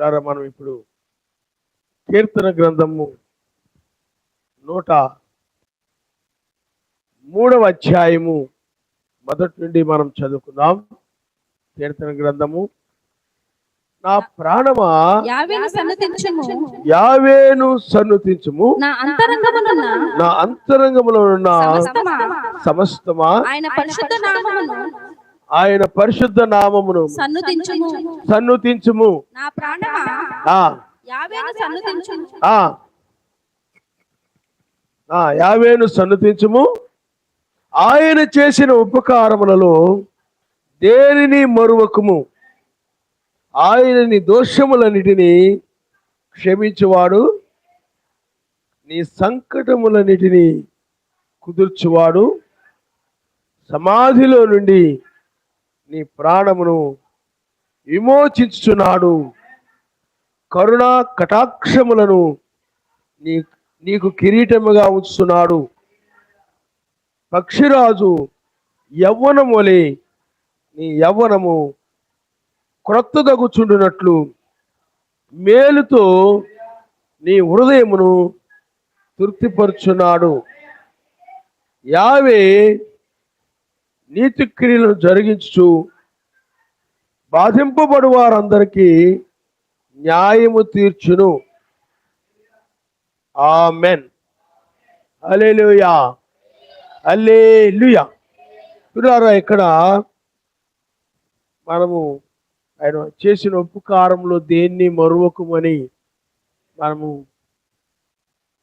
మనం ఇప్పుడు కీర్తన గ్రంథము 103వ అధ్యాయము మొదటి నుండి మనం చదువుకుందాం. కీర్తన గ్రంథము. నా ప్రాణమా యావేను సన్నుతించుము, నా అంతరంగములో ఉన్న సమస్తమా ఆయన పరిశుద్ధ నామమును సన్నుతించుము. యావేను సన్నుతించుము. ఆయన చేసిన ఉపకారములలో దేనిని మరువకుము. ఆయనని దోషములన్నిటినీ క్షమించువాడు, నీ సంకటములన్నిటినీ కుదుర్చువాడు, సమాధిలో నుండి నీ ప్రాణమును విమోచించుచున్నాడు, కరుణా కటాక్షములను నీకు కిరీటముగా ఉంచుతున్నాడు. పక్షిరాజు యవ్వనము వలె నీ యవ్వనము క్రొత్తదగుచుండునట్లు మేలుతో నీ హృదయమును తృప్తిపరుచున్నాడు. యావే నీతి క్రియలను జరిగించు బాధింపబడు వారందరికీ న్యాయము తీర్చును. ఆమెన్. హల్లెలూయా, హల్లెలూయా. చూడారా, ఇక్కడ మనము ఆయన చేసిన ఉపకారంలో దేన్ని మరువకుమని మనము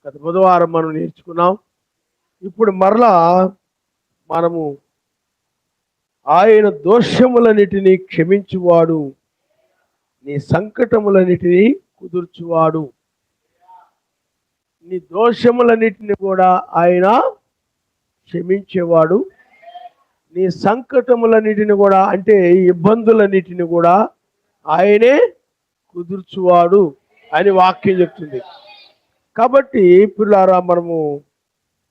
గత బుధవారం మనం నేర్చుకున్నాం. ఇప్పుడు మరలా మనము ఆయన దోషములన్నిటినీ క్షమించువాడు, నీ సంకటములన్నిటినీ కుదుర్చువాడు. నీ దోషములన్నిటిని కూడా ఆయన క్షమించేవాడు, నీ సంకటములన్నిటిని కూడా అంటే ఇబ్బందులన్నిటిని కూడా ఆయనే కుదుర్చువాడు అని వాక్యం చెప్తుంది. కాబట్టి పిల్లారా, మనము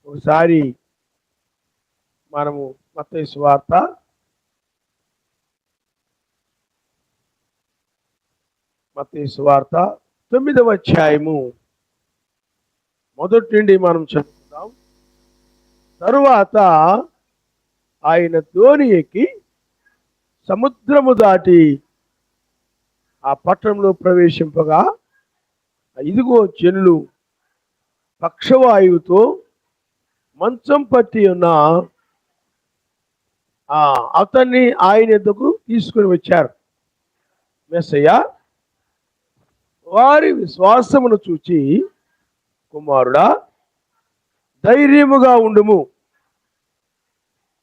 ఒకసారి మత్తయి సువార్త 9వ అధ్యాయము మొదటి నుండి మనం చదువుకుందాం. తరువాత ఆయన దోణి ఎక్కి సముద్రము దాటి ఆ పట్టణంలో ప్రవేశింపగా, ఇదిగో జనులు పక్షవాయువుతో మంచం పట్టి ఉన్న అతన్ని ఆయన ఎద్దకు తీసుకుని వచ్చారు. మెస్సయ్య వారి విశ్వాసమును చూచి, కుమారుడా ధైర్యముగా ఉండుము,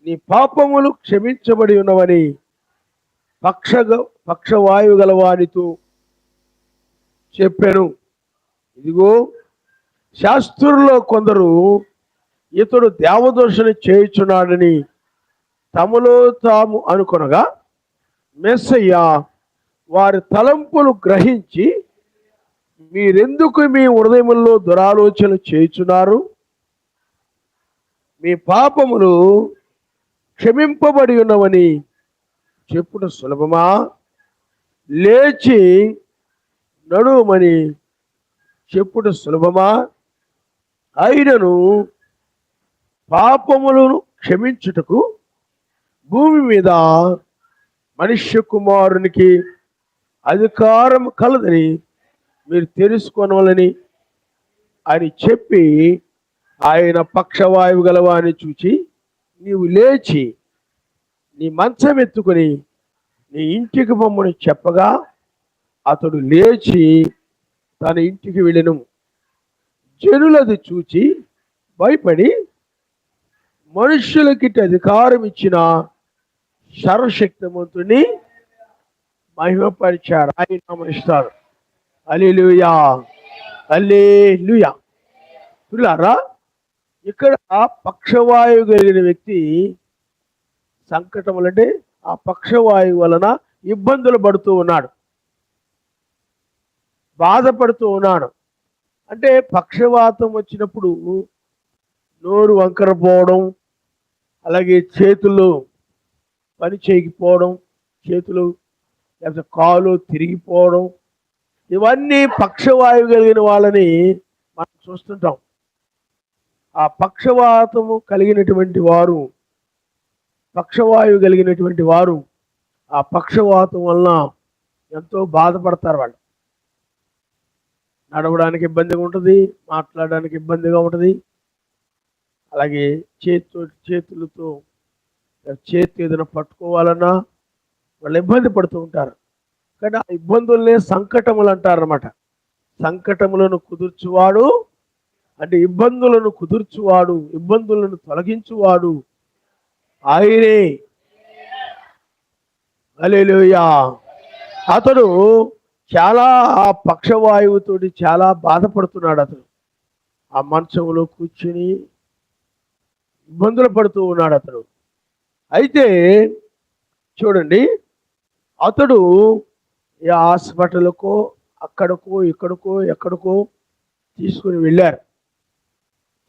నీ పాపములు క్షమించబడి ఉన్నవని పక్షవాయువు గల వానితో చెప్పాను. ఇదిగో శాస్త్రుల్లో కొందరు ఇతడు దేవదూషణ చేయుచున్నాడని తమలో తాము అనుకొనగా, మెస్సయ్య వారి తలంపులు గ్రహించి, మీరెందుకు మీ హృదయముల్లో దురాలోచనలు చేయుచున్నారు? మీ పాపములు క్షమింపబడి ఉన్నవని చెప్పుట సులభమా? లేచి నడుమని చెప్పుట సులభమా? అయినను పాపములను క్షమించుటకు భూమి మీద మనుష్య కుమారునికి అధికారం కలదని మీరు తెలుసుకోవాలని అని చెప్పి, ఆయన పక్షవాయువు గలవాన్ని చూచి, నీవు లేచి నీ మంచం ఎత్తుకొని నీ ఇంటికి పొమ్మని చెప్పగా, అతడు లేచి తన ఇంటికి వెళ్ళెను. జనులది చూచి భయపడి, మనుష్యులకి అధికారం ఇచ్చిన సర్వశక్తిమంతుని మహిమపరిచారు. ఆయన నామమునిస్తారు. హల్లెలూయా, హల్లెలూయా. పిల్లారా, ఇక్కడ పక్షవాయువు కలిగిన వ్యక్తి సంకటములంటే ఆ పక్షవాయువు వలన ఇబ్బందులు పడుతూ ఉన్నాడు, బాధపడుతూ ఉన్నాడు. అంటే పక్షవాతం వచ్చినప్పుడు నోరు వంకరపోవడం, అలాగే చేతులు పని చేయకపోవడం, చేతులు లేకపోతే కాలు తిరిగిపోవడం, ఇవన్నీ పక్షవాయువు కలిగిన వాళ్ళని మనం చూస్తుంటాం. ఆ పక్షవాతము కలిగినటువంటి వారు, పక్షవాయువు కలిగినటువంటి వారు ఆ పక్షవాతం వలన ఎంతో బాధపడతారు. వాళ్ళు నడవడానికి ఇబ్బందిగా ఉంటుంది, మాట్లాడడానికి ఇబ్బందిగా ఉంటుంది. అలాగే చేతులతో చేతి ఏదైనా పట్టుకోవాలన్నా వాళ్ళు ఇబ్బంది పడుతూ ఉంటారు. కానీ ఆ ఇబ్బందులనే సంకటములు అంటారన్నమాట. సంకటములను కుదుర్చువాడు అంటే ఇబ్బందులను కుదుర్చువాడు, ఇబ్బందులను తొలగించువాడు ఆయనే. హల్లెలూయా. అతడు చాలా ఆ పక్షవాయువుతోటి చాలా బాధపడుతున్నాడు. అతను ఆ మంచంలో కూర్చుని ఇబ్బందులు పడుతూ ఉన్నాడు అతడు. అయితే చూడండి, అతడు ఈ హాస్పిటల్కో అక్కడికో ఎక్కడికో తీసుకుని వెళ్ళారు.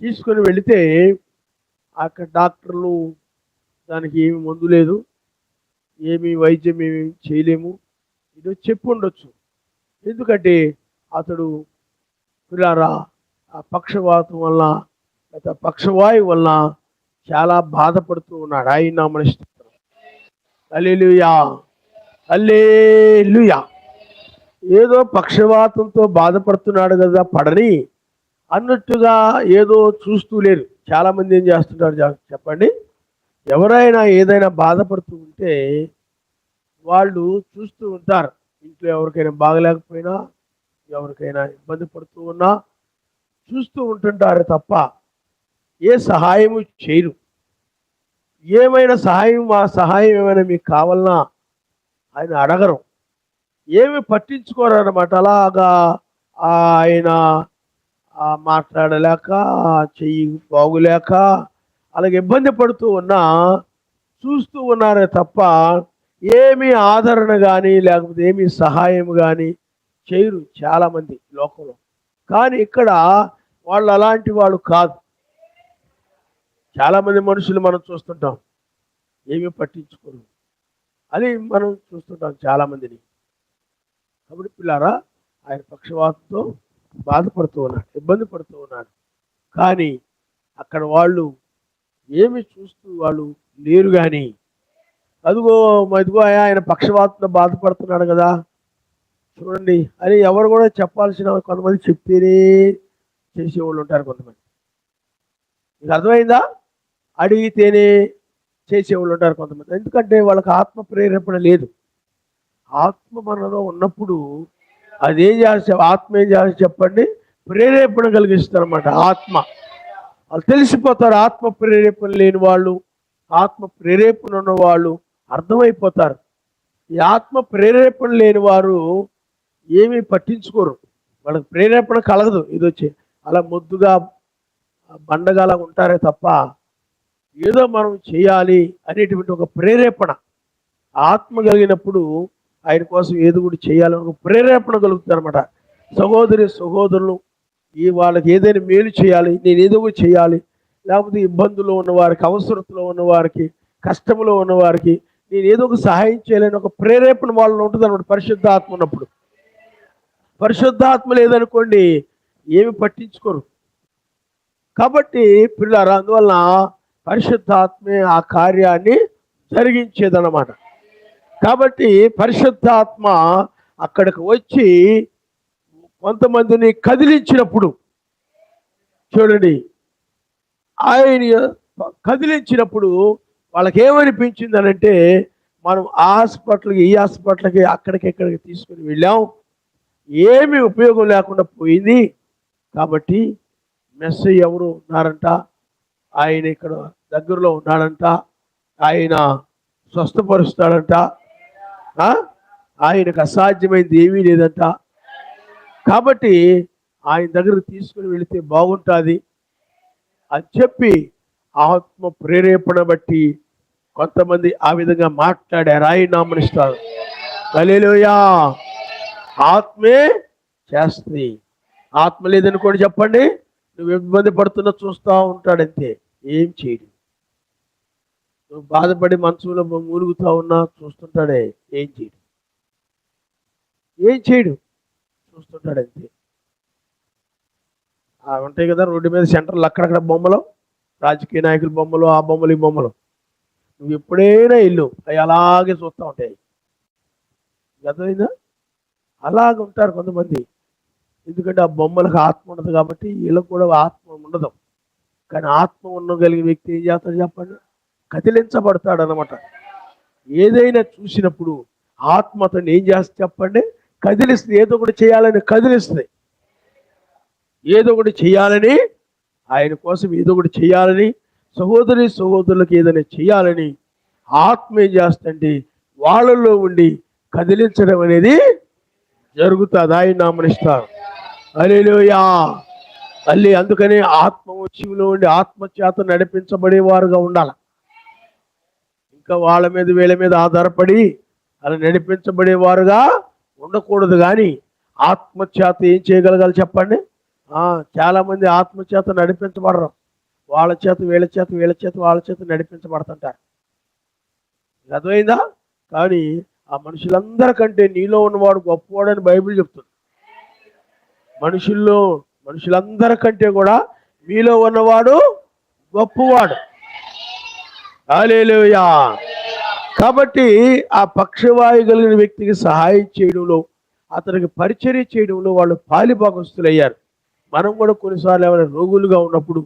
తీసుకుని వెళితే అక్కడ డాక్టర్లు దానికి ఏమి మందు లేదు, ఏమి వైద్యం ఏమి చేయలేము ఇదో చెప్పి ఉండొచ్చు. ఎందుకంటే అతడు పిల్లారా ఆ పక్షవాతం వల్ల లేదా పక్షవాయువు వల్ల చాలా బాధపడుతూ ఉన్నాడు. ఆయన నామమున స్తోత్రం. హల్లెలూయా, హల్లెలూయా. ఏదో పక్షవాతంతో బాధపడుతున్నాడు కదా పడని అన్నట్టుగా ఏదో చూస్తూ లేరు. చాలామంది ఏం చేస్తుంటారు చెప్పండి, ఎవరైనా ఏదైనా బాధపడుతూ ఉంటే వాళ్ళు చూస్తూ ఉంటారు. ఇంట్లో ఎవరికైనా బాగలేకపోయినా, ఎవరికైనా ఇబ్బంది పడుతూ ఉన్నా చూస్తూ ఉంటుంటారు తప్ప ఏ సహాయము చేయరు. ఏమైనా సహాయం, మా సహాయం ఏమైనా మీకు కావాలన్నా ఆయన అడగరు, ఏమి పట్టించుకోరు అన్నమాట. అలాగా ఆయన మాట్లాడలేక, చెయ్యి బాగులేక అలాగే ఇబ్బంది పడుతూ ఉన్నా చూస్తూ ఉన్నారే తప్ప ఏమీ ఆదరణ కానీ లేకపోతే ఏమీ సహాయం కానీ చేయరు చాలామంది లోకంలో. కానీ ఇక్కడ వాళ్ళు అలాంటి వాళ్ళు కాదు. చాలామంది మనుషులు మనం చూస్తుంటాం ఏమీ పట్టించుకోరు అని మనం చూస్తుంటాం చాలామందిని. కాబట్టి పిల్లారా, ఆయన పక్షవాతంతో బాధపడుతూ ఉన్నాడు, ఇబ్బంది పడుతూ ఉన్నాడు. కానీ అక్కడ వాళ్ళు ఏమి చూస్తూ వాళ్ళు లేరు. కానీ అదిగో ఆయన పక్షవాతంతో బాధపడుతున్నాడు కదా చూడండి అని ఎవరు కూడా చెప్పాల్సిన, కొంతమంది చెప్తేనే చేసేవాళ్ళు ఉంటారు. కొంతమంది మీకు అర్థమైందా, అడిగితేనే చేసేవాళ్ళు ఉంటారు కొంతమంది. ఎందుకంటే వాళ్ళకి ఆత్మ ప్రేరేపణ లేదు. ఆత్మ మనలో ఉన్నప్పుడు అదేం చేస్తే, ఆత్మ ఏం చేస్తే చెప్పండి, ప్రేరేపణ కలిగిస్తారన్నమాట. ఆత్మ వాళ్ళు తెలిసిపోతారు. ఆత్మ ప్రేరేపణ లేని వాళ్ళు, ఆత్మ ప్రేరేపణ ఉన్న వాళ్ళు అర్థమైపోతారు. ఈ ఆత్మ ప్రేరేపణ లేని వారు ఏమీ పట్టించుకోరు, వాళ్ళకి ప్రేరేపణ కలగదు. ఇది వచ్చి అలా ముద్దుగా బండగా ఉంటారే తప్ప ఏదో మనం చేయాలి అనేటువంటి ఒక ప్రేరేపణ ఆత్మ కలిగినప్పుడు ఆయన కోసం ఏదో కూడా చేయాలని ఒక ప్రేరేపణ కలుగుతుంది అనమాట. సహోదరులు ఈ వాళ్ళకి ఏదైనా మేలు చేయాలి, నేను ఏదో కూడా చేయాలి, లేకపోతే ఇబ్బందుల్లో ఉన్నవారికి, అవసరతలో ఉన్నవారికి, కష్టంలో ఉన్నవారికి నేను ఏదో ఒక సహాయం చేయాలని ఒక ప్రేరేపణ వాళ్ళలో ఉంటుంది అనమాట. పరిశుద్ధాత్మ ఉన్నప్పుడు. పరిశుద్ధాత్మ లేదనుకోండి ఏమి పట్టించుకోరు. కాబట్టి పిల్లారా, అందువలన పరిశుద్ధాత్మే ఆ కార్యాన్ని జరిగించేదన్నమాట. కాబట్టి పరిశుద్ధాత్మ అక్కడికి వచ్చి కొంతమందిని కదిలించినప్పుడు చూడండి, ఆయన కదిలించినప్పుడు వాళ్ళకి ఏమనిపించింది అనంటే, మనం ఆ హాస్పిటల్కి, ఈ హాస్పిటల్కి, అక్కడికి ఇక్కడికి తీసుకుని వెళ్ళాం, ఏమీ ఉపయోగం లేకుండా పోయింది. కాబట్టి మెస్సయ్య ఎవరు ఉన్నారంట, ఆయన ఇక్కడ దగ్గరలో ఉన్నాడంట, ఆయన స్వస్థపరుస్తాడంట, ఆయనకు అసాధ్యమైనది ఏమీ లేదంట. కాబట్టి ఆయన దగ్గరకు తీసుకుని వెళితే బాగుంటుంది అని చెప్పి ఆత్మ ప్రేరేపణ బట్టి కొంతమంది ఆ విధంగా మాట్లాడారు. ఆయన నామనిస్తారు. హల్లెలూయా. ఆత్మే చేస్తుంది. ఆత్మ లేదనుకోండి చెప్పండి, నువ్వు ఇబ్బంది పడుతున్నా చూస్తూ ఉంటాడంతే, ఏం చేయడు. నువ్వు బాధపడి మనసులో మూలుగుతూ ఉన్నా చూస్తుంటాడే, ఏం చేయడు. చూస్తుంటాడు అంతే. ఉంటాయి కదా రోడ్డు మీద సెంటర్లు అక్కడక్కడ బొమ్మలు, రాజకీయ నాయకుల బొమ్మలు, ఆ బొమ్మలు ఈ బొమ్మలు. నువ్వు ఎప్పుడైనా ఇల్లు అవి అలాగే చూస్తూ ఉంటాయి. అర్థమైందా? అలాగ ఉంటారు కొంతమంది. ఎందుకంటే ఆ బొమ్మలకు ఆత్మ ఉండదు కాబట్టి వీళ్ళకు కూడా ఆత్మ ఉండదు. కానీ ఆత్మ ఉండగలిగిన వ్యక్తి ఏం చేస్తాడు చెప్పండి? కదిలించబడతాడు అనమాట. ఏదైనా చూసినప్పుడు ఆత్మ అతను ఏం చేస్తుంది చెప్పండి? కదిలిస్తుంది. ఏదో ఒకటి చేయాలని కదిలిస్తుంది. ఏదో ఒకటి చేయాలని, ఆయన కోసం ఏదో ఒకటి చేయాలని, సహోదరులకు ఏదైనా చేయాలని ఆత్మ ఏం చేస్తుందంటే వాళ్ళల్లో ఉండి కదిలించడం అనేది జరుగుతుంది. ఆయన నామనిస్తారు. హల్లెలూయా. మళ్ళీ అందుకని ఆత్మ జీవులో ఉండి ఆత్మచేత నడిపించబడేవారుగా ఉండాలి. ఇంకా వాళ్ళ మీద వీళ్ళ మీద ఆధారపడి అలా నడిపించబడేవారుగా ఉండకూడదు. కానీ ఆత్మచేత ఏం చేయగలగాలి చెప్పండి? చాలా మంది ఆత్మచేత నడిపించబడరు. వాళ్ళ చేత వీళ్ళ చేత వీళ్ళ చేత వాళ్ళ చేత నడిపించబడుతుంటారు. అర్థమైందా? కానీ ఆ మనుషులందరికంటే నీలో ఉన్నవాడు గొప్పవాడని బైబిల్ చెప్తుంది. మనుషులందరికంటే కూడా మీలో ఉన్నవాడు గొప్పవాడు. హల్లెలూయా. కాబట్టి ఆ పక్షవాయు కలిగిన వ్యక్తికి సహాయం చేయడంలో, అతనికి పరిచర్య చేయడంలో వాళ్ళు పాలిభాగస్తులయ్యారు. మనం కూడా కొన్నిసార్లు ఏమైనా రోగులుగా ఉన్నప్పుడు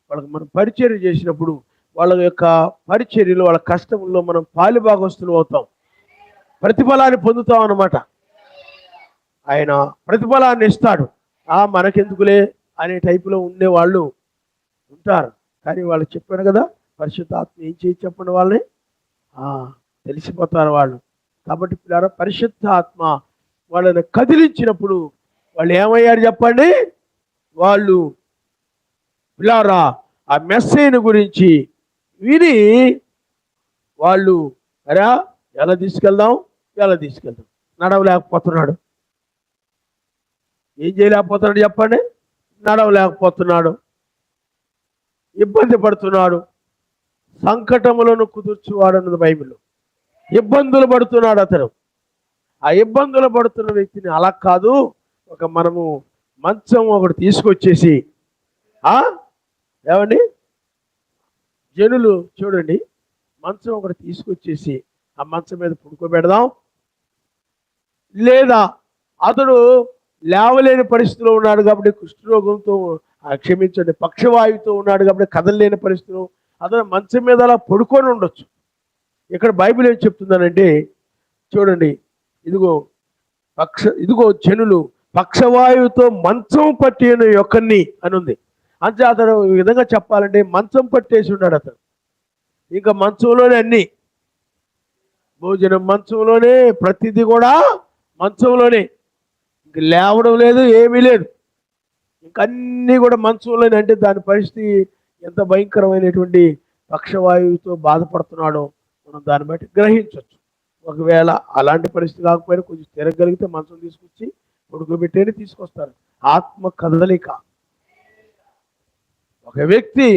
వాళ్ళకి మనం పరిచర్య చేసినప్పుడు వాళ్ళ యొక్క పరిచర్యలో, వాళ్ళ కష్టంలో మనం పాలిభాగస్తులు అవుతాం. ప్రతిఫలాన్ని పొందుతాం అన్నమాట. ఆయన ప్రతిఫలాన్ని ఇస్తాడు. మనకెందుకులే అనే టైపులో ఉండేవాళ్ళు ఉంటారు. కానీ వాళ్ళు చెప్పాను కదా, పరిశుద్ధాత్మ ఏం చేసి చెప్పండి వాళ్ళని తెలిసిపోతారు వాళ్ళు. కాబట్టి పిల్లరా, పరిశుద్ధాత్మ వాళ్ళని కదిలించినప్పుడు వాళ్ళు ఏమయ్యారు చెప్పండి? వాళ్ళు పిల్లరా ఆ మెస్సేజ్ గురించి విని వాళ్ళు ఎలా తీసుకెళ్దాం నడవలేకపోతున్నాడు. ఏం చేయలేకపోతున్నాడు చెప్పండి? నడవలేకపోతున్నాడు, ఇబ్బంది పడుతున్నాడు. సంకటములను కుదుర్చువాడు అన్నది బైబిల్లో. ఇబ్బందులు పడుతున్నాడు అతను. ఆ ఇబ్బందులు పడుతున్న వ్యక్తిని అలా కాదు, మనము మంచం ఒకటి తీసుకొచ్చేసి ఏమండి జనులు చూడండి, మంచం ఒకటి తీసుకొచ్చేసి ఆ మంచం మీద పడుకోబెడదాం. లేదా అతడు లేవలేని పరిస్థితిలో ఉన్నాడు కాబట్టి, కుష్ఠరోగంతో క్షమించండి పక్షవాయువుతో ఉన్నాడు కాబట్టి కదలలేని పరిస్థితిలో అతను మంచం మీద అలా పడుకొని ఉండొచ్చు. ఇక్కడ బైబిల్ ఏం చెప్తుందనంటే చూడండి, ఇదిగో జనులు పక్షవాయువుతో మంచం పట్టిన యొక్కని అని ఉంది. అంటే అతను ఈ విధంగా చెప్పాలంటే మంచం పట్టేసి ఉన్నాడు అతను. ఇంకా మంచంలోనే అన్ని, భోజనం మంచంలోనే, ప్రతిదీ కూడా మంచంలోనే, ఇంక లేవడం లేదు, ఏమీ లేదు, ఇంకన్నీ కూడా మంచంలోనే. అంటే దాని పరిస్థితి ఎంత భయంకరమైనటువంటి పక్షవాయువుతో బాధపడుతున్నాడో మనం దాన్ని బట్టి గ్రహించవచ్చు. ఒకవేళ అలాంటి పరిస్థితి కాకపోయినా కొంచెం తిరగలిగితే మంచం తీసుకొచ్చి ఉడుకోబెట్టేనే తీసుకొస్తారు. ఆత్మ కదలిక. ఒక వ్యక్తి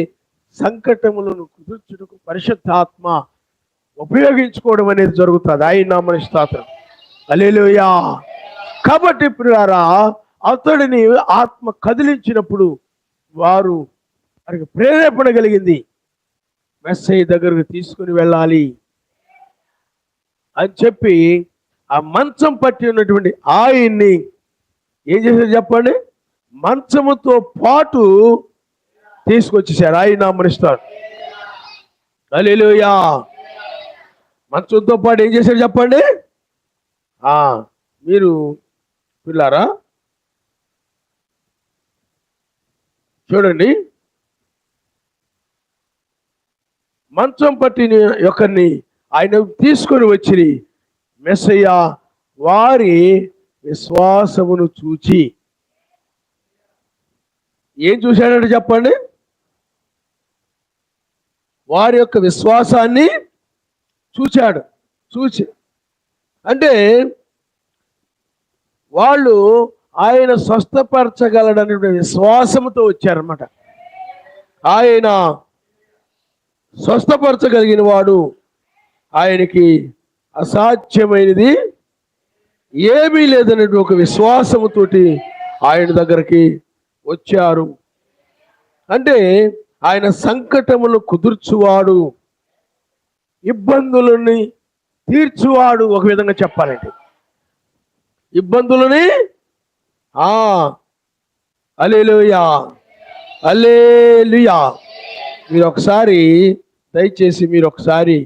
సంకటములను కుదుర్చుటకు పరిశుద్ధాత్మ ఉపయోగించుకోవడం అనేది జరుగుతుంది. ఆయన నామమున స్తోత్రం. హల్లెలూయా. కాబట్టి ప్రియులారా, అతడిని ఆత్మ కదిలించినప్పుడు వారికి ప్రేరేపణ కలిగింది, మెస్సయ్య దగ్గరకు తీసుకుని వెళ్ళాలి అని చెప్పి ఆ మంచం పట్టి ఉన్నటువంటి ఆయన్ని ఏం చేశారు చెప్పండి? మంచముతో పాటు తీసుకొచ్చేసారు. ఆయన నామమున స్తోత్రం. హల్లెలూయా. మంచంతో పాటు ఏం చేశారు చెప్పండి? మీరు పిల్లారా చూడండి, మంచం పట్టిన ఒకరిని ఆయన తీసుకొని వచ్చి మెస్సయ్య వారి విశ్వాసమును చూచి ఏం చూశాడంటే చెప్పండి? వారి యొక్క విశ్వాసాన్ని చూశాడు. అంటే వాళ్ళు ఆయన స్వస్థపరచగలడనే విశ్వాసంతో వచ్చారన్నమాట. ఆయన స్వస్థపరచగలిగిన వాడు, ఆయనకి అసాధ్యమైనది ఏమీ లేదనే ఒక విశ్వాసముతోటి ఆయన దగ్గరికి వచ్చారు. అంటే ఆయన సంకటములు కుదుర్చువాడు, ఇబ్బందులని తీర్చువాడు. ఒక విధంగా చెప్పాలంటే ఇబ్బందులని హల్లెలూయా హల్లెలూయా. దయచేసి మీరు ఒకసారి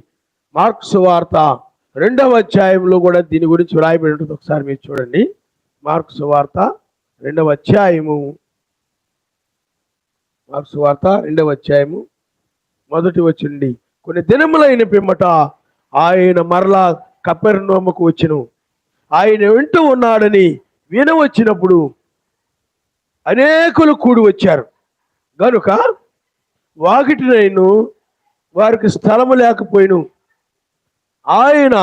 మార్కు సువార్త 2వ అధ్యాయంలో కూడా దీని గురించి వ్రాయబడి ఉంటుంది. ఒకసారి మీరు చూడండి. మార్కు సువార్త 2వ అధ్యాయము, మార్కు సువార్త 2వ అధ్యాయము 1వ వచనం. కొన్ని దినములైన పిమ్మట ఆయన మరలా కపెర్నౌముకు వచ్చెను. ఆయన వింటూ ఉన్నాడని వినవచ్చినప్పుడు అనేకులు కూడి వచ్చారు గనుక వాకిటినైను వారికి స్థలము లేకపోయిను. ఆయన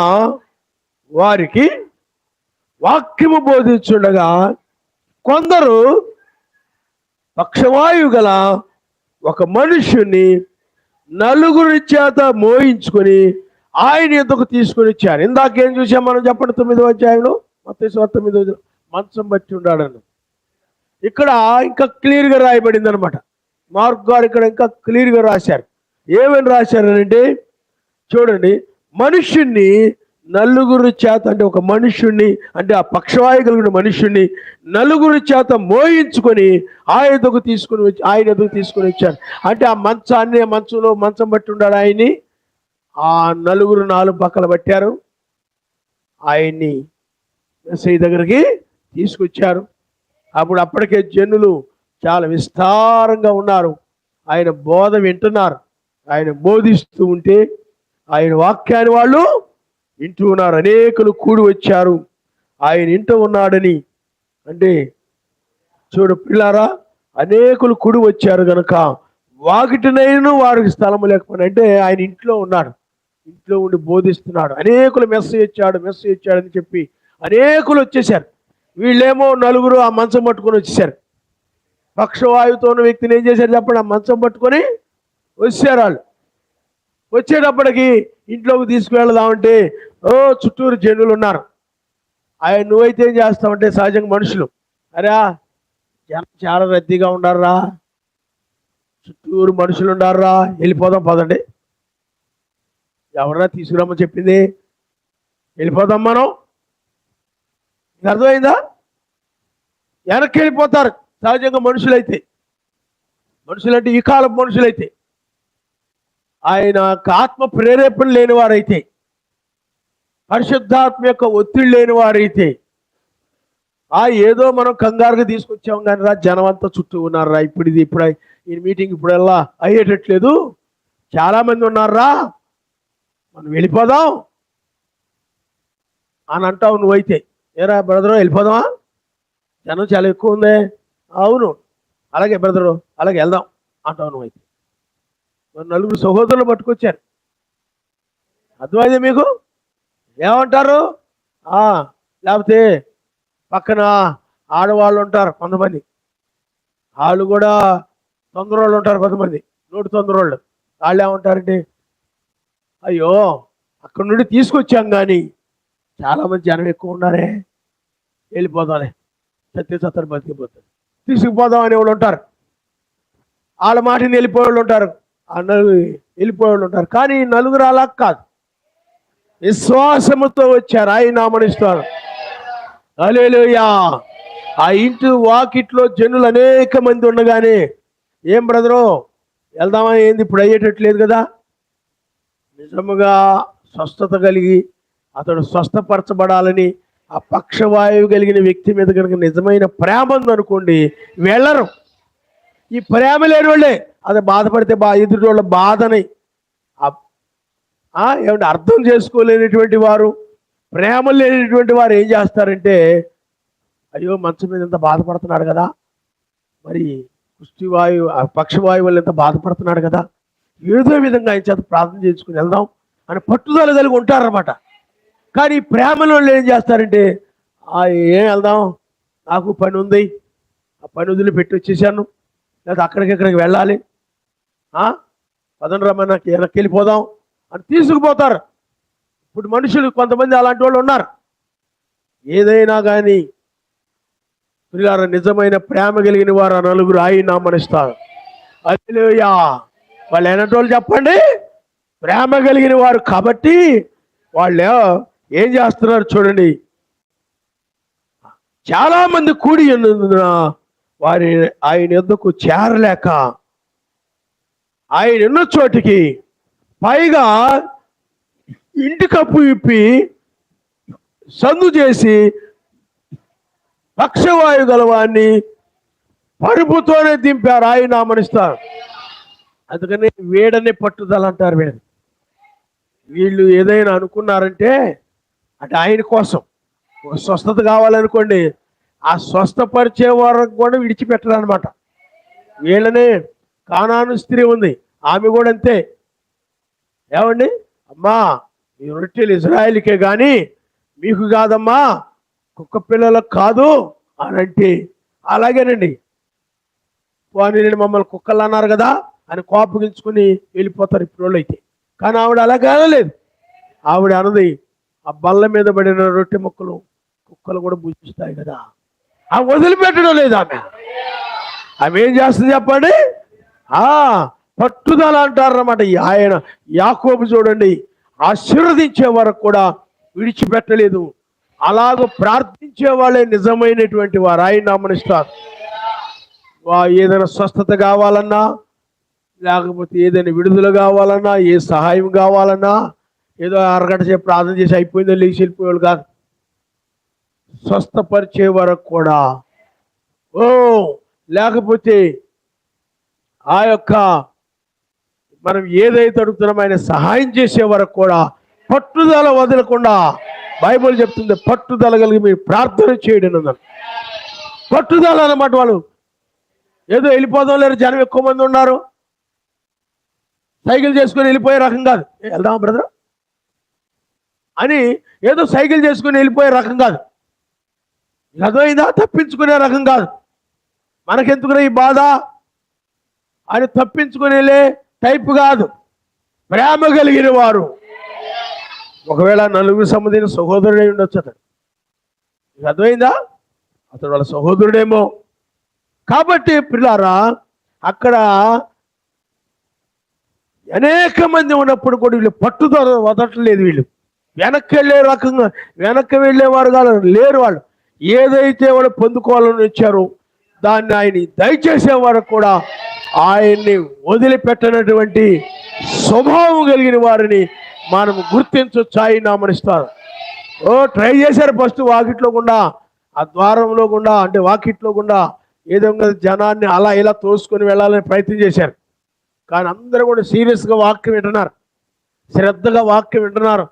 వారికి వాక్యము బోధించుండగా కొందరు పక్షవాయువు గల ఒక మనుష్యుని 4 చేత మోయించుకొని ఆయన ఎందుకు తీసుకొని వచ్చారు. ఇందాకేం చూసాం మనం, చెప్పండి. 9వ అధ్యాయంలో మత్తయి సువార్త 9వ మంచం బట్టి ఉన్నాడని. ఇక్కడ ఇంకా క్లియర్గా రాయబడింది అనమాట. మార్క్ గారు ఇక్కడ ఇంకా క్లియర్గా రాశారు. ఏమని రాశారనంటే చూడండి, మనుష్యుణ్ణి 4 చేత, అంటే ఒక మనుష్యుణ్ణి, అంటే ఆ పక్షవాయు కలిగిన మనుష్యుణ్ణి 4 చేత మోయించుకొని ఆయన ఎదుగు తీసుకొని వచ్చారు. అంటే ఆ మంచంలో మంచం బట్టి ఉన్నాడు ఆయన్ని. ఆ 4 పక్కల పట్టారు, ఆయన్ని యేసయ్య దగ్గరికి తీసుకొచ్చారు. అప్పటికే జనులు చాలా విస్తారంగా ఉన్నారు. ఆయన బోధ వింటున్నారు. ఆయన బోధిస్తూ ఉంటే ఆయన వాక్యాన్ని వాళ్ళు వింటూ ఉన్నారు. అనేకులు కూడి వచ్చారు ఆయన వింటూ ఉన్నాడని. అంటే చూడు పిల్లారా, అనేకులు కూడి వచ్చారు కనుక వాకిటినైనా వారికి స్థలము లేకపోయినా, అంటే ఆయన ఇంట్లో ఉన్నాడు, ఇంట్లో ఉండి బోధిస్తున్నాడు. అనేకులు మెస్సేజ్ ఇచ్చాడు అని చెప్పి అనేకులు వచ్చేసారు. వీళ్ళేమో 4 ఆ మంచం పట్టుకొని వచ్చేసారు. పక్షవాయువుతో ఉన్న వ్యక్తిని ఏం చేశారు చెప్పండి, ఆ మంచం పట్టుకొని వచ్చారు. వాళ్ళు వచ్చేటప్పటికి ఇంట్లోకి తీసుకువెళదామంటే చుట్టూరు జనులు ఉన్నారు. ఆయన నువ్వైతే ఏం చేస్తావంటే సహజంగా మనుషులు, అరే జనం చాలా రద్దీగా ఉండారా, చుట్టూరు మనుషులు ఉండారా, వెళ్ళిపోదాం పదండి. ఎవరన్నా తీసుకురమ్మని చెప్పింది, వెళ్ళిపోదాం మనం. అర్థమైందా? వెనక్కి వెళ్ళిపోతారు సహజంగా మనుషులంటే ఈ కాలం మనుషులైతే. ఆయన ఆత్మ ప్రేరేపణ లేని వారైతే, పరిశుద్ధాత్మ యొక్క ఒత్తిడి లేని వారైతే, ఏదో మనం కంగారుగా తీసుకొచ్చాం కానీ రా, జనం అంతా చుట్టూ ఉన్నారా, ఇప్పుడు ఈ మీటింగ్ ఇప్పుడల్లా అయ్యేటట్లేదు, చాలామంది ఉన్నారా, మనం వెళ్ళిపోదాం అని అంటావు నువ్వైతే. ఏరా బ్రదరు వెళ్ళిపోదామా, జనం చాలా ఎక్కువ ఉంది. అవును అలాగే బ్రదరు, అలాగే వెళ్దాం అంటావు నువ్వైతే. 4 సహోదరులు పట్టుకొచ్చారు. అర్థమైంది మీకు? ఏమంటారు? లేకపోతే పక్కన ఆడవాళ్ళు ఉంటారు కొంతమంది, వాళ్ళు కూడా తొందరోళ్ళు ఉంటారు కొంతమంది, నోటి తొందరోళ్ళు. వాళ్ళు ఏమంటారంటే, అయ్యో అక్కడ నుండి తీసుకొచ్చాం కానీ చాలామంది జనం ఎక్కువ ఉన్నారే, వెళ్ళిపోదాంలే, సత్యసత్తరు బతికిపోతారు, తీసుకుపోదాం అనేవాళ్ళు ఉంటారు. వాళ్ళ మాటని వెళ్ళిపోయేవాళ్ళు ఉంటారు, వెళ్ళిపోయేవాళ్ళు ఉంటారు. కానీ 4 అలా కాదు, విశ్వాసముతో వచ్చారు, ఆయన నామనిస్తారు. హల్లెలూయా. ఆ ఇంటి వాకిట్లో జనులు అనేక మంది ఉండగానే, ఏం బ్రదరు వెళ్దామా, ఏంది ఇప్పుడు అయ్యేటట్లేదు కదా. నిజముగా స్వస్థత కలిగి అతడు స్వస్థపరచబడాలని ఆ పక్షవాయువు కలిగిన వ్యక్తి మీద కనుక నిజమైన ప్రేమ ఉందనుకోండి, వెళ్ళరు. ఈ ప్రేమ లేని వాళ్ళే అది బాధపడితే ఎదుటి వాళ్ళ బాధని ఏమంటే అర్థం చేసుకోలేనటువంటి వారు, ప్రేమ లేనటువంటి వారు ఏం చేస్తారంటే, అయ్యో మంచం మీద ఎంత బాధపడుతున్నాడు కదా, మరి పక్షవాయువు వల్ల ఎంత బాధపడుతున్నాడు కదా, ఏదో విధంగా ఆయన చేత ప్రార్థన చేసుకుని వెళ్దాం అని పట్టుదల కలిగి ఉంటారన్నమాట. కానీ ప్రేమలో ఏం చేస్తారంటే, ఏం వెళ్దాం, నాకు పని ఉంది, ఆ పని వదిలి పెట్టి వచ్చేసాను, లేదా అక్కడికి వెళ్ళాలి, పదండి రమ్మని నాకు వెనక్కి వెళ్ళిపోదాం అని తీసుకుపోతారు. ఇప్పుడు మనుషులు కొంతమంది అలాంటి వాళ్ళు ఉన్నారు. ఏదైనా కానీ ప్రియులారా, నిజమైన ప్రేమ కలిగిన వారు ఆ నలుగురు ఆయన నామనిస్తారు. హల్లెలూయా. వాళ్ళు ఎన్నటోళ్ళు చెప్పండి? ప్రేమ కలిగిన వారు. కాబట్టి వాళ్ళు ఏం చేస్తున్నారు చూడండి. చాలా మంది కూడి ఉన్నందున వారి ఆయన యొద్దకు చేరలేక ఆయన ఉన్న చోటికి పైగా ఇంటి కప్పు ఇప్పి సందు చేసి పక్షవాయు గలవాన్ని పరుపుతోనే దింపారు. ఆయన నామనిస్తారు. అందుకని వేడనే పట్టుదల అంటారు. వీళ్ళు ఏదైనా అనుకున్నారంటే అంటే ఆయన కోసం స్వస్థత కావాలనుకోండి, ఆ స్వస్థపరిచే వరకు కూడా విడిచిపెట్టరు అనమాట. వీళ్ళనే కానాను స్త్రీ ఉంది, ఆమె కూడా అంతే. ఏమండి, అమ్మా ఈ రొట్టెలు ఇజ్రాయేల్కే కానీ మీకు కాదమ్మా, కుక్క పిల్లలకు కాదు అని అంటే, అలాగేనండి పోనీ నేను మమ్మల్ని కుక్కలు అన్నారు కదా అని కోపగించుకుని వెళ్ళిపోతారు ఇప్పుడు వాళ్ళు అయితే. కానీ ఆవిడ అలా కానలేదు. ఆవిడ అన్నది, ఆ బల్ల మీద పడిన రొట్టె ముక్కలు కుక్కలు కూడా భుజిస్తాయి కదా. ఆ వదిలిపెట్టడం లేదు ఆమె. ఆమె ఏం చేస్తుంది చెప్పండి? పట్టుదల అంటారన్నమాట. ఆయన యాకోబు చూడండి, ఆశీర్వదించే వరకు కూడా విడిచిపెట్టలేదు. అలాగ ప్రార్థించే వాళ్ళే నిజమైనటువంటి వారు ఆయన నామనిస్తారు. ఏదైనా స్వస్థత కావాలన్నా, లేకపోతే ఏదైనా విడుదల కావాలన్నా, ఏ సహాయం కావాలన్నా, ఏదో అరగంట సేపు ప్రార్థన చేసి అయిపోయిందో లేచి వెళ్ళిపోయేవాళ్ళు కాదు. స్వస్థపరిచే వరకు కూడా లేకపోతే ఆ యొక్క మనం ఏదైతే అడుగుతున్నామో ఆయన సహాయం చేసే వరకు కూడా పట్టుదల వదలకుండా, బైబిల్ చెప్తుంది పట్టుదల కలిగి మీరు ప్రార్థన చేయడం అన్నారు. పట్టుదల అన్నమాట. వాళ్ళు ఏదో వెళ్ళిపోదాం లేరు, జనం ఎక్కువ మంది ఉన్నారు, సైకిల్ చేసుకుని వెళ్ళిపోయే రకం కాదు. వెళ్దామా బ్రదర్ అని ఏదో సైకిల్ చేసుకుని వెళ్ళిపోయే రకం కాదు. అదైందా తప్పించుకునే రకం కాదు. మనకెందుకురా ఈ బాధ అని తప్పించుకుని వెళ్ళే టైపు కాదు. ప్రేమ కలిగిన వారు. ఒకవేళ నలుగురు సంబంధించిన సహోదరుడే ఉండొచ్చు అతడు. అర్థమైందా? అతడు వాళ్ళ సహోదరుడేమో. కాబట్టి పిల్లారా, అక్కడ అనేక మంది ఉన్నప్పుడు కూడా వీళ్ళు పట్టుదల వదలట్లేదు. వీళ్ళు వెనక్కి వెళ్ళే రకంగా వెనక్కి వెళ్ళేవారు కాదు, లేరు. వాళ్ళు ఏదైతే వాళ్ళు పొందుకోవాలని వచ్చారో దాన్ని ఆయన దయచేసే వరకు కూడా ఆయన్ని వదిలిపెట్టనటువంటి స్వభావం కలిగిన వారిని మనం గుర్తించవచ్చు. ఆయన నామనిస్తారు. ట్రై చేశారు ఫస్ట్ వాకిట్లో గుండా, ఆ ద్వారంలో గుండా, అంటే వాకిట్లో గుండా ఏదో జనాన్ని అలా ఇలా తోసుకొని వెళ్ళాలని ప్రయత్నం చేశారు. కానీ అందరూ కూడా సీరియస్గా వాక్యం వింటున్నారు, శ్రద్ధగా వాక్యం వింటున్నారు.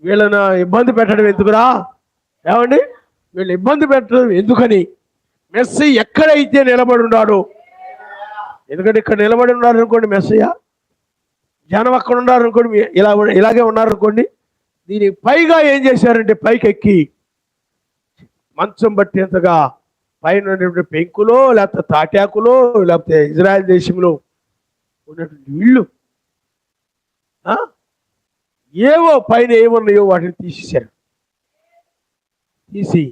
వీళ్ళని ఇబ్బంది పెట్టడం ఎందుకురా? ఏమండి, వీళ్ళు ఇబ్బంది పెట్టడం ఎందుకని? మెస్సీ ఎక్కడైతే నిలబడి ఉన్నాడో, ఎందుకంటే ఇక్కడ నిలబడి ఉన్నారు అనుకోండి మెస్సయ్య, జనం అక్కడ ఉన్నారు అనుకోండి, ఇలాగే ఉన్నారు అనుకోండి. దీనికి పైగా ఏం చేశారంటే పైకి ఎక్కి మంచం బట్టేంతగా పైన పెంకులో లేకపోతే తాటాకులో లేకపోతే ఇజ్రాయెల్ దేశంలో ఉన్నటువంటి ఇళ్ళు ఏవో పైన ఏమున్నాయో వాటిని తీసేశారు. తీసి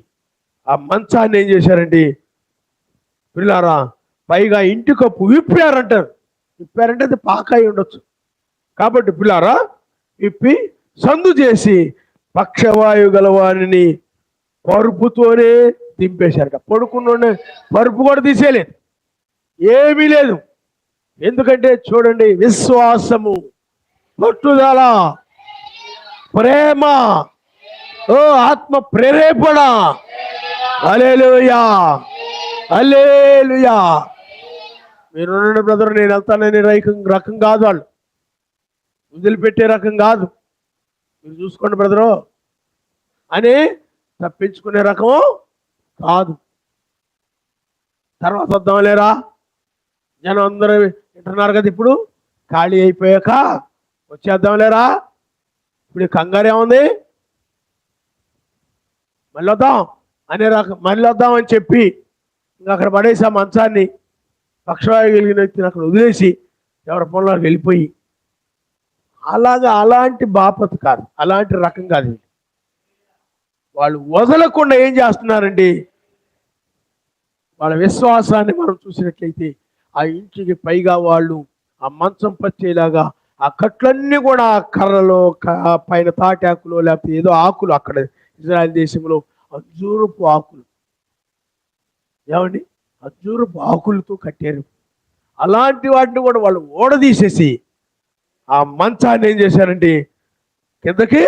ఆ మంచాన్ని ఏం చేశారంటే పిల్లారా పైగా ఇంటి కప్పు విప్పారంటారు. విప్పారంటే అది పాకాయి ఉండొచ్చు. కాబట్టి పిల్లారా విప్పి సందు చేసి పక్షవాయు గలవాణిని పరుపుతోనే దింపేశారట. పడుకున్న పరుపు కూడా తీసేయలేదు, ఏమీ లేదు. ఎందుకంటే చూడండి, విశ్వాసము, పట్టుదల, ప్రేమ, ఆత్మ ప్రేరేపణ. హల్లెలూయా, హల్లెలూయా. మీరు బ్రదర్ నేను వెళ్తానని రకం కాదు, వాళ్ళు వదిలిపెట్టే రకం కాదు. మీరు చూసుకోండి బ్రదరు అని తప్పించుకునే రకం కాదు. తర్వాత వద్దాం లేరా, జనం అందరూ వింటున్నారు కదా, ఇప్పుడు ఖాళీ అయిపోయాక వచ్చేద్దాం లేరా, ఇప్పుడు కంగారు ఏముంది, మళ్ళీ వద్దాం అనే రకం. మళ్ళీ వద్దామని చెప్పి ఇంకా అక్కడ పడేసి ఆ మంచాన్ని పక్షవాయు కలిగిన వ్యక్తిని అక్కడ వదిలేసి ఎవరి పనులకు వెళ్ళిపోయి అలాంటి బాపతు కాదు, అలాంటి రకం కాదు. వాళ్ళు వదలకుండా ఏం చేస్తున్నారండి, వాళ్ళ విశ్వాసాన్ని మనం చూసినట్లయితే ఆ ఇంటికి పైగా వాళ్ళు ఆ మంచం పట్టేలాగా ఆ కట్లన్నీ కూడా ఆ కర్రలో పైన తాటాకులు లేకపోతే ఏదో ఆకులు, అక్కడ ఇజ్రాయెల్ దేశంలో అంజూరపు ఆకులు, ఏమండి అంజూరపు ఆకులతో కట్టారు. అలాంటి వాటిని కూడా వాళ్ళు ఓడదీసేసి ఆ మంచాన్ని ఏం చేశారంటే కిందకి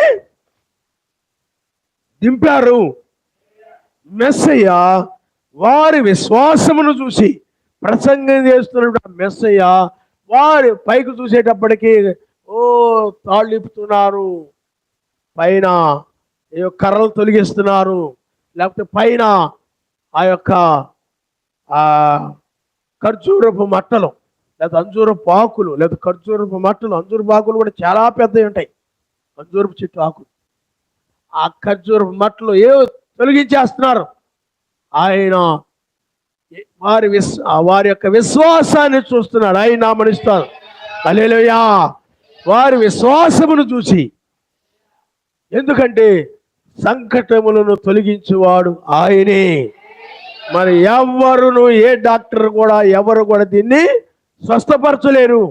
దింపారు. మెస్సయ్య వారి విశ్వాసమును చూసి ప్రసంగం చేస్తున్నప్పుడు ఆ మెస్సయ్య వారి పైకి చూసేటప్పటికి ఓ తాళ్ళిపుతున్నారు, పైన కర్రలు తొలగిస్తున్నారు, లేకపోతే పైన ఆ యొక్క ఆ ఖర్జూరపు మట్టలు లేదా అంజూరపు ఆకులు లేదా ఖర్జూరపు మట్టలు, అంజూరపు ఆకులు కూడా చాలా పెద్దవి ఉంటాయి, అంజూరపు చెట్టు ఆకులు, ఆ ఖర్జూరపు మట్టలు తొలగించేస్తున్నారు. ఆయన వారి యొక్క విశ్వాసాన్ని చూస్తున్నాడు, ఆయన నామనిస్తారు. హల్లెలూయా. వారి విశ్వాసమును చూసి, ఎందుకంటే సంకటములను తొలగించువాడు ఆయనే. మరి ఎవరును ఏ డాక్టర్ కూడా ఎవరు కూడా దీన్ని స్వస్థపరచలేరు,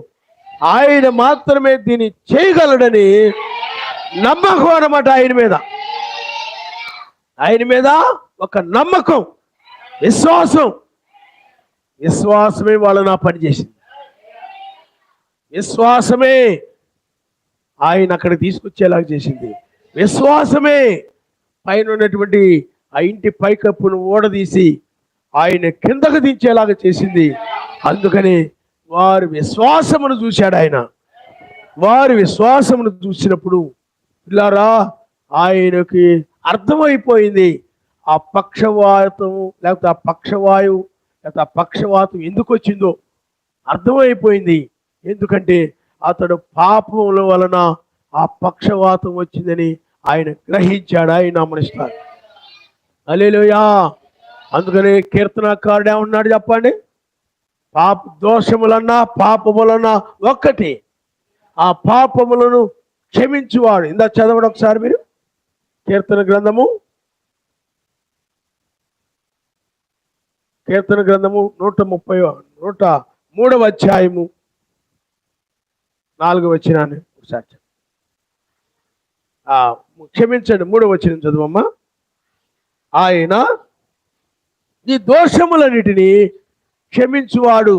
ఆయన మాత్రమే దీన్ని చేయగలడని నమ్మకం అన్నమాట. ఆయన మీద ఒక నమ్మకం, విశ్వాసమే వాళ్ళని ఆ పని చేసింది. విశ్వాసమే ఆయన అక్కడికి తీసుకొచ్చేలాగా చేసింది. విశ్వాసమే పైన ఉన్నటువంటి ఆ ఇంటి పైకప్పును ఓడదీసి ఆయన కిందకు దించేలాగా చేసింది. అందుకని వారి విశ్వాసమును చూశాడు ఆయన. వారి విశ్వాసమును చూసినప్పుడు పిల్లారా ఆయనకి అర్థమైపోయింది ఆ పక్షవాతము లేకపోతే ఆ పక్షవాయువు లేకపోతే ఆ పక్షవాతం ఎందుకు వచ్చిందో అర్థమైపోయింది. ఎందుకంటే అతడు పాపముల వలన ఆ పక్షవాతం వచ్చిందని ఆయన గ్రహించాడు. ఆయన నమనిస్తారు. హల్లెలూయా. అందుకని కీర్తనకారుడు ఏమన్నాడు చెప్పండి, దోషములన్నా పాపములన్నా ఒక్కటి, ఆ పాపములను క్షమించువాడు. ఇందా చదవడం ఒకసారి మీరు, కీర్తన గ్రంథము 103వ అధ్యాయము 4వ వచనాన్ని ఒకసారి క్షమించండి, 3వ వచనం చదువమ్మా. ఆయన నీ దోషములన్నిటినీ క్షమించువాడు,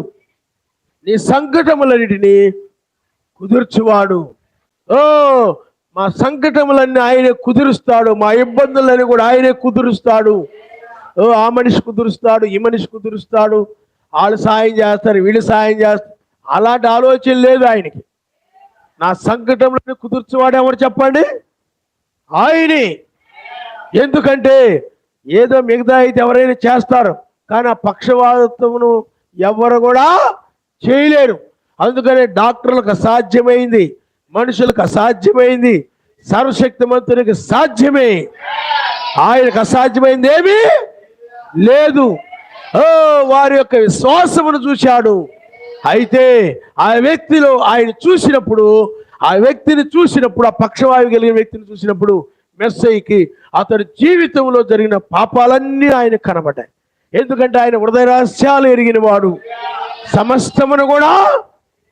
నీ సంకటములన్నిటినీ కుదుర్చువాడు. ఓ మా సంకటములన్నీ ఆయనే కుదురుస్తాడు, మా ఇబ్బందులన్నీ కూడా ఆయనే కుదురుస్తాడు. ఓ ఆ మనిషి కుదురుస్తాడు, ఈ మనిషి కుదురుస్తాడు, వాళ్ళు సాయం చేస్తారు, వీళ్ళు సాయం చేస్తారు, అలాంటి ఆలోచన లేదు ఆయనకి. నా సంకటములను కుదుర్చువాడు ఎవరు చెప్పండి? ఆయనే. ఎందుకంటే ఏదో మిగతా అయితే ఎవరైనా చేస్తారు, కానీ ఆ పక్షవాతమును ఎవరు కూడా చేయలేరు. అందుకనే డాక్టర్లకు అసాధ్యమైంది, మనుషులకు అసాధ్యమైంది, సర్వశక్తిమంతునికి సాధ్యమే. ఆయనకు అసాధ్యమైంది ఏమీ లేదు. వారి యొక్క విశ్వాసమును చూశాడు. అయితే ఆ వ్యక్తిలో ఆయన చూసినప్పుడు, ఆ వ్యక్తిని చూసినప్పుడు, ఆ పక్షవాయువు కలిగిన వ్యక్తిని చూసినప్పుడు మెస్సయ్యకి అతడి జీవితంలో జరిగిన పాపాలన్నీ ఆయన కనబడ్డాయి. ఎందుకంటే ఆయన హృదయ రహస్యాలు ఎరిగిన వాడు, సమస్తమును కూడా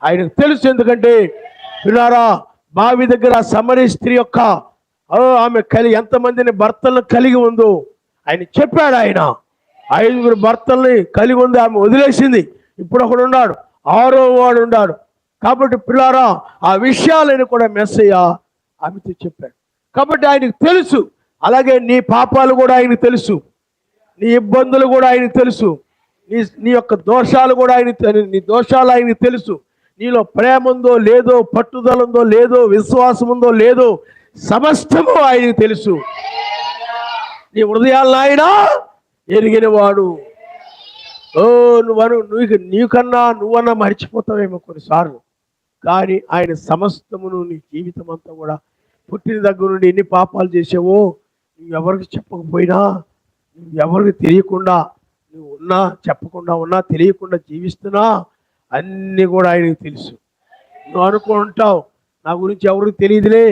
ఆయనకు తెలుసు. ఎందుకంటే పిల్లారా బావి దగ్గర సమరీ స్త్రీ యొక్క ఆమె ఎంతమందిని భర్తలను కలిగి ఉందో ఆయన చెప్పాడు. ఆయన 5 భర్తల్ని కలిగి ఉంది, ఆమె వదిలేసింది, ఇప్పుడు ఒకడు ఉన్నాడు, 6వ వాడు ఉన్నాడు. కాబట్టి పిల్లారా ఆ విషయాలను కూడా మెస్సయ్య ఆమెతో చెప్పాడు. కాబట్టి ఆయనకు తెలుసు. అలాగే నీ పాపాలు కూడా ఆయనకు తెలుసు, నీ ఇబ్బందులు కూడా ఆయనకు తెలుసు, నీ యొక్క దోషాలు కూడా నీ దోషాలు ఆయనకు తెలుసు. నీలో ప్రేమ ఉందో లేదో, పట్టుదల ఉందో లేదో, విశ్వాసం ఉందో లేదో, సమస్తము ఆయనకు తెలుసు. నీ హృదయాలను ఆయన ఎరిగిన వాడు. నీకన్నా నువ్వన్నా మర్చిపోతావేమో కొన్నిసార్లు, కానీ ఆయన సమస్తమును నీ జీవితం అంతా కూడా పుట్టిన దగ్గర నుండి ఎన్ని పాపాలు చేసావో నువ్వెవరికి చెప్పకపోయినా, నువ్వెవరికి తెలియకుండా నువ్వు ఉన్నా, చెప్పకుండా ఉన్నా, తెలియకుండా జీవిస్తున్నా అన్నీ కూడా ఆయనకు తెలుసు. నువ్వు అనుకుంటావు నా గురించి ఎవరికి తెలియదులే,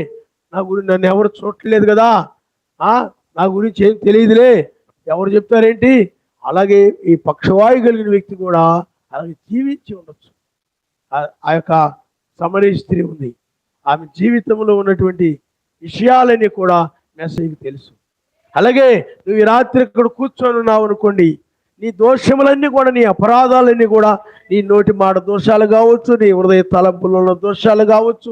నా గురించి నన్ను ఎవరు చూడట్లేదు కదా, నా గురించి ఏం తెలియదులే, ఎవరు చెప్తారేంటి. అలాగే ఈ పక్షవాయు కలిగిన వ్యక్తి కూడా అలాగే జీవించి ఉండొచ్చు. ఆ యొక్క సమరయ స్త్రీ ఉంది, ఆమె జీవితంలో ఉన్నటువంటి విషయాలన్నీ కూడా మెస్సయ్యకి తెలుసు. అలాగే నువ్వు ఈ రాత్రి ఇక్కడ కూర్చొని ఉన్నావు అనుకోండి, నీ దోషములన్నీ కూడా, నీ అపరాధాలన్నీ కూడా, నీ నోటి మాట దోషాలు కావచ్చు, నీ హృదయ తలంపుల్లో ఉన్న దోషాలు కావచ్చు,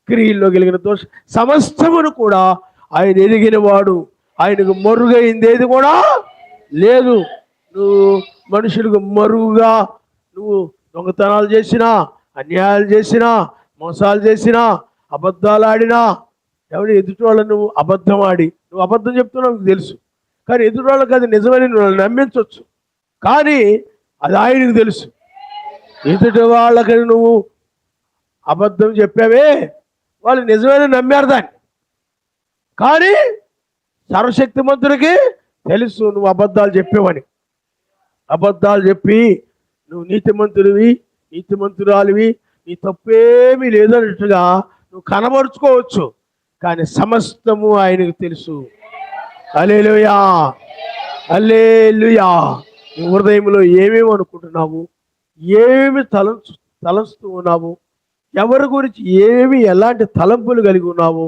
క్రియల్లో కలిగిన దోష సమస్తమును కూడా ఆయన ఎరిగిన వాడు. ఆయనకు మరుగైంది ఏది కూడా లేదు. నువ్వు మనుషులకు మరుగుగా నువ్వు దొంగతనాలు చేసినా, అన్యాయాలు చేసినా, మోసాలు చేసినా, అబద్ధాలు ఆడినా, ఎవరు ఎదుటి వాళ్ళని నువ్వు అబద్ధం ఆడి నువ్వు అబద్ధం చెప్తున్నావు నీకు తెలుసు, కానీ ఎదుటి వాళ్ళకి అది నిజమని నువ్వు నమ్మించవచ్చు, కానీ అది ఆయనకు తెలుసు. ఎదుటి వాళ్ళకి నువ్వు అబద్ధం చెప్పావే, వాళ్ళు నిజమని నమ్మారు దాన్ని, కానీ సర్వశక్తిమంతుడికి తెలుసు నువ్వు అబద్ధాలు చెప్పావని. అబద్ధాలు చెప్పి నువ్వు నీతిమంతురాలివి, నీ తప్పేమీ లేదన్నట్టుగా నువ్వు కనబరుచుకోవచ్చు, కానీ సమస్తము ఆయనకు తెలుసు. హల్లెలూయా, హల్లెలూయా. నీ హృదయంలో ఏమేమి అనుకుంటున్నావు, ఏమేమి తలంచుతూ ఉన్నావు, ఎవరి గురించి ఏమేమి ఎలాంటి తలంపులు కలిగి ఉన్నావు,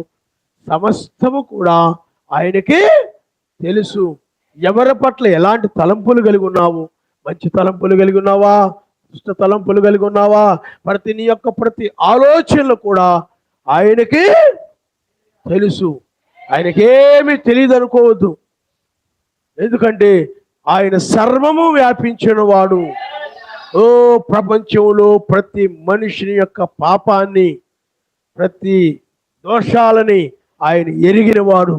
సమస్తము కూడా ఆయనకి తెలుసు. ఎవరి పట్ల ఎలాంటి తలంపులు కలిగి ఉన్నావు, మంచి తలంపులు కలిగి ఉన్నావా, దుష్ట తలంపులు కలిగి ఉన్నావా, నీ యొక్క ప్రతి ఆలోచనలు కూడా ఆయనకి తెలుసు. ఆయనకేమీ తెలియదు అనుకోవద్దు, ఎందుకంటే ఆయన సర్వము వ్యాపించిన వాడు. ప్రపంచంలో ప్రతి మనిషిని యొక్క పాపాన్ని, ప్రతి దోషాలని ఆయన ఎరిగిన వాడు.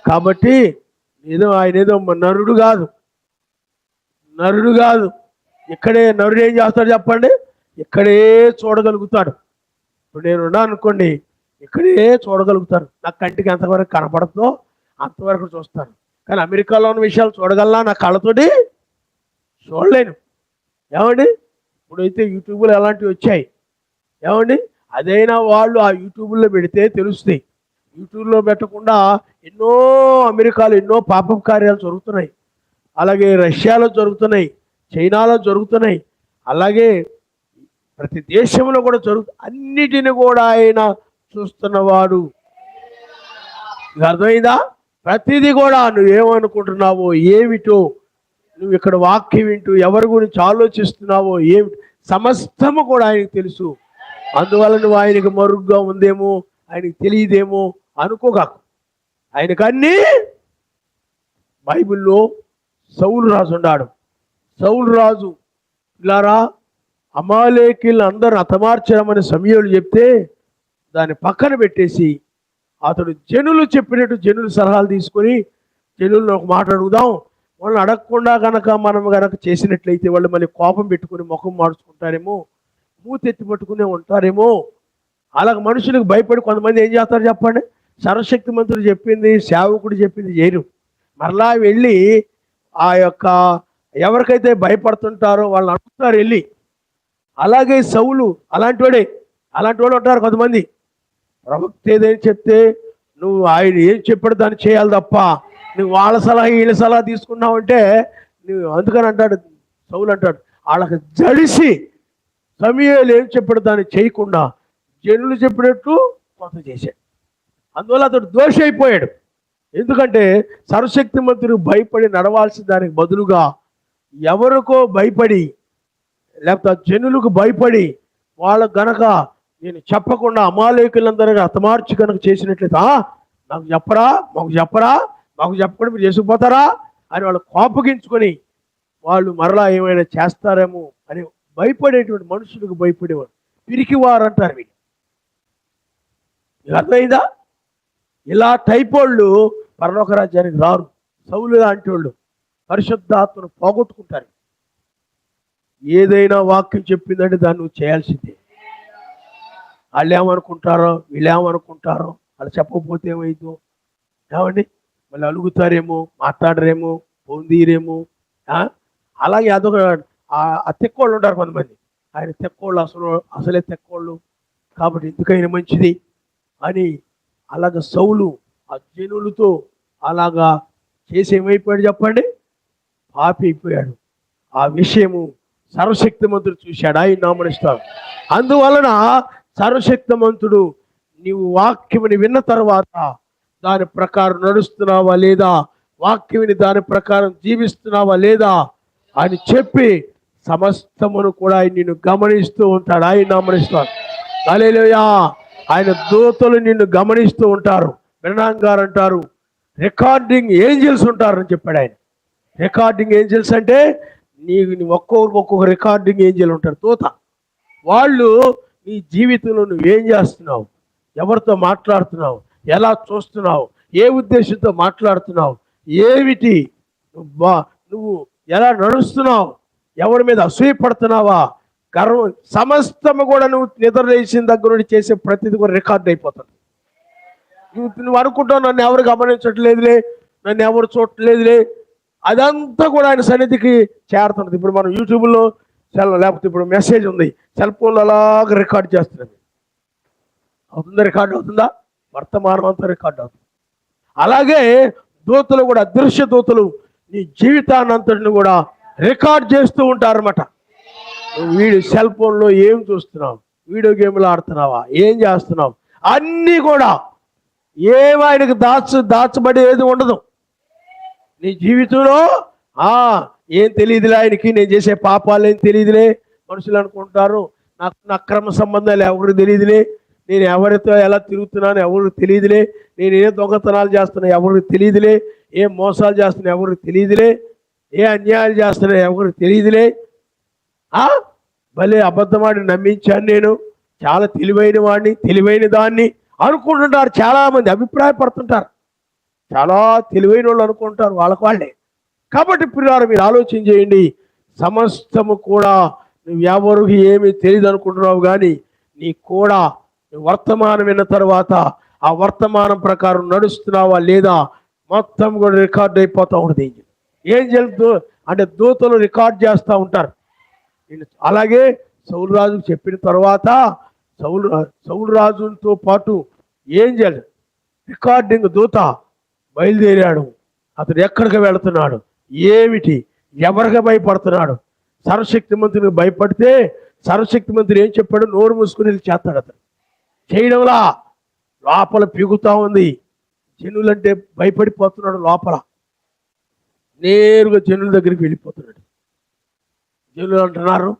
కాబట్టి ఆయన ఏదో నరుడు కాదు. ఇక్కడే నరుడు ఏం చేస్తాడు చెప్పండి, ఇక్కడే చూడగలుగుతాడు. ఇప్పుడు నేను ఉన్నాను అనుకోండి, ఇక్కడే చూడగలుగుతాను, నా కంటికి ఎంతవరకు కనపడుతుందో అంతవరకు చూస్తాను, కానీ అమెరికాలో ఉన్న విషయాలు చూడగలనా, నా కళ్ళతోటి చూడలేను. ఏమండి, ఇప్పుడైతే యూట్యూబ్లో అలాంటివి వచ్చాయి, ఏమండి, అదైనా వాళ్ళు ఆ యూట్యూబ్లో పెడితే తెలుస్తాయి. యూట్యూబ్లో పెట్టకుండా అమెరికాలో ఎన్నో పాపం కార్యాలు జరుగుతున్నాయి, అలాగే రష్యాలో జరుగుతున్నాయి, చైనాలో జరుగుతున్నాయి, అలాగే ప్రతి దేశంలో కూడా అన్నిటిని కూడా ఆయన చూస్తున్నవాడు. అర్థమైందా? ప్రతిదీ కూడా నువ్వేమనుకుంటున్నావో, ఏమిటో, నువ్వు ఇక్కడ వాక్యం వింటూ ఎవరి గురించి ఆలోచిస్తున్నావో, ఏమిటి, సమస్తము కూడా ఆయనకు తెలుసు. అందువల్ల నువ్వు ఆయనకు మరుగ్గా ఉందేమో, ఆయనకు తెలియదేమో అనుకోగాకు. ఆయనకు అన్నీ బైబిల్లో సౌలు రాజు ఉన్నాడు. సౌలు రాజు ఇలారా అమాలేకీలను అందరూ హతమార్చమని సమూయేలు చెప్తే దాన్ని పక్కన పెట్టేసి అతడు జనులు చెప్పినట్టు జనులు సలహాలు తీసుకొని, జనులను ఒక మాట అడుగుదాం, వాళ్ళని అడగకుండా మనం కనుక చేసినట్లయితే వాళ్ళు మళ్ళీ కోపం పెట్టుకుని ముఖం మార్చుకుంటారేమో, మూతెత్తి పట్టుకునే ఉంటారేమో, అలాగ మనుషులకు భయపడి కొంతమంది ఏం చేస్తారు చెప్పండి, సర్వశక్తి మంత్రులు చెప్పింది, సేవకుడు చెప్పింది చేయరు, మరలా వెళ్ళి ఆ యొక్క ఎవరికైతే భయపడుతుంటారో వాళ్ళు అడుగుతారు వెళ్ళి. అలాగే సౌలు అలాంటి వాళ్ళు ఉంటారు కొంతమంది. ప్రవక్త ఏదైనా చెప్తే నువ్వు ఆయన ఏం చెప్పాడు దాన్ని చేయాలి తప్ప నువ్వు వాళ్ళ సలహా వీళ్ళ సలహా తీసుకున్నావంటే నువ్వు, అందుకని అంటాడు సౌలు అంటాడు, వాళ్ళకి జడిసి సమూయేలు ఏం చెప్పాడు దాన్ని చేయకుండా జనులు చెప్పినట్టు కొంత చేశాడు. అందువల్ల అతడు దోషి అయిపోయాడు. ఎందుకంటే సర్వశక్తి మంత్రులు భయపడి నడవాల్సిన దానికి బదులుగా ఎవరికో భయపడి, లేకపోతే జనులకు భయపడి వాళ్ళకు గనక నేను చెప్పకుండా అమాలేకులందరూ హతమార్చి కనుక చేసినట్లయితే, నాకు చెప్పకుండా మీరు చేసుకుపోతారా అని వాళ్ళు కోపగించుకొని వాళ్ళు మరలా ఏమైనా చేస్తారేమో అని భయపడేటువంటి మనుషులకు భయపడేవాడు. పిరికివారు అంటారు వీళ్ళు. అర్థమైందా? ఇలా టైప్ వాళ్ళు పరలోక రాజ్యానికి రారు. సౌలు లాంటి వాళ్ళు పరిశుద్ధాత్మను పోగొట్టుకుంటారు. ఏదైనా వాక్యం చెప్పిందంటే దాన్ని నువ్వు చేయాల్సిందే. వాళ్ళు ఏమనుకుంటారో, వీళ్ళు ఏమనుకుంటారో, వాళ్ళు చెప్పకపోతే ఏమైందో, ఏమండి మళ్ళీ అలుగుతారేమో, మాట్లాడరేమో, పొందీరేమో. అలాగే అదొక ఆ తెక్కోళ్ళు ఉంటారు కొంతమంది, ఆయన తెక్కోళ్ళు అసలే తెక్కోళ్ళు కాబట్టి ఎందుకైనా మంచిది అని అలాగ సౌలు ఆ జనులతో అలాగా చేసి ఏమైపోయాడు చెప్పండి? పాపి అయిపోయాడు. ఆ విషయము సర్వశక్తిమంతుడు చూశాడు, ఆయన నామనిస్తాడు. అందువలన సర్వశక్తిమంతుడు నీవు వాక్యముని విన్న తర్వాత దాని ప్రకారం నడుస్తున్నావా లేదా, వాక్యముని దాని ప్రకారం జీవిస్తున్నావా లేదా అని చెప్పి సమస్తమును కూడా ఆయన నిన్ను గమనిస్తూ ఉంటాడు, ఆయన నామనిస్తాడు. హల్లెలూయా. ఆయన దూతలు నిన్ను గమనిస్తూ ఉంటారు. బ్రహ్నాం గారు అంటారు రికార్డింగ్ ఏంజల్స్ ఉంటారని చెప్పాడు ఆయన. రికార్డింగ్ ఏంజల్స్ అంటే ఒక్కొక్కరికి ఒక్కొక్క రికార్డింగ్ ఏంజల్ ఉంటారు, దూత. వాళ్ళు నీ జీవితంలో నువ్వేం చేస్తున్నావు, ఎవరితో మాట్లాడుతున్నావు, ఎలా చూస్తున్నావు, ఏ ఉద్దేశంతో మాట్లాడుతున్నావు, ఏమిటి నువ్వు ఎలా నడుస్తున్నావు, ఎవరి మీద అసూయపడుతున్నావా, గర్వం, సమస్తము కూడా నువ్వు నిద్ర లేచిన దగ్గర నుండి చేసే ప్రతిదీ కూడా రికార్డ్ అయిపోతుంది. నువ్వు అనుకుంటావు నన్ను ఎవరు గమనించట్లేదులే, నన్ను ఎవరు చూడట్లేదులే, అదంతా కూడా ఆయన సన్నిధికి చేరుతుంది. ఇప్పుడు మనం యూట్యూబ్లో లేకపోతే ఇప్పుడు మెసేజ్ ఉంది, సెల్ ఫోన్లో అలాగ రికార్డ్ చేస్తున్నాం. అవుతుందా? రికార్డ్ అవుతుందా? వర్తమానం అంతా రికార్డ్ అవుతుంది. అలాగే దూతలు కూడా, అదృశ్య దూతలు నీ జీవితాన్ని అంతటిని కూడా రికార్డ్ చేస్తూ ఉంటారన్నమాట. వీడు సెల్ ఫోన్లో ఏం చూస్తున్నావు, వీడియో గేమ్లు ఆడుతున్నావా, ఏం చేస్తున్నావు, అన్నీ కూడా ఏం ఆయనకు దాచబడి ఏది ఉండదు నీ జీవితంలో. ఏం తెలియదులే ఆయనకి, నేను చేసే పాపాలు ఏం తెలియదులే. మనుషులు అనుకుంటారు నాకు అక్రమ సంబంధాలు ఎవరికి తెలియదులే, నేను ఎవరితో ఎలా తిరుగుతున్నాను ఎవరికి తెలియదులే, నేను ఏ దొంగతనాలు చేస్తున్నా ఎవరికి తెలియదులే, ఏ మోసాలు చేస్తున్నా ఎవరికి తెలియదులే, ఏ అన్యాయాలు చేస్తున్నా ఎవరికి తెలియదులే. భలే అబద్ధమాడి నమ్మించాను, నేను చాలా తెలివైన వాడిని, తెలివైన దాన్ని అనుకుంటుంటారు. చాలామంది అభిప్రాయపడుతుంటారు, చాలా తెలివైన వాళ్ళు అనుకుంటారు వాళ్ళకు వాళ్ళే. కాబట్టి పిల్లలు మీరు ఆలోచన చేయండి, సమస్తము కూడా నువ్వు ఎవరికి ఏమీ తెలియదు అనుకుంటున్నావు, కానీ నీ కూడా వర్తమానం విన్న తర్వాత ఆ వర్తమానం ప్రకారం నడుస్తున్నావా లేదా మొత్తం కూడా రికార్డ్ అయిపోతూ ఉంటుంది. ఏంజల్ అంటే దూతలు రికార్డ్ చేస్తూ ఉంటారు. అలాగే సౌలు రాజుకు చెప్పిన తర్వాత సౌలు రాజుతో పాటు ఏంజల్ రికార్డింగ్ దూత బయలుదేరాడు. అతడు ఎక్కడికి వెళుతున్నాడు, ఏమిటి, ఎవరికి భయపడుతున్నాడు. సర్వశక్తిమంతునికి భయపడితే సర్వశక్తిమంతుడు ఏం చెప్పాడు? నోరు మూసుకుని చేస్తాడు. అతను చేయడంలా లోపల పీగుతా ఉంది. జనులంటే భయపడిపోతున్నాడు, లోపల నేరుగా జనుల దగ్గరికి వెళ్ళిపోతున్నాడు. జనులు అంటున్నారు,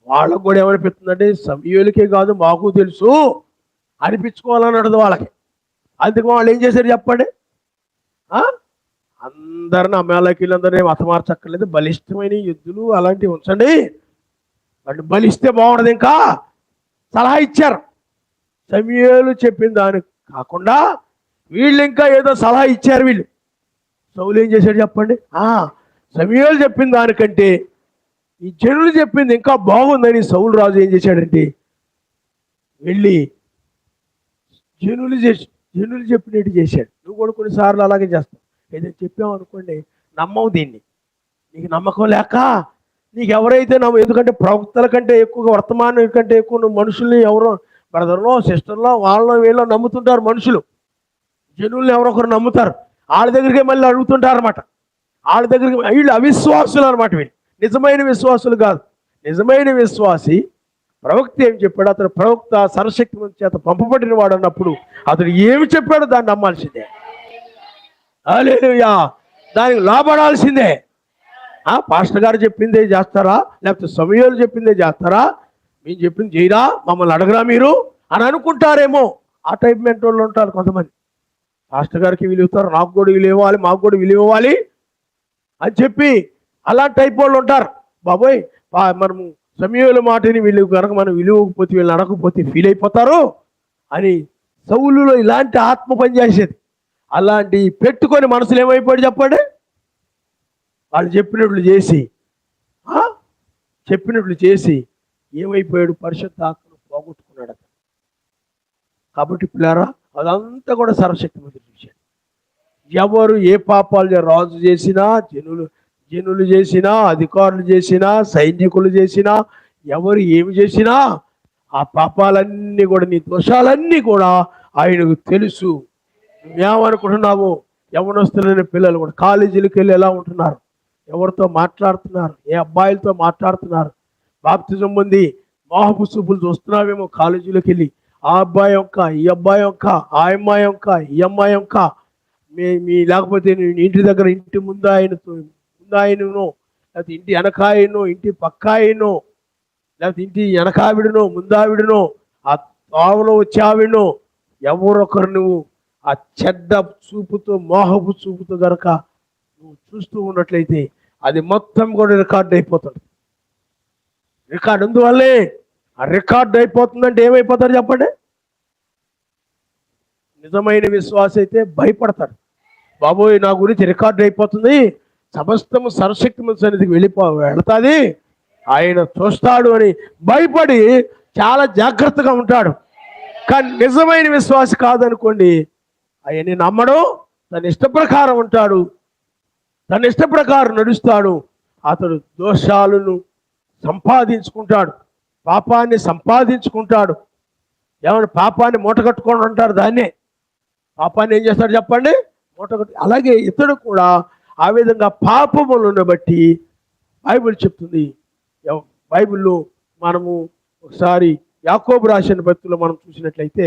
వాళ్ళకు కూడా ఏమనిపిస్తుందంటే సమూయేలుకే కాదు మాకు తెలుసు అనిపించుకోవాలని అడదు వాళ్ళకి. అందుకు వాళ్ళు ఏం చేశారు చెప్పండి? అందరిని అమ్మాలకీలందరినీ మతమార్చక్కర్లేదు, బలిష్టమైన యుద్ధులు అలాంటివి ఉంచండి, వాటిని బలిస్తే బాగుండదు. ఇంకా సలహా ఇచ్చారు. సమూయేలు చెప్పిన దానికి కాకుండా వీళ్ళు ఇంకా ఏదో సలహా ఇచ్చారు. వీళ్ళు సౌలు ఏం చేశాడు చెప్పండి? సమూయేలు చెప్పిన దానికంటే ఈ జనులు చెప్పింది ఇంకా బాగుందని సౌలు రాజు ఏం చేశాడంటే వెళ్ళి జనులు చెప్పినట్టు చేశాడు. నువ్వు కూడా కొన్నిసార్లు అలాగే చేస్తావు. ఏదైనా చెప్పావు అనుకోండి, నమ్మవు దీన్ని, నీకు నమ్మకం లేక నీకు ఎవరైతే ఎందుకంటే ప్రవక్తల కంటే ఎక్కువగా వర్తమానం కంటే ఎక్కువ నువ్వు మనుషుల్ని ఎవరో బ్రదర్లో సిస్టర్లో వాళ్ళలో వీళ్ళలో నమ్ముతుంటారు. మనుషులు జనుల్ని ఎవరొకరు నమ్ముతారు, వాళ్ళ దగ్గరికి మళ్ళీ అడుగుతుంటారు అనమాట. వాళ్ళ దగ్గరికి వీళ్ళు అవిశ్వాసులు అనమాట. వీళ్ళు నిజమైన విశ్వాసులు కాదు. నిజమైన విశ్వాసి ప్రవక్త ఏం చెప్పాడు? అతను ప్రవక్త సర్వశక్తిమంతుని చేత పంపబడిన వాడు అన్నప్పుడు అతడు ఏమి చెప్పాడో దాన్ని నమ్మాల్సిందే. హల్లెలూయా. దానికి లోబడాల్సిందే. పాస్టర్ గారు చెప్పిందే చేస్తారా, లేకపోతే సమూయేలు చెప్పిందే చేస్తారా, మేము చెప్పింది చేయరా, మమ్మల్ని అడగరా మీరు అని అనుకుంటారేమో. ఆ టైప్ మెంటోళ్ళు ఉంటారు కొంతమంది. పాస్టర్ గారికి విలువ ఇస్తారు, నాకు కూడా విలువ ఇవ్వాలి, మాకు కూడా విలువ ఇవ్వాలి అని చెప్పి అలాంటి టైప్ వాళ్ళు ఉంటారు. బాబోయ్ మనము సమూయేలు మాటని వీళ్ళు కనుక మనం విలువకపోతే వీళ్ళని అడగకపోతే ఫీల్ అయిపోతారు అని సౌలులో ఇలాంటి ఆత్మ పనిచేసేది. అలాంటి పెట్టుకొని మనసులు ఏమైపోయాడు చెప్పండి? వాళ్ళు చెప్పినట్లు చేసి ఏమైపోయాడు? పరిశుద్ధాత్మను పోగొట్టుకున్నాడు అతను. కాబట్టి పిల్లారా, అదంతా కూడా సర్వశక్తిమంతుడు చూశాడు. ఎవరు ఏ పాపాలు రాజు చేసినా, జనులు చేసినా, అధికారులు చేసినా, సైనికులు చేసినా, ఎవరు ఏమి చేసినా ఆ పాపాలన్నీ కూడా, నీ దోషాలన్నీ కూడా ఆయనకు తెలుసు. ఏమనుకుంటున్నావు? యవనస్తులైన పిల్లలు కూడా కాలేజీలకు వెళ్ళి ఎలా ఉంటున్నారు, ఎవరితో మాట్లాడుతున్నారు, ఏ అబ్బాయిలతో మాట్లాడుతున్నారు, బాప్తిజం పొంది మోహపు చూపులు చూస్తున్నావేమో కాలేజీలోకి వెళ్ళి. ఆ అబ్బాయి యొక్క, ఈ అబ్బాయి యొక్క, ఆ అమ్మాయి యొక్క, ఈ అమ్మాయి యొక్క, మీ లేకపోతే ఇంటి దగ్గర ఇంటి ముందాయనను, లేకపోతే ఇంటి వెనకాయను, ఇంటి పక్కాయను, లేకపోతే ఇంటి వెనకావిడను, ముందావిడను, ఆ తోవలో వచ్చావిడను, ఎవరొకరు నువ్వు ఆ చెడ్డ చూపుతో, మోహపు చూపుతో గనక నువ్వు చూస్తూ ఉన్నట్లయితే అది మొత్తం కూడా రికార్డ్ అయిపోతుంది. రికార్డు అందువల్లే ఆ రికార్డ్ అయిపోతుందంటే ఏమైపోతారు చెప్పండి? నిజమైన విశ్వాస అయితే భయపడతాడు. బాబోయ్, నా గురించి రికార్డు అయిపోతుంది, సమస్తము సర్వశక్తిమంతుని సన్నిధికి వెళతాది, ఆయన చూస్తాడు అని భయపడి చాలా జాగ్రత్తగా ఉంటాడు. కానీ నిజమైన విశ్వాస కాదనుకోండి, ఆయన్ని నమ్మడు, తన ఇష్ట ప్రకారం ఉంటాడు, తన ఇష్ట ప్రకారం నడుస్తాడు. అతడు దోషాలను సంపాదించుకుంటాడు, పాపాన్ని సంపాదించుకుంటాడు. ఏమన్నా పాపాన్ని మూటగట్టుకొని ఉంటారు, దాన్నే పాపాన్ని ఏం చేస్తాడు చెప్పండి? మూటగట్టు. అలాగే ఇతడు కూడా ఆ విధంగా పాపములను బట్టి బైబిల్ చెప్తుంది. బైబిల్లో మనము ఒకసారి యాకోబు రాసిన పత్రికలో మనం చూసినట్లయితే,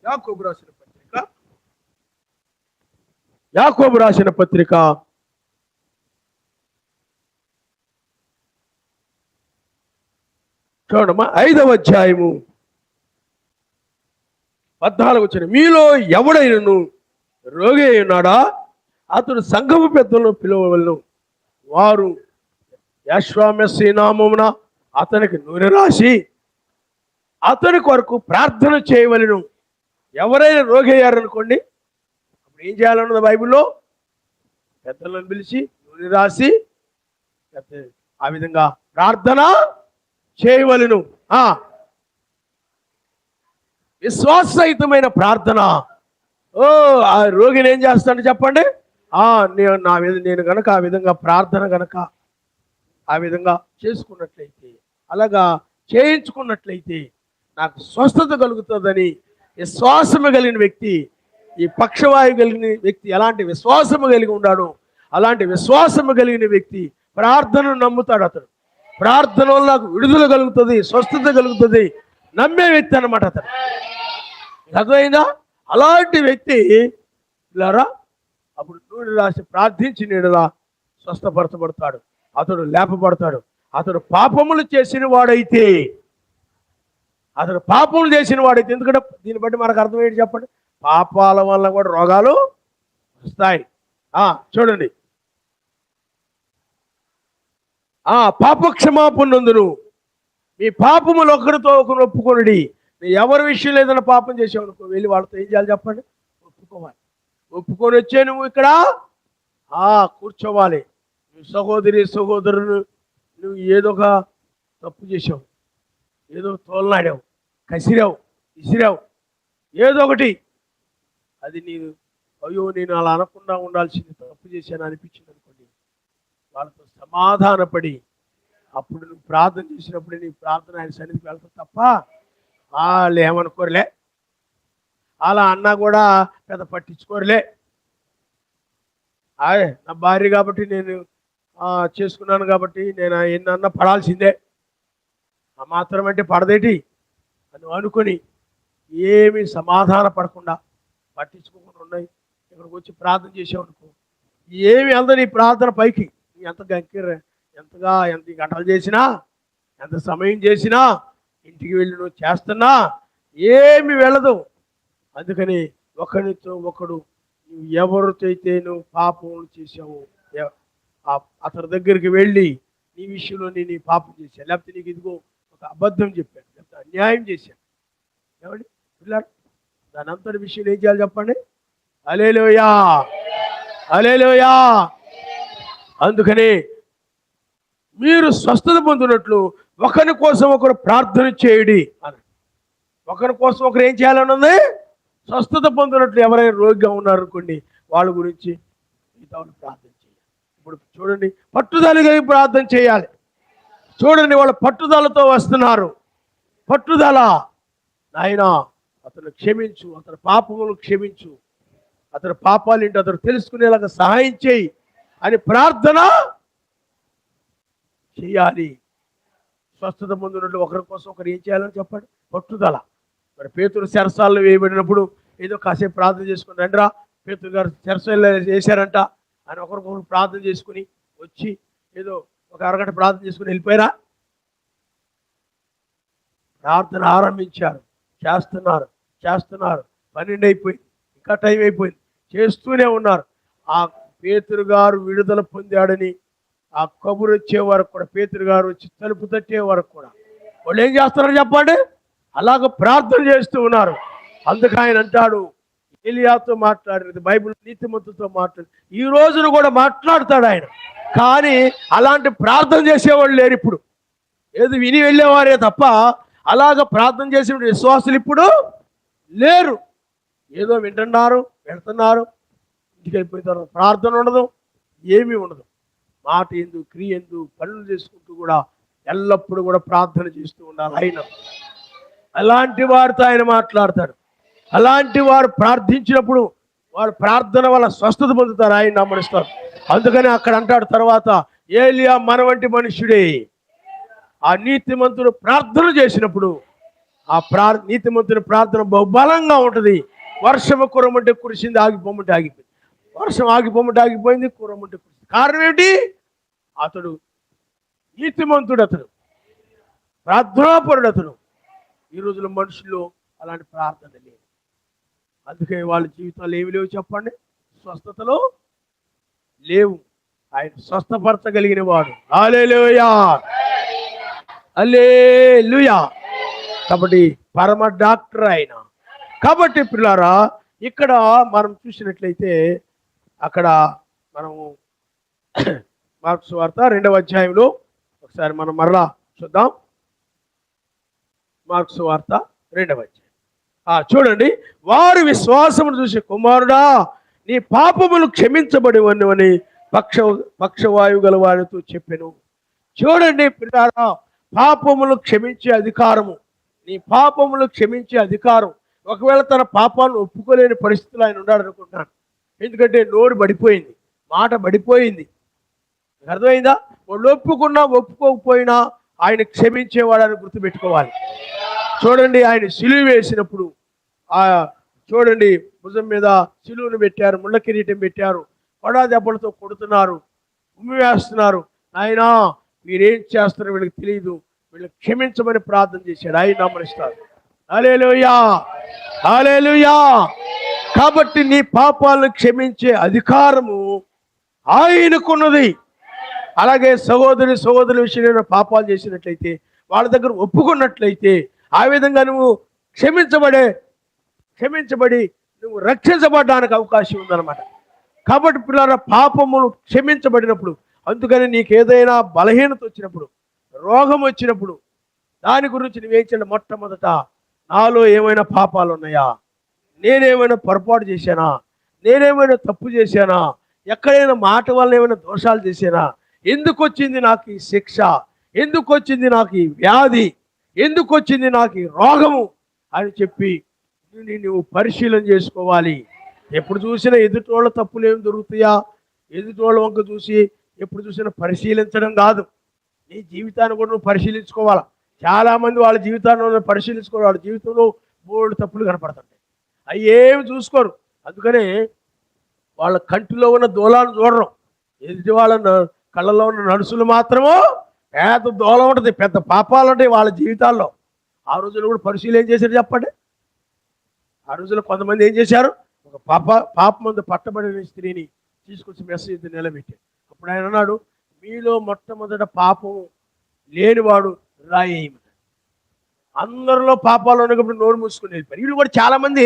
యాకోబు రాసిన పత్రిక చూడమ్మా, 5వ అధ్యాయము 14 వచ్చిన, మీలో ఎవడైనను రోగి అయి ఉన్నాడా? అతడు సంఘము పెద్దలను పిలువవలెను, వారు యెహోవా నామమున అతనికి నూనె రాసి అతని కొరకు ప్రార్థన చేయవలెను. ఎవరైనా రోగి అయ్యారనుకోండి, అప్పుడు ఏం చేయాలన్నది బైబిల్లో? పెద్దలను పిలిచి నూనె రాసి ఆ విధంగా ప్రార్థన చేయవలెను. విశ్వాసరహితమైన ప్రార్థన. ఆ రోగిని ఏం చేస్తాడు చెప్పండి? నేను గనక ఆ విధంగా ప్రార్థన గనక ఆ విధంగా చేసుకున్నట్లయితే, అలాగా చేయించుకున్నట్లయితే నాకు స్వస్థత కలుగుతుందని విశ్వాసము కలిగిన వ్యక్తి, ఈ పక్షవాయు కలిగిన వ్యక్తి ఎలాంటి విశ్వాసము కలిగి ఉన్నాడో అలాంటి విశ్వాసము కలిగిన వ్యక్తి ప్రార్థనను నమ్ముతాడు. అతడు ప్రార్థన వల్ల నాకు విడుదల కలుగుతుంది, స్వస్థత కలుగుతుంది, నమ్మే వ్యక్తి అన్నమాట అతడు. అర్థమైందా? అలాంటి వ్యక్తి ఇలారా అప్పుడు నూనె రాసి ప్రార్థించి నీడలా స్వస్థపరచబడతాడు, అతడు లేపబడతాడు. అతడు పాపములు చేసిన వాడైతే, ఎందుకంటే దీన్ని బట్టి మనకు అర్థమయ్యేది చెప్పండి, పాపాల వల్ల కూడా రోగాలు వస్తాయి. చూడండి, పాపక్షమాపణ నందును మీ పాపములు ఒకరితో ఒకరు ఒప్పుకొనుడి. నీ ఎవరి విషయంలో ఏదైనా పాపం చేసావు అనుకో, వెళ్ళి వాళ్ళతో ఏం చేయాలి చెప్పండి? ఒప్పుకోవాలి. ఒప్పుకొని వచ్చే నువ్వు ఇక్కడ కూర్చోవాలి. నువ్వు సహోదరులు నువ్వు ఏదో ఒక తప్పు చేసావు, ఏదో తోలనాడావు, కసిరావు, ఇసిరావు, ఏదో ఒకటి, అది అయ్యో నేను అలా అనకుండా ఉండాల్సింది, తప్పు చేశాను అనిపించింది అనుకోండి, వాళ్ళతో సమాధానపడి అప్పుడు నువ్వు ప్రార్థన చేసినప్పుడు నీ ప్రార్థన ఆయన సన్నిధికి వెళ్తావు తప్ప వాళ్ళు ఏమనుకోరులే, అలా అన్నా కూడా పెద్ద పట్టించుకోరులే. నా భార్య కాబట్టి నేను చేసుకున్నాను కాబట్టి నేను ఎన్నన్నా పడాల్సిందే, ఆ మాత్రం అంటే పడదేటి అని అనుకొని ఏమి సమాధాన పడకుండా పట్టించుకోకుండా ఉన్నాయి. ఇక్కడికి వచ్చి ప్రార్థన చేసావు అనుకో, ఏమి వెళ్దా నీ ప్రార్థన పైకి. ఎంతగా ఎంత గంటలు చేసినా, ఎంత సమయం చేసినా, ఇంటికి వెళ్ళి నువ్వు చేస్తున్నా ఏమి వెళ్ళదు. అందుకని ఒకరితో ఒకడు నువ్వు ఎవరితో అయితే నువ్వు పాపం చేసావు అతని దగ్గరికి వెళ్ళి నీ విషయంలో నీ పాపం చేశాను, లేకపోతే నీకు ఇదిగో ఒక అబద్ధం చెప్పాను, లేకపోతే అన్యాయం చేశాను, ఏమండి పిల్లలు, దాని అంతటి విషయం ఏం చేయాలి చెప్పండి? హల్లెలూయా, హల్లెలూయా. అందుకని మీరు స్వస్థత పొందినట్లు ఒకరి కోసం ఒకరు ప్రార్థన చేయుడి అని. ఒకరి కోసం ఒకరు ఏం చేయాలన్నది? స్వస్థత పొందినట్లు. ఎవరైనా రోగిగా ఉన్నారనుకోండి, వాళ్ళ గురించి మిగతా ప్రార్థన చేయాలి. ఇప్పుడు చూడండి, పట్టుదలగా ప్రార్థన చేయాలి. చూడండి, వాళ్ళ పట్టుదలతో వస్తున్నారు, పట్టుదల. నాయన అతను క్షమించు, అతని పాపములు క్షమించు, అతని పాపాలు ఏంటో అతను తెలుసుకునేలాగా సహాయం చేయి అని ప్రార్థన చేయాలి. స్వస్థత పొందినట్లు ఒకరి కోసం ఒకరు ఏం చేయాలని చెప్పండి? పట్టుదల. మరి పేతురు చెరసాల్లో వేయబడినప్పుడు ఏదో కాసేపు ప్రార్థన చేసుకుని రండిరా, పేతురు గారు చెరసాల్లో వేశారంట అని ఒకరికొకరు ప్రార్థన చేసుకుని వచ్చి ఏదో ఒక అరగంట ప్రార్థన చేసుకుని వెళ్ళిపోయారా? ప్రార్థన ఆరంభించారు, చేస్తున్నారు 12 అయిపోయింది, ఇంకా టైం అయిపోయింది, చేస్తూనే ఉన్నారు. ఆ పేతురు గారు విడుదల పొందాడని ఆ కబురు వచ్చే వరకు కూడా, పేతురు గారు వచ్చి తలుపు తట్టే వరకు కూడా వాళ్ళు ఏం చేస్తారో చెప్పండి? అలాగ ప్రార్థన చేస్తూ ఉన్నారు. అందుకు ఆయన అంటాడు, ఏలియాతో మాట్లాడినది బైబిల్ నీతిమంతులతో మాట్లాడి ఈ రోజున కూడా మాట్లాడతాడు ఆయన. కానీ అలాంటి ప్రార్థన చేసేవాళ్ళు లేరు ఇప్పుడు. ఏదో విని వెళ్ళేవారే తప్ప అలాగ ప్రార్థన చేసే విశ్వాసులు ఇప్పుడు లేరు. ఏదో వింటున్నారు, వెళ్తున్నారు, ఇంటికి వెళ్ళిపోయిన తర్వాత ప్రార్థన ఉండదు, ఏమీ ఉండదు. మాట ఎందు, క్రియ ఎందు, పనులు చేసుకుంటూ కూడా ఎల్లప్పుడూ కూడా ప్రార్థన చేస్తూ ఉండాలి. ఆయన అలాంటి వారితో ఆయన మాట్లాడతాడు. అలాంటి వారు ప్రార్థించినప్పుడు వారు ప్రార్థన వల్ల స్వస్థత పొందుతారు, ఆయన నమ్మనిస్తారు. అందుకని అక్కడ అంటాడు తర్వాత, ఏలియా మన వంటి మనుష్యుడే. ఆ నీతిమంతుడు ప్రార్థన చేసినప్పుడు ఆ నీతిమంతుని ప్రార్థన బహుబలంగా ఉంటుంది. వర్షము కురమంటే కురిసింది, ఆగిపోమంటే ఆగిపోయింది. వర్షం ఆగిపోమంటే ఆగిపోయింది, కురమంటే కురిసింది. కారణం ఏంటి? అతడు నీతిమంతుడు, అతడు ప్రార్థనాపరుడు. అతడు ఈ రోజుల్లో మనుషుల్లో అలాంటి ప్రార్థన లేదు. అందుకే వాళ్ళ జీవితాలు ఏమి లేవు చెప్పండి? స్వస్థతలో లేవు. ఆయన స్వస్థపరచగలిగిన వాడు. హల్లెలూయా, హల్లెలూయా. కాబట్టి పరమ డాక్టర్ ఆయన. కాబట్టి పిల్లారా, ఇక్కడ మనం చూసినట్లయితే అక్కడ మనము మార్కు సువార్త 2వ అధ్యాయంలో ఒకసారి మనం మరలా చూద్దాం. మార్కు సువార్త 2వ అధ్యాయం చూడండి. వారు విశ్వాసమును చూసి, కుమారుడా నీ పాపములు క్షమించబడి ఉన్నవని పక్షవాయువు గల వారితో చెప్పెను. చూడండి పిల్లారా, పాపములు క్షమించే అధికారము, నీ పాపములు క్షమించే అధికారం. ఒకవేళ తన పాపాలను ఒప్పుకోలేని పరిస్థితులు ఆయన ఉన్నాడు అనుకుంటున్నాను. ఎందుకంటే నోరు బడిపోయింది, మాట బడిపోయింది. అర్థమైందా? వాళ్ళు ఒప్పుకున్నా ఒప్పుకోకపోయినా ఆయన క్షమించేవాడని గుర్తుపెట్టుకోవాలి. చూడండి, ఆయన సిలువ వేసినప్పుడు చూడండి, భుజం మీద సిలువను పెట్టారు, ముళ్ళ కిరీటం పెట్టారు, కొడా దెబ్బలతో కొడుతున్నారు, ఉమ్మి వేస్తున్నారు. నాయనా మీరేం చేస్తారో వీళ్ళకి తెలియదు, వీళ్ళకి క్షమించమని ప్రార్థన చేశాడు. ఆయన నమ్మనిస్తారు. హల్లెలూయా, హల్లెలూయా. కాబట్టి నీ పాపాలను క్షమించే అధికారము ఆయనకున్నది. అలాగే సహోదరుల విషయంలో పాపాలు చేసినట్లయితే, వాళ్ళ దగ్గర ఒప్పుకున్నట్లయితే, ఆ విధంగా నువ్వు క్షమించబడి నువ్వు రక్షించబడడానికి అవకాశం ఉందన్నమాట. కాబట్టి పిల్లల పాపములు క్షమించబడినప్పుడు, అందుకని నీకు ఏదైనా బలహీనత వచ్చినప్పుడు, రోగం వచ్చినప్పుడు, దాని గురించి నువ్వేం చేయాలి? మొట్టమొదట నాలో ఏమైనా పాపాలు ఉన్నాయా, నేనేమైనా పొరపాటు చేశానా, నేనేమైనా తప్పు చేశానా, ఎక్కడైనా మాట వల్ల ఏమైనా దోషాలు చేశానా, ఎందుకు వచ్చింది నాకు ఈ శిక్ష, ఎందుకు వచ్చింది నాకు ఈ వ్యాధి, ఎందుకు వచ్చింది నాకు ఈ రోగము అని చెప్పి నువ్వు పరిశీలన చేసుకోవాలి. ఎప్పుడు చూసినా ఎదుటోళ్ళ తప్పులు ఏమి దొరుకుతాయా, ఎదుటోళ్ళ వంక చూసి ఎప్పుడు చూసినా పరిశీలించడం కాదు, నీ జీవితాన్ని కూడా నువ్వు పరిశీలించుకోవాలి. చాలామంది వాళ్ళ జీవితాన్ని పరిశీలించుకోవాలి, వాళ్ళ జీవితంలో బోల్డ్ తప్పులు కనపడుతుంటాయి, అవి ఏమి చూసుకోరు. అందుకనే వాళ్ళ కంటిలో ఉన్న దూలాన్ని చూడరు, ఎదుటి వాళ్ళ కళ్ళలో ఉన్న నడుసులు మాత్రమో పెద్ద దూలం ఉంటుంది, పెద్ద పాపాలు ఉంటాయి వాళ్ళ జీవితాల్లో. ఆ రోజుల్లో కూడా పరిశీలన ఏం చేశారు చెప్పండి? ఆ రోజుల్లో కొంతమంది ఏం చేశారు? ఒక పాప ముందు పట్టబడిన స్త్రీని తీసుకొచ్చి మెసేజ్ నిలబెట్టారు. అప్పుడు ఆయన అన్నాడు, మీలో మొట్టమొదట పాపం లేనివాడు రాయేయమని. అందరిలో పాపాలు ఉన్నప్పుడు నోరు మూసుకుని వెళ్ళిపోయారు. వీళ్ళు కూడా చాలామంది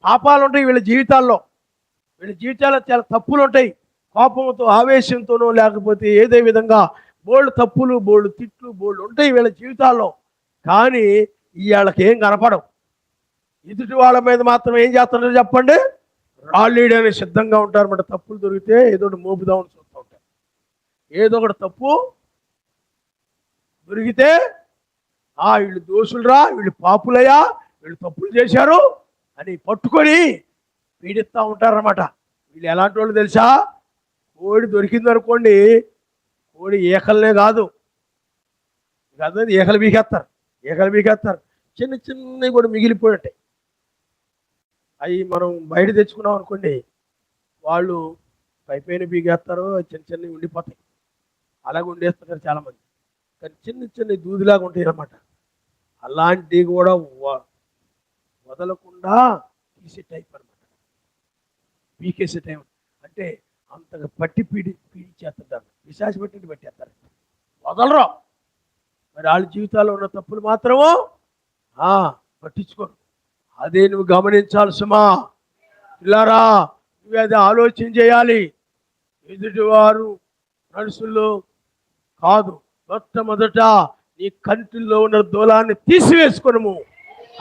పాపాలు ఉంటాయి వీళ్ళ జీవితాల్లో చాలా తప్పులు ఉంటాయి. కోపంతో, ఆవేశంతోనో లేకపోతే ఏదే విధంగా బోల్డ్ తప్పులు, బోల్డ్ తిట్లు, బోల్డ్ ఉంటాయి వీళ్ళ జీవితాల్లో. కానీ వీళ్ళకి ఏం కనపడవు. ఎదుటి వాళ్ళ మీద మాత్రం ఏం చేస్తారో చెప్పండి? రాళ్ళేయడానికి సిద్ధంగా ఉంటారు అన్నమాట. తప్పులు దొరికితే ఏదో ఒకటి మోపుదామని చూస్తూ ఉంటారు. ఏదో ఒకటి తప్పు దొరికితే వీళ్ళు దోషులరా, వీళ్ళు పాపులయ్యా, వీళ్ళు తప్పులు చేశారు అని పట్టుకొని పీడిస్తూ ఉంటారన్నమాట. వీళ్ళు ఎలాంటి వాళ్ళు తెలుసా? కోడి దొరికిందనుకోండి, కోడి ఏకలనే కాదు, ఏకలు బీకేస్తారు. చిన్న చిన్నవి కూడా మిగిలిపోయి ఉంటాయి. అవి మనం బయట తెచ్చుకున్నాం అనుకోండి, వాళ్ళు పైపైన బీగేస్తారు, చిన్న చిన్నవి ఉండిపోతాయి. అలాగే ఉండేస్తున్నారు చాలామంది. కానీ చిన్న చిన్న దూదిలాగా ఉంటాయి అన్నమాట. అలాంటివి కూడా వదలకుండా తీసే టైప్ అనమాట, పీకేసే టైం. అంటే అంతగా పీడించేస్తుంటారు, విశాఖ పట్టేస్తారు, వదలరు. మరి వాళ్ళ జీవితాల్లో ఉన్న తప్పులు మాత్రము పట్టించుకోరు. అదే నువ్వు గమనించాలి సుమా. పిల్లారా, నువ్వు అది ఆలోచన చేయాలి. ఎదుటివారు మనసుల్లో కాదు, మొట్టమొదట నీ కంటిలో ఉన్న దూలాన్ని తీసివేసుకునము,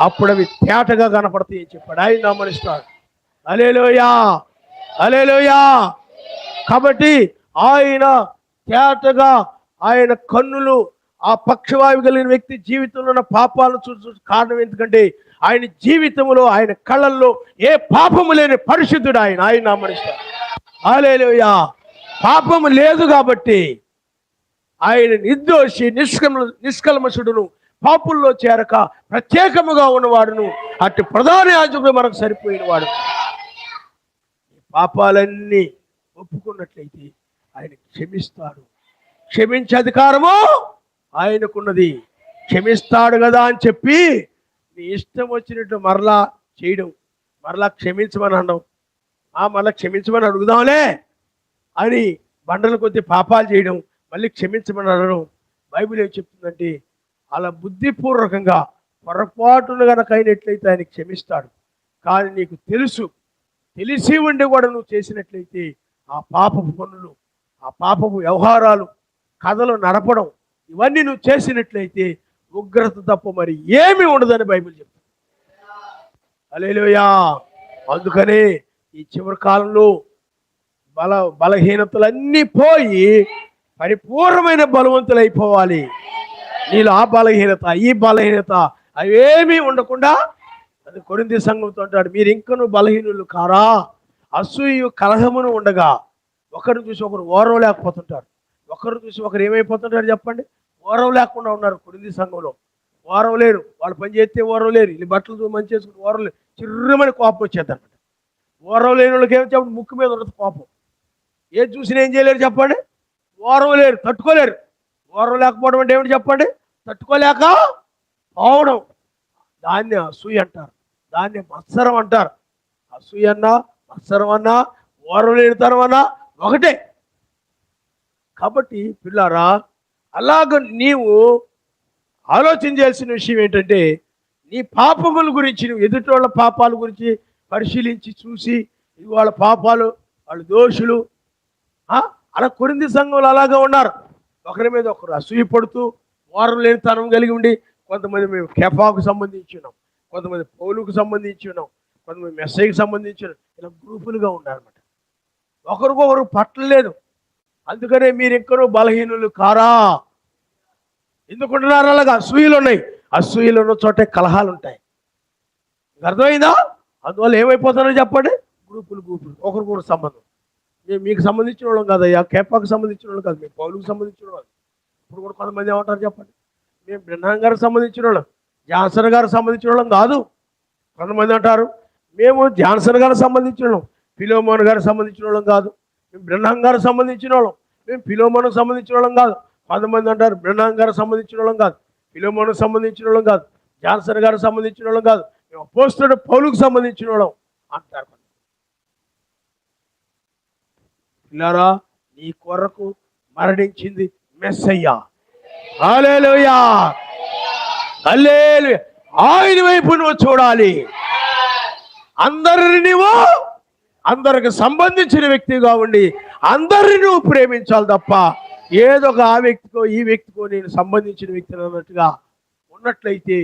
అప్పుడు అవి తేటగా కనపడతాయి అని చెప్పాడు. ఆయన గమనిస్తాడు. హల్లెలూయా, హల్లెలూయా. కాబట్టి ఆయన తేటగా, ఆయన కన్నులు ఆ పక్షవాయు కలిగిన వ్యక్తి జీవితంలో ఉన్న పాపాలను చూసి కారణం ఎందుకంటే ఆయన జీవితంలో, ఆయన కళ్ళల్లో ఏ పాపము లేని పరిశుద్ధుడు ఆయన గమనిస్తాడు. హల్లెలూయా. పాపము లేదు కాబట్టి ఆయన నిర్దోషి, నిష్కల్మషుడును, పాపుల్లో చేరక ప్రత్యేకముగా ఉన్నవాడును, అటు ప్రధాన యాజకుడు మనకు సరిపోయిన వాడు. పాపాలన్నీ ఒప్పుకున్నట్లయితే ఆయన క్షమిస్తాడు. క్షమించే అధికారము ఆయనకున్నది. క్షమిస్తాడు కదా అని చెప్పి నీ ఇష్టం వచ్చినట్టు మరలా చేయడం, మరలా క్షమించమని అనడం, మరలా క్షమించమని అడుగుదాంలే అని బండల కొద్ది పాపాలు చేయడం, మళ్ళీ క్షమించమని అనడం. బైబిల్ ఏం చెప్తుందంటే అలా బుద్ధిపూర్వకంగా పొరపాటును కనుక అయినట్లయితే ఆయన క్షమిస్తాడు. కానీ నీకు తెలిసి ఉండి కూడా నువ్వు చేసినట్లయితే ఆ పాపపు పనులు, ఆ పాపపు వ్యవహారాలు, కథలు నడపడం, ఇవన్నీ నువ్వు చేసినట్లయితే ఉగ్రత తప్ప మరి ఏమీ ఉండదని బైబిల్ చెప్తుంది. హల్లెలూయా. అందుకనే ఈ చివరి కాలంలో బలహీనతలన్నీ పోయి పరిపూర్ణమైన బలవంతులు అయిపోవాలి. నీలో ఆ బలహీనత, ఈ బలహీనత అవేమీ ఉండకుండా, అది కొరింథీ సంఘంతో అంటాడు, మీరు ఇంకనూ బలహీనులు కారా? అసూయ కలహమును ఉండగా ఒకరిని చూసి ఒకరు ఓరం లేకపోతుంటారు, ఒకరు చూసి ఒకరు ఏమైపోతుంటారు చెప్పండి? ఓరం లేకుండా ఉన్నారు కొరింథీ సంఘంలో. ఓరం లేరు, వాళ్ళు పని చేస్తే ఓరం లేరు, వీళ్ళు బట్టలు మంచి చేసుకుంటే ఓరం లేరు, చిర్రమని కోపం వచ్చేది అనమాట. ఓరం లేని వాళ్ళకి ఏమో చెప్పండి, ముక్కు మీద ఉండదు కోపం. ఏది చూసినా ఏం చేయలేరు చెప్పండి? ఓరం లేరు, తట్టుకోలేరు. ఓరం లేకపోవడం అంటే ఏమిటి చెప్పండి? తట్టుకోలేక పోవడం. దాన్ని అసూయ అంటారు, దాన్ని మత్సరం అంటారు. అసూయ అన్నా, మత్సరం అన్నా, ఓరం లేనితనం అన్నా ఒకటే. కాబట్టి పిల్లారా, అలాగ నీవు ఆలోచన చేయాల్సిన విషయం ఏంటంటే, నీ పాపముల గురించి, నువ్వు ఎదుటోళ్ళ పాపాల గురించి పరిశీలించి చూసి, వాళ్ళ పాపాలు, వాళ్ళ దోషులు, అలా కొరింథీ సంఘంలో అలాగా ఉన్నారు. ఒకరి మీద ఒకరు అసూయ పడుతూ ఓరం లేనితనం కలిగి ఉండి, కొంతమంది మేము కేఫాకు సంబంధించి ఉన్నాం, కొంతమంది పౌలుకు సంబంధించి ఉన్నాం, కొంతమంది మెస్సైకి సంబంధించి ఉన్నాం. ఇలా గ్రూపులుగా ఉన్నారన్నమాట. ఒకరికొకరు పట్టలేదు. అందుకనే మీరు ఎక్కడో బలహీనులు కారా? ఎందుకుంటున్నారు? అలాగా అసూయలు ఉన్నాయి. అసూయలు ఉన్న చోటే కలహాలు ఉంటాయి. అర్థమైందా? అందువల్ల ఏమైపోతారో చెప్పండి, గ్రూపులు ఒకరికొకరు సంబంధం. మేము మీకు సంబంధించిన వాళ్ళం కాదయ్యా, కేపాకు సంబంధించిన వాళ్ళం కాదు, మేము పౌలుకు సంబంధించిన వాళ్ళం. ఇప్పుడు కూడా కొంతమంది ఏమంటారు చెప్పండి, మేము బ్రహ్నాం గారికి సంబంధించిన వాళ్ళం, జాన్సన్ గారికి సంబంధించిన వాళ్ళం కాదు. కొంతమంది అంటారు మేము జాన్సన్ గారికి సంబంధించిన వాళ్ళం, ఫిలోమోన్ గారికి సంబంధించిన వాళ్ళం కాదు. మేము బ్రహ్నాం గారికి సంబంధించిన వాళ్ళం, మేము ఫిలోమోన్కి సంబంధించిన వాళ్ళం కాదు. కొంతమంది అంటారు బ్రహ్నాం గారికి సంబంధించిన వాళ్ళం కాదు, ఫిలోమోన్కి సంబంధించిన వాళ్ళం కాదు, జాన్సన్ గారికి సంబంధించిన వాళ్ళం కాదు, మేము అపోస్తలుడు పౌలుకు సంబంధించిన వాళ్ళం అంటారు. పిల్లారా, నీ కొరకు మరణించింది మెస్సయ్యా. హల్లెలూయా, హల్లెలూయా. ఆయన వైపు నువ్వు చూడాలి. అందరికి సంబంధించిన వ్యక్తిగా ఉండి అందరిని నువ్వు ప్రేమించాలి తప్ప ఏదో ఒక ఆ వ్యక్తికో ఈ వ్యక్తికో నేను సంబంధించిన వ్యక్తిని అన్నట్టుగా ఉన్నట్లయితే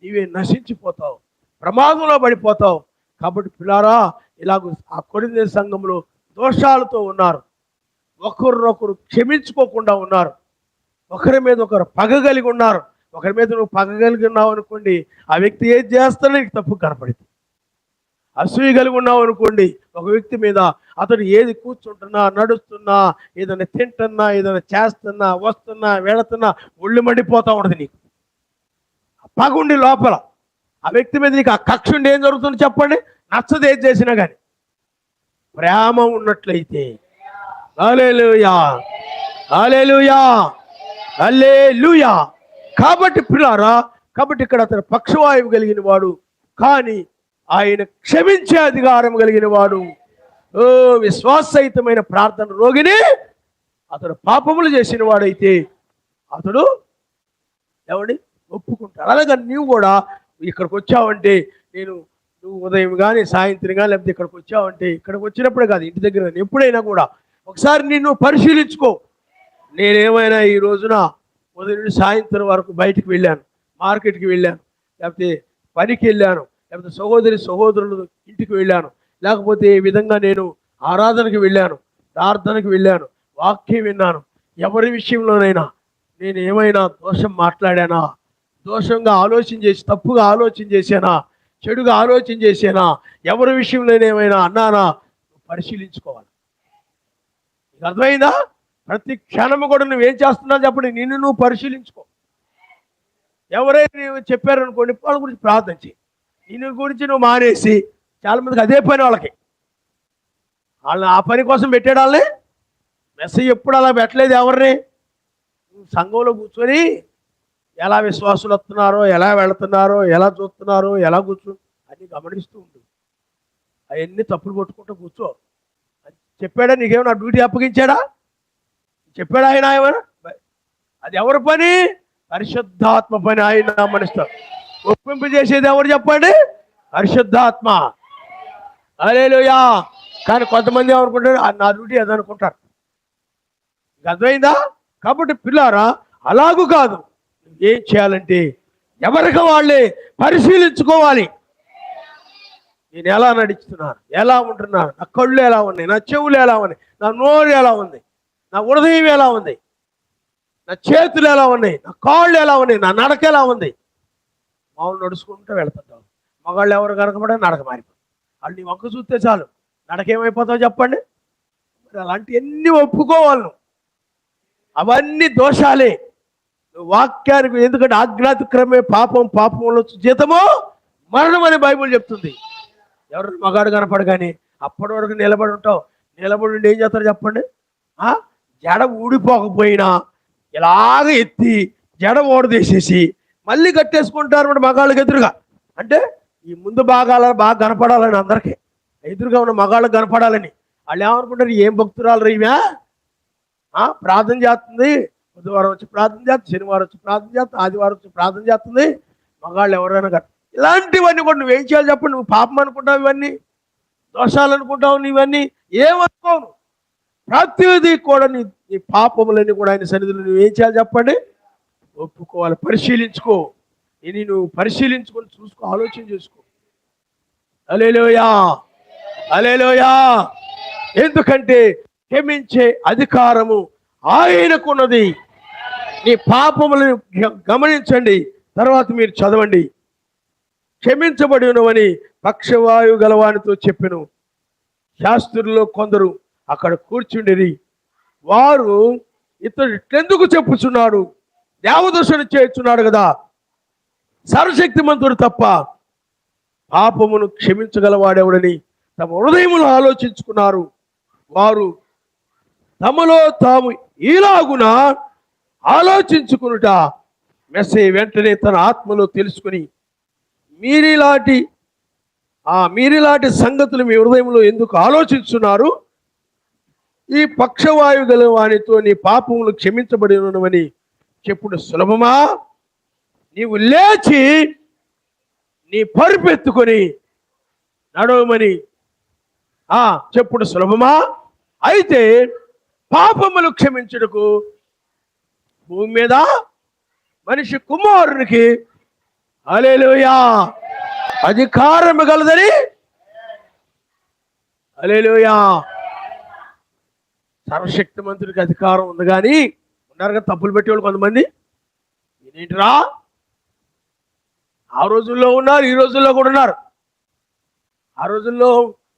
నీవే నశించిపోతావు, ప్రమాదంలో పడిపోతావు. కాబట్టి పిల్లారా, ఇలాగ ఆ కొరింథీ సంఘంలో దోషాలతో ఉన్నారు, ఒకరినొకరు క్షమించుకోకుండా ఉన్నారు, ఒకరి మీద ఒకరు పగ కలిగి ఉన్నారు. ఒకరి మీద నువ్వు పగ కలిగి ఉన్నావు అనుకోండి, ఆ వ్యక్తి ఏది చేస్తాడో నీకు తప్పు కనపడింది. అసూయ కలిగి ఉన్నావు అనుకోండి, ఒక వ్యక్తి మీద అతడు ఏది కూర్చుంటున్నా, నడుస్తున్నా, ఏదైనా తింటున్నా, ఏదైనా చేస్తున్నా, వస్తున్నా, వెళుతున్నా ఒళ్ళు మండిపోతూ ఉంటుంది నీకు. పగుండి లోపల ఆ వ్యక్తి మీద నీకు ఆ కక్ష ఉండి ఏం జరుగుతుందో చెప్పండి? నచ్చదు ఏది చేసినా కానీ. ప్రేమ ఉన్నట్లయితే హల్లెలూయా, హల్లెలూయా, హల్లెలూయా. కాబట్టి ప్రియులారా, కాబట్టి ఇక్కడ అతను పక్షవాయువు కలిగిన వాడు, కానీ ఆయన క్షమించే అధికారం కలిగిన వాడు. ఓ విశ్వాసహితమైన ప్రార్థన రోగిని అతడు పాపములు చేసిన వాడైతే అతడు ఎవడి ఒప్పుకుంటాడు. అలాగే నీవు కూడా ఇక్కడికి వచ్చావంటే, నువ్వు ఉదయం కానీ సాయంత్రం కానీ లేకపోతే ఇక్కడికి వచ్చావంటే, ఇక్కడికి వచ్చినప్పుడే కాదు, ఇంటి దగ్గర ఎప్పుడైనా కూడా ఒకసారి నిన్ను పరిశీలించుకో. నేనేమైనా ఈ రోజున ఉదయం నుండి సాయంత్రం వరకు బయటికి వెళ్ళాను, మార్కెట్కి వెళ్ళాను, లేకపోతే పనికి వెళ్ళాను, లేకపోతే సహోదరులు ఇంటికి వెళ్ళాను, లేకపోతే ఈ విధంగా నేను ఆరాధనకి వెళ్ళాను, ప్రార్థనకి వెళ్ళాను, వాక్యం విన్నాను. ఎవరి విషయంలోనైనా నేను ఏమైనా దోషం మాట్లాడానా, దోషంగా ఆలోచన చేసి, తప్పుగా ఆలోచన చేశానా, చెడుగా ఆలోచన చేశానా, ఎవరి విషయంలో ఏమైనా అన్నానా, పరిశీలించుకోవాలి. నీకు అర్థమైందా? ప్రతి క్షణము కూడా నువ్వేం చేస్తున్నావు చెప్పండి, నిన్ను నువ్వు పరిశీలించుకో. ఎవరైనా చెప్పారనుకోండి, వాళ్ళ గురించి ప్రార్థన చేయి. నిన్ను గురించి నువ్వు మానేసి, చాలామందికి అదే పని వాళ్ళకి, వాళ్ళని ఆ పని కోసం పెట్టాడు. వాళ్ళని మెసేజ్ ఎప్పుడు అలా పెట్టలేదు ఎవరిని. సంఘంలో కూర్చొని ఎలా విశ్వాసులు వస్తున్నారో, ఎలా వెళుతున్నారో, ఎలా చూస్తున్నారో, ఎలా అన్నీ గమనిస్తూ ఉంటుంది. అవన్నీ తప్పులు కొట్టుకుంటూ కూర్చో. చెప్పాడా నీకేమైనా డ్యూటీ అప్పగించాడా? చెప్పాడా ఆయన ఏమైనా? అది ఎవరి పని? పరిశుద్ధాత్మ పని. ఆయన మనిస్తారు. ఒప్పింపు చేసేది ఎవరు చెప్పండి? పరిశుద్ధాత్మ. హల్లెలూయా. కానీ కొంతమంది ఏమనుకుంటారు, నా డ్యూటీ అదనుకుంటారు. అర్థమైందా? కాబట్టి పిల్లారా, అలాగూ కాదు. ఏం చేయాలంటే ఎవరికి వాళ్ళే పరిశీలించుకోవాలి. నేను ఎలా నడుస్తున్నాను, ఎలా ఉంటున్నాను, నా కళ్ళు ఎలా ఉన్నాయి, నా చెవులు ఎలా ఉన్నాయి, నా నోరు ఎలా ఉంది, నా హృదయం ఎలా ఉంది, నా చేతులు ఎలా ఉన్నాయి, నా కాళ్ళు ఎలా ఉన్నాయి, నా నడక ఎలా ఉంది. మామూలు నడుచుకుంటూ వెళ్తుంటావు. మగాళ్ళు ఎవరు కనకబడే నడక మారిపోతుంది. వాళ్ళు నీ వంక చూస్తే చాలు నడకేమైపోతావు చెప్పండి. మరి అలాంటివన్నీ ఒప్పుకోవాలి. అవన్నీ దోషాలే. వాక్యానికి, ఎందుకంటే ఆజ్ఞాతిక్రమే పాపంలో జీతము మరణం అని బైబుల్ చెప్తుంది. ఎవరు మగాడు కనపడగానే అప్పటి వరకు నిలబడి ఉంటావు. నిలబడి ఉండి ఏం చేస్తారు చెప్పండి? జడ ఊడిపోకపోయినా ఇలాగ ఎత్తి జడ ఓడదీసేసి మళ్ళీ కట్టేసుకుంటారు మన మగాళ్ళకి ఎదురుగా. అంటే ఈ ముందు బాగా కనపడాలని, అందరికీ ఎదురుగా ఉన్న మగాళ్ళకి కనపడాలని. వాళ్ళు ఏమనుకుంటారు, ఏం భక్తురాలు రీవా, ప్రార్థన చేస్తుంది, బుధవారం వచ్చి ప్రార్థన చేస్తుంది, శనివారం వచ్చి ప్రార్థన చేస్తుంది, ఆదివారం వచ్చి ప్రార్థన చేస్తుంది. మగాళ్ళు ఎవరైనా కదా ఇలాంటివన్నీ కూడా నువ్వేం చేయాలి చెప్పండి? నువ్వు పాపం అనుకుంటావు, ఇవన్నీ దోషాలు అనుకుంటావు, ఇవన్నీ ఏమనుకోవు. ప్రతిదీ కూడా నీ పాపములన్నీ కూడా ఆయన సన్నిధిలో నువ్వేం చేయాలి చెప్పండి? ఒప్పుకోవాలి. పరిశీలించుకో. ఇది నువ్వు పరిశీలించుకొని చూసుకో, ఆలోచన చేసుకో. హల్లెలూయా, హల్లెలూయా. ఎందుకంటే క్షమించే అధికారము ఆయనకున్నది. నీ పాపములను గమనించండి, తర్వాత మీరు చదవండి. క్షమించబడి ఉన్నవని పక్షవాయు గలవానితో చెప్పెను. శాస్త్రుల్లో కొందరు అక్కడ కూర్చుండేది. వారు ఇతడు ఇట్లెందుకు చెప్పుచున్నాడు, దేవదూషణ చేస్తున్నాడు కదా, సర్వశక్తిమంతుడు తప్ప పాపమును క్షమించగలవాడెవడని తమ హృదయములు ఆలోచించుకున్నారు. వారు తమలో తాము ఈలాగున ఆలోచించుకునుట మెస్సే వెంటనే తన ఆత్మలో తెలుసుకుని, మీరిలాంటి సంగతులు మీ హృదయంలో ఎందుకు ఆలోచిస్తున్నారు? ఈ పక్షవాయు గల వానితో నీ పాపములు క్షమించబడి ఉన్నవని చెప్పుడు సులభమా? నీవు లేచి నీ పరుపెత్తుకొని నడవమని చెప్పుడు సులభమా? అయితే పాపములు క్షమించుటకు భూమి మీద మనిషి కుమారునికి హల్లెలూయా అధికారం గలదని. హల్లెలూయా. సర్వశక్తిమంతుడికి అధికారం ఉంది, కానీ ఉన్నారు కదా తప్పులు పెట్టేవాళ్ళు కొంతమంది. ఏంటిరా ఆ రోజుల్లో ఉన్నారు, ఈ రోజుల్లో కూడా ఉన్నారు. ఆ రోజుల్లో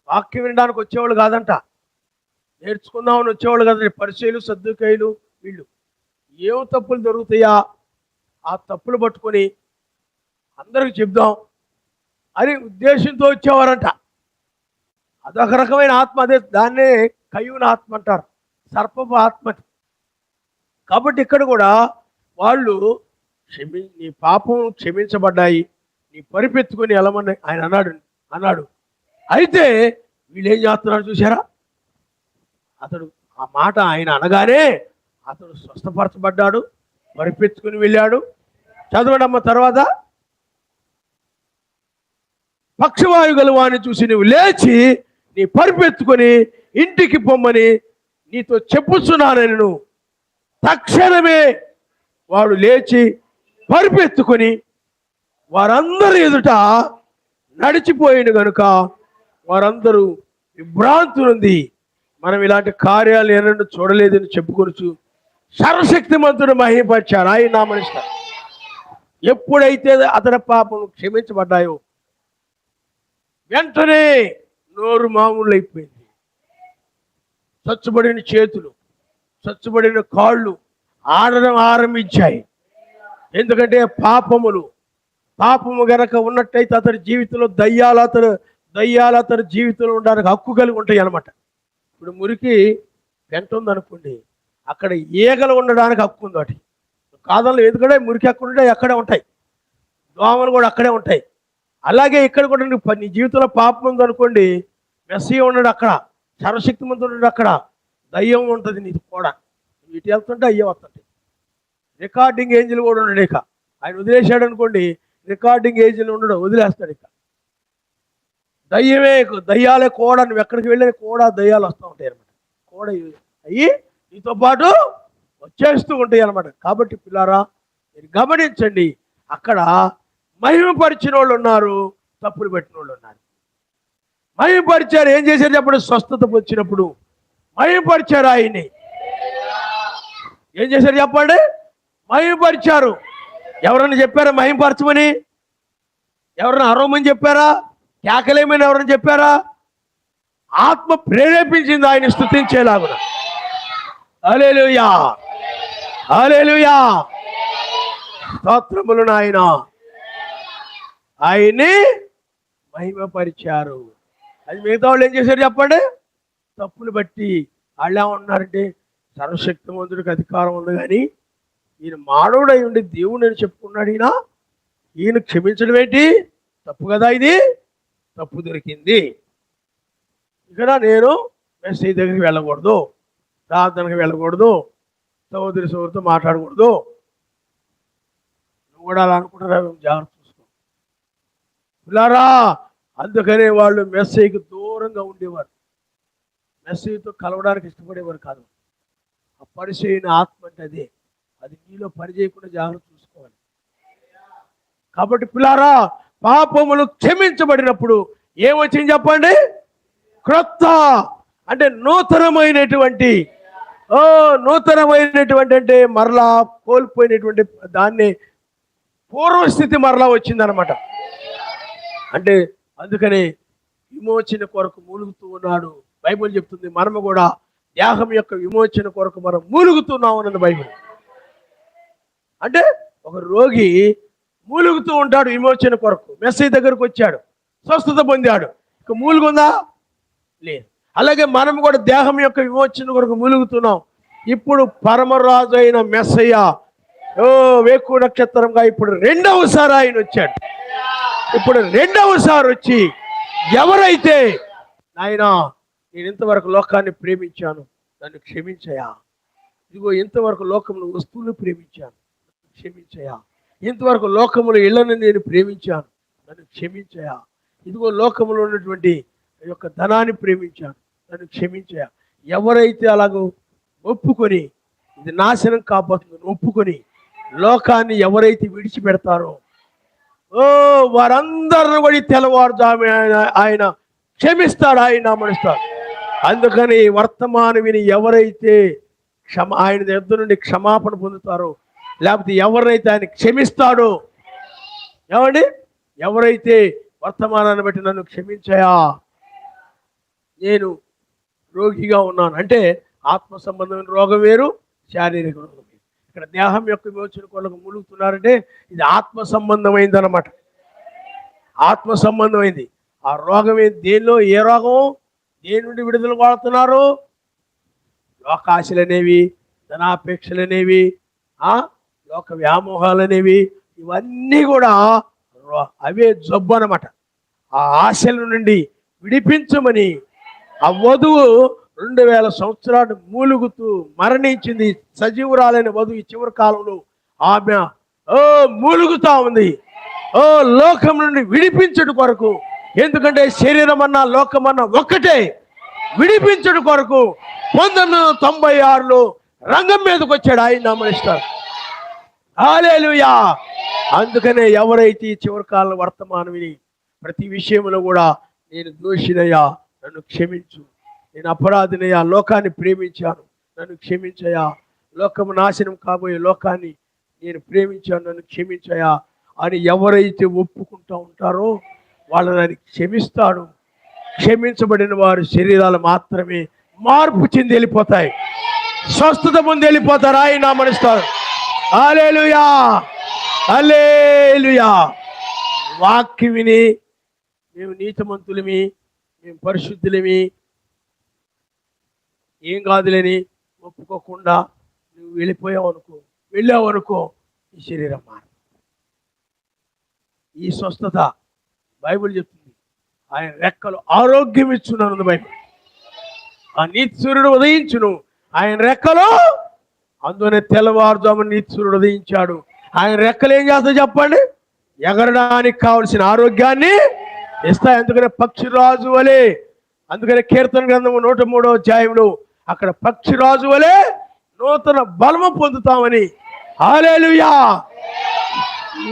వాక్యం వినడానికి వచ్చేవాళ్ళు కాదంట, నేర్చుకుందామని వచ్చేవాళ్ళు కాదండి. పరిచయులు, సద్దుకయ్యులు వీళ్ళు ఏం తప్పులు దొరుకుతాయా ఆ తప్పులు పట్టుకొని అందరికి చెప్దాం అని ఉద్దేశంతో వచ్చేవారంట. అదొక రకమైన ఆత్మ, అదే దాన్నే కయ్యూని ఆత్మ అంటారు, సర్పపు ఆత్మ. కాబట్టి ఇక్కడ కూడా వాళ్ళు నీ పాపం క్షమించబడ్డాయి, నీ పరిపెత్తుకొని వెళ్ళమని ఆయన అన్నాడు. అయితే వీళ్ళు ఏం చేస్తున్నారు చూసారా? అతడు ఆ మాట ఆయన అనగానే అతడు స్వస్థపరచబడ్డాడు, పరిపెత్తుకుని వెళ్ళాడు. చదవడమ్మ తర్వాత. పక్షవాయు గలవాన్ని చూసి నువ్వు లేచి నీ పరిపెత్తుకొని ఇంటికి పొమ్మని నీతో చెప్పుచున్నానని నువ్వు. తక్షణమే వాడు లేచి పరిపెత్తుకొని వారందరి ఎదుట నడిచిపోయిన గనుక వారందరూ విభ్రాంతులుంది. మనం ఇలాంటి కార్యాలు ఏమన్నా చూడలేదని చెప్పుకొచ్చు సర్వశక్తిమంతుడు మహిమపరిచారు ఆయన నామనిస్తారు. ఎప్పుడైతే అతని పాపం క్షమించబడ్డాయో వెంటనే నోరు మామూలు అయిపోయింది. చచ్చుబడిన చేతులు, చచ్చుబడిన కాళ్ళు ఆడడం ఆరంభించాయి. ఎందుకంటే పాపము గనక ఉన్నట్టయితే అతని జీవితంలో దయ్యాలు అతని జీవితంలో ఉండడానికి హక్కు కలిగి ఉంటాయి అన్నమాట. ఇప్పుడు మురికి పెంట ఉందనుకోండి, అక్కడ ఈగలు ఉండడానికి హక్కు ఉంది. వాటి కాదంలో ఎందుకంటే మురికి ఎక్కడ ఉంటాయి అక్కడే ఉంటాయి, దోమలు కూడా అక్కడే ఉంటాయి. అలాగే ఇక్కడ కూడా నీ జీవితంలో పాపం ఉందనుకోండి, మెస్సీ ఉన్నాడు అక్కడ, సర్వశక్తిమంతుడు ఉన్నాడు అక్కడ, దయ్యం ఉంటుంది నీకు కూడా. ఇటు వెళ్తుంటే అయ్యే వస్తుంటాయి. రికార్డింగ్ ఏంజిల్ కూడా ఉన్నాడు. ఇక ఆయన వదిలేశాడు అనుకోండి, రికార్డింగ్ ఏంజిల్ ఉండడు, వదిలేస్తాడు. ఇక దయ్యాలే కూడా, నువ్వు ఎక్కడికి వెళ్ళే కూడా దయ్యాలు వస్తూ ఉంటాయి అనమాట. కూడా అయ్యి నీతో పాటు వచ్చేస్తూ ఉంటాయి అనమాట. కాబట్టి పిల్లారా మీరు గమనించండి, అక్కడ మహిమపరిచిన వాళ్ళు ఉన్నారు, తప్పులు పెట్టిన వాళ్ళు ఉన్నారు. మహిమపరిచారు, ఏం చేశారు చెప్పండి? స్వస్థత వచ్చినప్పుడు మహిమపరిచారు ఆయన్ని. ఏం చేశారు చెప్పండి? మహిమపరిచారు. ఎవరన్నా చెప్పారా మహిమపరచమని? ఎవరన్నా అరవమని చెప్పారా? కేకలేమని ఎవరన్నా చెప్పారా? ఆత్మ ప్రేరేపించింది ఆయన స్తుతించేలాగున. హల్లెలూయా, హల్లెలూయా, స్తోత్రములు నాయన. ఆయన్ని మహిమపరిచారు. అది మిగతా వాళ్ళు ఏం చేశారు చెప్పండి? తప్పులు బట్టి వాళ్ళు ఏమన్నారంటే, సర్వశక్తిమంతుడికి అధికారం ఉంది, కానీ ఈయన మానవుడై ఉండి దేవుడు అని చెప్పుకున్నాడు. ఈయన క్షమించడం ఏంటి? తప్పు కదా, ఇది తప్పు దొరికింది. ఇక్కడ నేను మెస్సీ దగ్గరికి వెళ్ళకూడదు, ప్రార్థనకి వెళ్ళకూడదు, సోదరితో మాట్లాడకూడదు. నువ్వు కూడా అలా అనుకుంటారా? జాగ్రత్త చూసుకో పిల్లారా. అందుకనే వాళ్ళు మెస్సీకి దూరంగా ఉండేవారు, మెస్సీతో కలవడానికి ఇష్టపడేవారు కాదు. ఆ పరిచయన ఆత్మ అంటే అదే, అది నీలో పని చేయకుండా జాగ్రత్త చూసుకోవాలి. కాబట్టి పిల్లారా, పాపములు క్షమించబడినప్పుడు ఏమొచ్చింది చెప్పండి? క్రొత్త అంటే నూతనమైనటువంటి అంటే మరలా కోల్పోయినటువంటి దాన్ని పూర్వస్థితి మరలా వచ్చిందనమాట. అంటే అందుకనే విమోచన కొరకు మూలుగుతూ ఉన్నాడు బైబిల్ చెప్తుంది. మనము కూడా దేహం యొక్క విమోచన కొరకు మనం మూలుగుతున్నాం అన్నది బైబిల్. అంటే ఒక రోగి మూలుగుతూ ఉంటాడు విమోచన కొరకు. మెస్సీ దగ్గరకు వచ్చాడు, స్వస్థత పొందాడు. ఇక మూలుగుందా? లేదు. అలాగే మనం కూడా దేహం యొక్క విమోచన కొరకు మూలుగుతున్నాం. ఇప్పుడు పరమరాజు అయిన మెస్సయ్య వేకు నక్షత్రంగా ఇప్పుడు రెండవసారి ఆయన వచ్చాడు. ఇప్పుడు రెండవసారి వచ్చి ఎవరైతే నాయన నేను ఇంతవరకు లోకాన్ని ప్రేమించాను, నన్ను క్షమించయా. ఇదిగో ఇంతవరకు లోకములు వస్తువులు ప్రేమించాను, క్షమించయా. ఇంతవరకు లోకములు ఇళ్లను నేను ప్రేమించాను, నన్ను క్షమించయా. ఇదిగో లోకములో ఉన్నటువంటి యొక్క ధనాన్ని ప్రేమించాను, నన్ను క్షమించయా. ఎవరైతే అలాగో ఒప్పుకొని ఇది నాశనం కాబోతుందని ఒప్పుకొని లోకాన్ని ఎవరైతే విడిచిపెడతారో వారందరిని కూడా తెల్లవారుజాము ఆయన క్షమిస్తాడు, ఆయన నామనిస్తాడు. అందుకని వర్తమానం విని ఎవరైతే ఆయన దగ్గర నుండి క్షమాపణ పొందుతారో, లేకపోతే ఎవరినైతే ఆయన క్షమిస్తాడో, ఏమండి ఎవరైతే వర్తమానాన్ని బట్టి నన్ను క్షమించయా, నేను రోగిగా ఉన్నాను అంటే ఆత్మ సంబంధమైన రోగం వేరు, శారీరక రోగం వేరు. ఇక్కడ దేహం యొక్క విమోచన కొరకు ములుగుతున్నారంటే ఇది ఆత్మ సంబంధమైంది అన్నమాట. ఆత్మ సంబంధమైంది. ఆ రోగం దేనిలో, ఏ రోగం, దేని నుండి విడుదల వాడుతున్నారు? లోకాశలు అనేవి, ధనాపేక్షలు అనేవి, లోక వ్యామోహాలు అనేవి, ఇవన్నీ కూడా అవే జబ్బు అన్నమాట. ఆ ఆశల నుండి విడిపించమని ఆ వధువు 2000 సంవత్సరాలు మూలుగుతూ మరణించింది. సజీవురాలైన వధువు ఈ చివరి కాలంలో ఆమె మూలుగుతా ఉంది. లోకం నుండి విడిపించడం కొరకు. ఎందుకంటే శరీరం అన్నా లోకం అన్నా ఒక్కటే. విడిపించడం కొరకు 1996లో రంగం మీదకి వచ్చాడు ఆయన నామనిస్తారు. హల్లెలూయా. అందుకనే ఎవరైతే ఈ చివరి కాలం వర్తమానం విని ప్రతి విషయంలో కూడా నేను దోషినయ్యా, నన్ను క్షమించు, నేను అపరాధినయ్యా, లోకాన్ని ప్రేమించాను, నన్ను క్షమించయా, లోకము నాశనం కాబోయే లోకాన్ని నేను ప్రేమించాను, నన్ను క్షమించయా అని ఎవరైతే ఒప్పుకుంటూ ఉంటారో వాళ్ళని ఆయన క్షమిస్తాడు. క్షమించబడిన వారి శరీరాలు మాత్రమే మార్పు చెంది వెళ్ళిపోతాయి, స్వస్థత పొంది వెళ్ళిపోతారు. ఆయన నామనిస్తారు. హల్లెలూయా, హల్లెలూయా. వాక్యం విని మేము నీతిమంతులమి, మేము పరిశుద్ధులమి, ఏం కాదులేని ఒప్పుకోకుండా నువ్వు వెళ్ళావు అనుకో ఈ శరీరం మారు. ఈ స్వస్థత బైబిల్ చెప్తుంది. ఆయన రెక్కలు ఆరోగ్యం ఇచ్చున్నాను బైబిల్. ఆ నీతి సూర్యుడు ఉదయించును, ఆయన రెక్కలు, అందులోనే తెల్లవారుజామున నీతి సూర్యుడు ఉదయించాడు. ఆయన రెక్కలు ఏం చేస్తా చెప్పండి? ఎగరడానికి కావలసిన ఆరోగ్యాన్ని ఇస్తాయి. అందుకనే పక్షిరాజు వలె, అందుకనే కీర్తన గ్రంథము 103వ అధ్యాయంలో అక్కడ పక్షిరాజు వలె నూతన బలము పొందుతామని. హల్లెలూయా.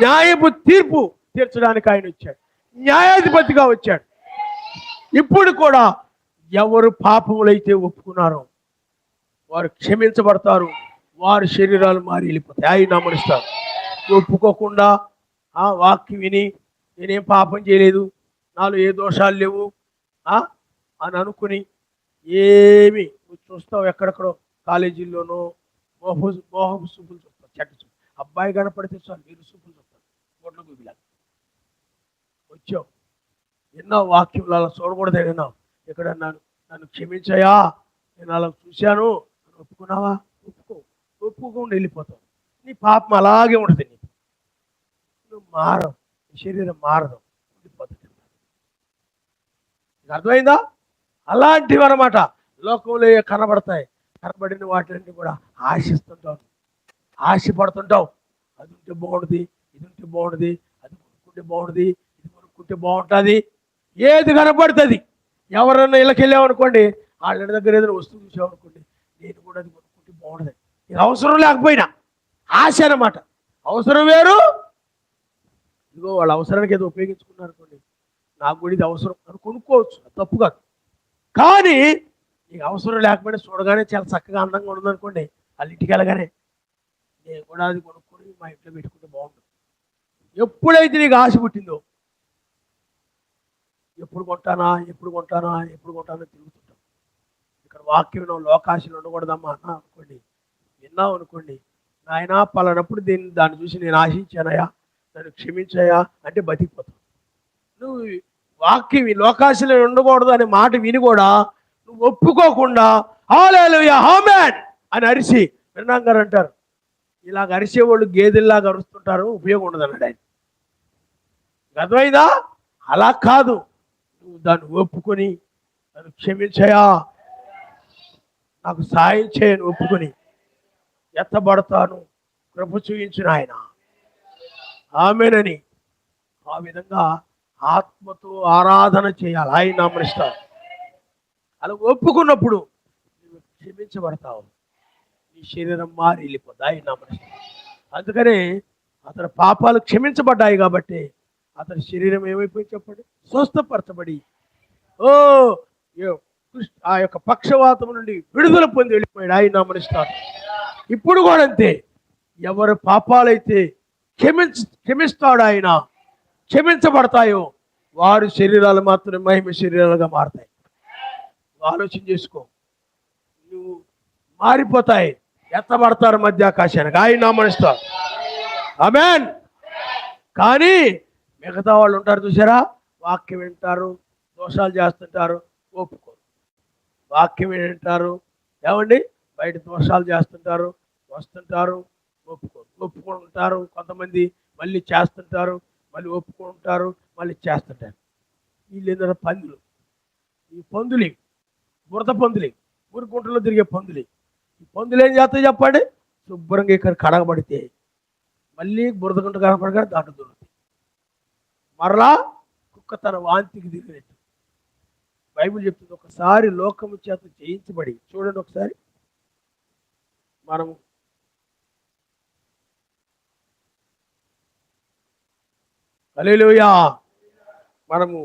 న్యాయపు తీర్పు తీర్చడానికి ఆయన వచ్చాడు, న్యాయాధిపతిగా వచ్చాడు. ఇప్పుడు కూడా ఎవరు పాపములైతే ఒప్పుకున్నారో వారు క్షమించబడతారు, వారి శరీరాలు మారి వెళ్ళిపోతాయి. ఆయన నమనిస్తారు. ఒప్పుకోకుండా ఆ వాక్యం విని నేనేం పాపం చేయలేదు, నాలో ఏ దోషాలు లేవు అని అనుకుని ఏమి చూస్తావు, ఎక్కడెక్కడో కాలేజీల్లోనో మోహపు సూపులు చూస్తావు, చెడ్డ చూపు. అబ్బాయి కనపడితే చాలు మీరు సూపులు చూస్తారు, గొడ్ల గుబిలాగా వచ్చావు. ఎన్నో వాక్యంలో అలా చూడకూడదు. విన్నావు, ఇక్కడ నన్ను క్షమించయా, నేను అలా చూశాను, ఒప్పుకున్నావా? ఒప్పుకోకుండా వెళ్ళిపోతావు. నీ పాపం అలాగే ఉంటుంది. నువ్వు మారవు, నీ శరీరం మారదు, ఉండిపోతుంది. అర్థమైందా? అలాంటివి అన్నమాట లోకంలో కనబడతాయి. కనబడిన వాటిని కూడా ఆశిస్తుంటావు, ఆశపడుతుంటావు. అది ఉంటే బాగుంటుంది, ఇది ఉంటే బాగుంటుంది, అది కొనుక్కుంటే బాగుంటుంది, ఇది కొనుక్కుంటే బాగుంటుంది. ఏది కనబడుతుంది. ఎవరన్నా ఇళ్ళకి వెళ్ళామనుకోండి, వాళ్ళ దగ్గర ఏదైనా వస్తువు చూసామనుకోండి, నేను కూడా అది కొనుక్కుంటే బాగుంటుంది. ఇది అవసరం లేకపోయినా ఆశ అన్నమాట. అవసరం వేరు, ఇదిగో వాళ్ళ అవసరానికి ఏదో ఉపయోగించుకున్నారు అనుకోండి, నాకు కూడా ఇది అవసరం అని కొనుక్కోవచ్చు, తప్పు కాదు. కానీ నీకు అవసరం లేకపోయినా చూడగానే చాలా చక్కగా అందంగా ఉండదు అనుకోండి, వాళ్ళ ఇంటికి వెళ్ళగానే నేను కూడా అది కొనుక్కొని మా ఇంట్లో పెట్టుకుంటే బాగుంటుంది. ఎప్పుడైతే నీకు ఆశ పుట్టిందో ఎప్పుడు కొంటానా తిరుగుతుంటాం. ఇక్కడ వాక్యం లోకాశలు ఉండకూడదమ్మా అన్నా అనుకోండి, విన్నావు అనుకోండి, నాయన పలానప్పుడు దాన్ని చూసి నేను ఆశించానయా, నన్ను క్షమించాయా అంటే బతికిపోతావు. నువ్వు వాక్యం లోకాశలు ఉండకూడదు అనే మాట విని కూడా నువ్వు ఒప్పుకోకుండా హల్లెలూయా ఆమేన్ అని అరిసి, విన్నాం గారు అంటారు, ఇలాగ అరిసేవాళ్ళు గేదెల్లాగా అరుస్తుంటారు, ఉపయోగం ఉండదు అన్నాడు ఆయన. అర్థమైందా? అలా కాదు, నువ్వు దాన్ని ఒప్పుకొని నన్ను క్షమించయా, నాకు సాయం చేయని ఒప్పుకొని ఎత్తబడతాను, కృప చూయించిన ఆయన ఆమేనని ఆ విధంగా ఆత్మతో ఆరాధన చేయాలి. ఆయన నామనిస్తారు. అలా ఒప్పుకున్నప్పుడు నువ్వు క్షమించబడతావు, నీ శరీరం మారి వెళ్ళిపోద్ది. ఆయన నామనిస్తారు. అందుకనే అతని పాపాలు క్షమించబడ్డాయి కాబట్టి అతని శరీరం ఏమైపోయింది చెప్పండి? స్వస్థపరచబడి ఆ యొక్క పక్షవాతం నుండి విడుదల పొంది వెళ్ళిపోయాడు. ఆయన నామనిస్తారు. ఇప్పుడు కూడా అంతే, ఎవరు పాపాలైతే క్షమిస్తాడు ఆయన, క్షమించబడతాయో వారి శరీరాలు మాత్రమే మహిమ శరీరాలుగా మారతాయి. ఆలోచన చేసుకో. నువ్వు మారిపోతాయి, ఎత్తబడతారు మధ్యాకాశానికి, ఆయన నామనిస్తారు. ఆమేన్. కానీ మిగతా వాళ్ళు ఉంటారు చూసారా, వాక్యం వింటారు, దోషాలు చేస్తుంటారు, ఒప్పుకోరు. వాక్యం వింటారు, ఏమండి, బయట దోషాలు చేస్తుంటారు, వస్తుంటారు, ఒప్పుకుంటారు. కొంతమంది మళ్ళీ చేస్తుంటారు, మళ్ళీ ఒప్పుకుంటారు, మళ్ళీ చేస్తుంటారు. వీళ్ళు ఏంటంటే పందులు. ఈ పందులు బురద పందులు, ఊరుకుంటలో తిరిగే పందులు. ఈ పందులు ఏం చేస్తాయి చెప్పండి? శుభ్రంగా ఇక్కడ కడగబడితే మళ్ళీ బురద గుంట కనపడగా దాంట్లో దొరుకుతాయి. మరలా కుక్క తన వాంతికి తిరిగినట్టు బైబిల్ చెప్తుంది. ఒకసారి లోకము చేత జయించబడి, చూడండి ఒకసారి మనము హల్లెలూయా, మనము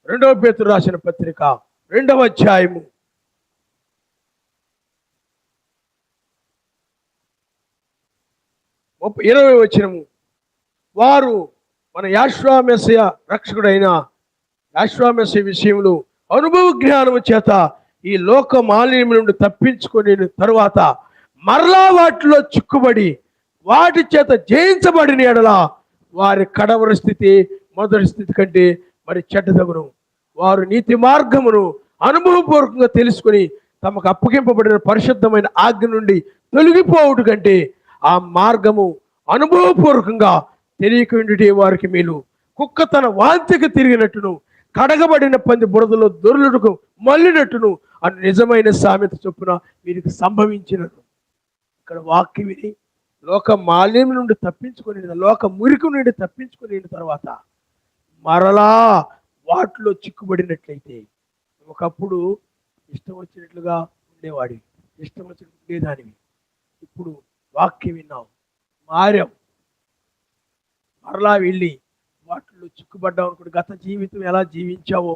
2వ పేతురు రాసిన పత్రిక 2వ అధ్యాయము 20వ వచనము, వారు మన యెహోవా మెస్సీయ రక్షకుడైన యెహోవా మెస్సీయ విషయంలో అనుభవ జ్ఞానము చేత ఈ లోక మాలిన్యం నుండి తప్పించుకొని తరువాత మరలా వాటిలో చిక్కుబడి వాటి చేత జయించబడిన ఎడల వారి కడవరి స్థితి మొదటి స్థితి కంటే మరి చెడ్డదగును. వారు నీతి మార్గమును అనుభవపూర్వకంగా తెలుసుకొని తమకు అప్పగింపబడిన పరిశుద్ధమైన ఆజ్ఞ నుండి తొలగిపోవుట కంటే ఆ మార్గము అనుభవపూర్వకంగా తెలియకుండాటే వారికి మేలు. కుక్క తన వాంతికి తిరిగినట్టును కడగబడిన పంది బురదలో దొర్లుటకు మళ్ళినట్టును అని నిజమైన సామెత చొప్పున వీరికి సంభవించినట్టు. ఇక్కడ వాక్యం విని లోక మాలిన్యం నుండి తప్పించుకొని, లోక మురికి నుండి తప్పించుకొని తర్వాత మరలా వాటిలో చిక్కుబడినట్లయితే, ఒకప్పుడు ఇష్టం వచ్చినట్లుగా ఉండేవాడివి, ఇష్టం వచ్చినట్లు ఉండేదానివి. ఇప్పుడు వాక్యం విన్నావు, మారావు, మరలా వెళ్ళి వాటిలో చిక్కుబడ్డావు అనుకోండి. గత జీవితం ఎలా జీవించావో,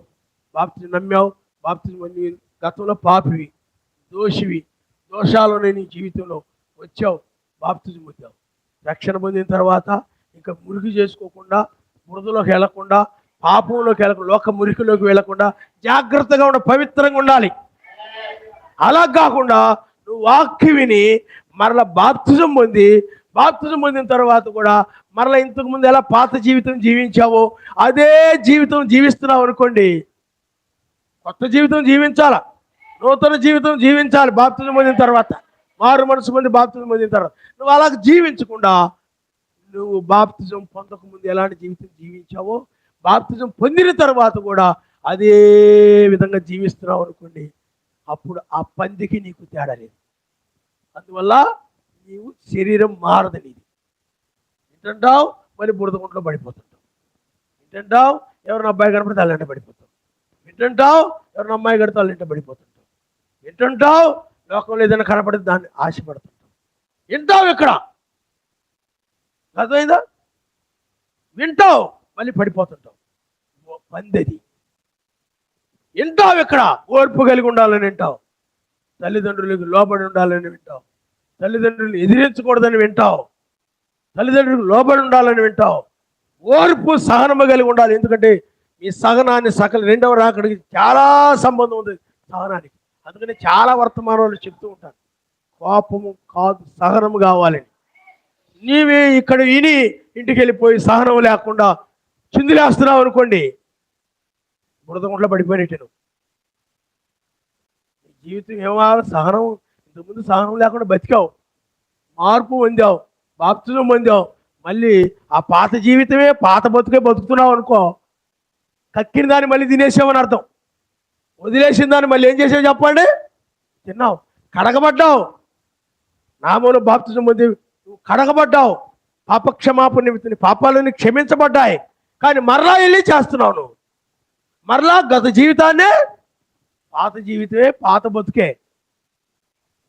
బాప్తిజం నమ్మావు, బాప్తిజం గతంలో పాపివి, దోషివి, దోషాలోనే నీ జీవితంలో వచ్చావు, బాప్తిజం పొందావు. రక్షణ పొందిన తర్వాత ఇంకా మురికి చేసుకోకుండా, బురదలోకి వెళ్లకుండా, పాపంలోకి వెళ్ళకుండా, లోక మురికిలోకి వెళ్లకుండా జాగ్రత్తగా ఉండ, పవిత్రంగా ఉండాలి. అలా కాకుండా నువ్వు వాక్యం విని మరలా బాప్తిజం పొందిన తర్వాత కూడా మరలా ఇంతకు ముందు ఎలా పాత జీవితం జీవించావో అదే జీవితం జీవిస్తున్నావు అనుకోండి. కొత్త జీవితం జీవించాలా, నూతన జీవితం జీవించాలి. బాప్తిజం పొందిన తర్వాత, మారు మనసు పొంది బాప్తిజం పొందిన తర్వాత నువ్వు అలా జీవించకుండా, నువ్వు బాప్తిజం పొందకముందు ఎలాంటి జీవితం జీవించావో బాప్తిజం పొందిన తర్వాత కూడా అదే విధంగా జీవిస్తున్నావు అనుకోండి, అప్పుడు ఆ పందికి నీకు తేడా లేదు. అందువల్ల నీవు శరీరం మారదు. నీది ఏంటంటావు, మళ్ళీ బురద గుంటలో పడిపోతుంటావు. ఏంటంటావు, ఎవరిన అబ్బాయి కనపడితే వాళ్ళంటే పడిపోతావు. ఏంటంటావు, ఎవరిన అమ్మాయి కడితే వాళ్ళంటే పడిపోతుంటావు. ఏంటంటావు, లోకంలో ఏదైనా కనపడితే దాన్ని ఆశపడుతుంటావు. వింటావు, ఇక్కడ అర్థమైందా, వింటావు మళ్ళీ పడిపోతుంటావు. పందెది వింటావు, ఇక్కడ ఓర్పు కలిగి ఉండాలని వింటావు, తల్లిదండ్రులకు లోబడి ఉండాలని వింటావు, తల్లిదండ్రులు ఎదిరించకూడదని వింటావు, తల్లిదండ్రులకు లోబడి ఉండాలని వింటావు, ఓర్పు సహనము కలిగి ఉండాలి. ఎందుకంటే ఈ సహనాన్ని సకల 2వ రాకడికి చాలా సంబంధం ఉంది సహనానికి. అందుకని చాలా వర్తమానాలు చెప్తూ ఉంటాను, కోపము కాదు సహనము కావాలని. నీవే ఇక్కడ విని ఇంటికి వెళ్ళిపోయి సహనం లేకుండా చిందులేస్తున్నావు అనుకోండి, బురద గుంటలో పడిపోయినట్టు. నువ్వు జీవితం ఏమాలి, సహనం, ఇంతకుముందు సహనం లేకుండా బతికావు, మార్పు పొందావు, బాప్తిజం పొందావు, మళ్ళీ ఆ పాత జీవితమే పాత బతుకే బతుకుతున్నావు అనుకో, కక్కిన దాన్ని మళ్ళీ తినేసావని అర్థం. వదిలేసిన దాన్ని మళ్ళీ ఏం చేసావు చెప్పండి, తిన్నావు, కడగబడ్డావు. నామూల బాప్తిజం పొంది నువ్వు కడగబడ్డావు, పాపక్షమాపణ నిమిత్తం పాపాలన్నీ క్షమించబడ్డాయి. కానీ మరలా వెళ్ళి చేస్తున్నావు నువ్వు, మరలా గత జీవితాన్నే, పాత జీవితమే పాత బతుకే,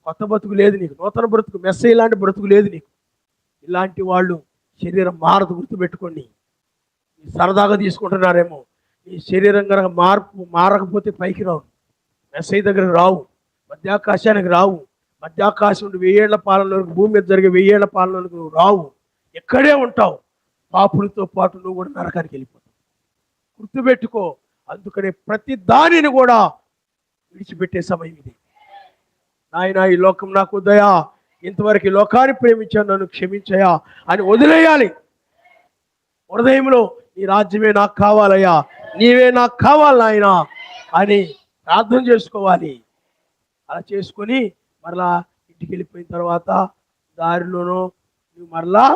కొత్త బతుకు లేదు నీకు, నూతన బ్రతుకు, మెస్స ఇలాంటి బ్రతుకు లేదు నీకు. ఇలాంటి వాళ్ళు శరీరం మారదు, గుర్తుపెట్టుకోండి. సరదాగా తీసుకుంటున్నారేమో, ఈ శరీరం కనుక మారకపోతే పైకి రావు, మెస్సయ్య దగ్గరకు రావు, మధ్యాకాశానికి రావు, మధ్యాకాశం నుండి 1000 ఏళ్ల పాలనలోకి, భూమి మీద జరిగే 1000 ఏళ్ల పాలనలోకి నువ్వు రావు, ఇక్కడే ఉంటావు. పాపులతో పాటు నువ్వు కూడా నరకానికి వెళ్ళిపోతావు. గుర్తుపెట్టుకో. అందుకనే ప్రతి దానిని కూడా విడిచిపెట్టే సమయం ఇది. నాయన, ఈ లోకం నాకు వద్దయా, ఇంతవరకు ఈ లోకాన్ని ప్రేమించాను, నన్ను క్షమించయా అని వదిలేయాలి. హృదయంలో నీ రాజ్యమే నాకు కావాలయ్యా, నీవే నాకు కావాలి నాయన అని ప్రార్థన చేసుకోవాలి. అలా చేసుకొని మరలా ఇంటికి వెళ్ళిపోయిన తర్వాత దారిలోనో నువ్వు మరలా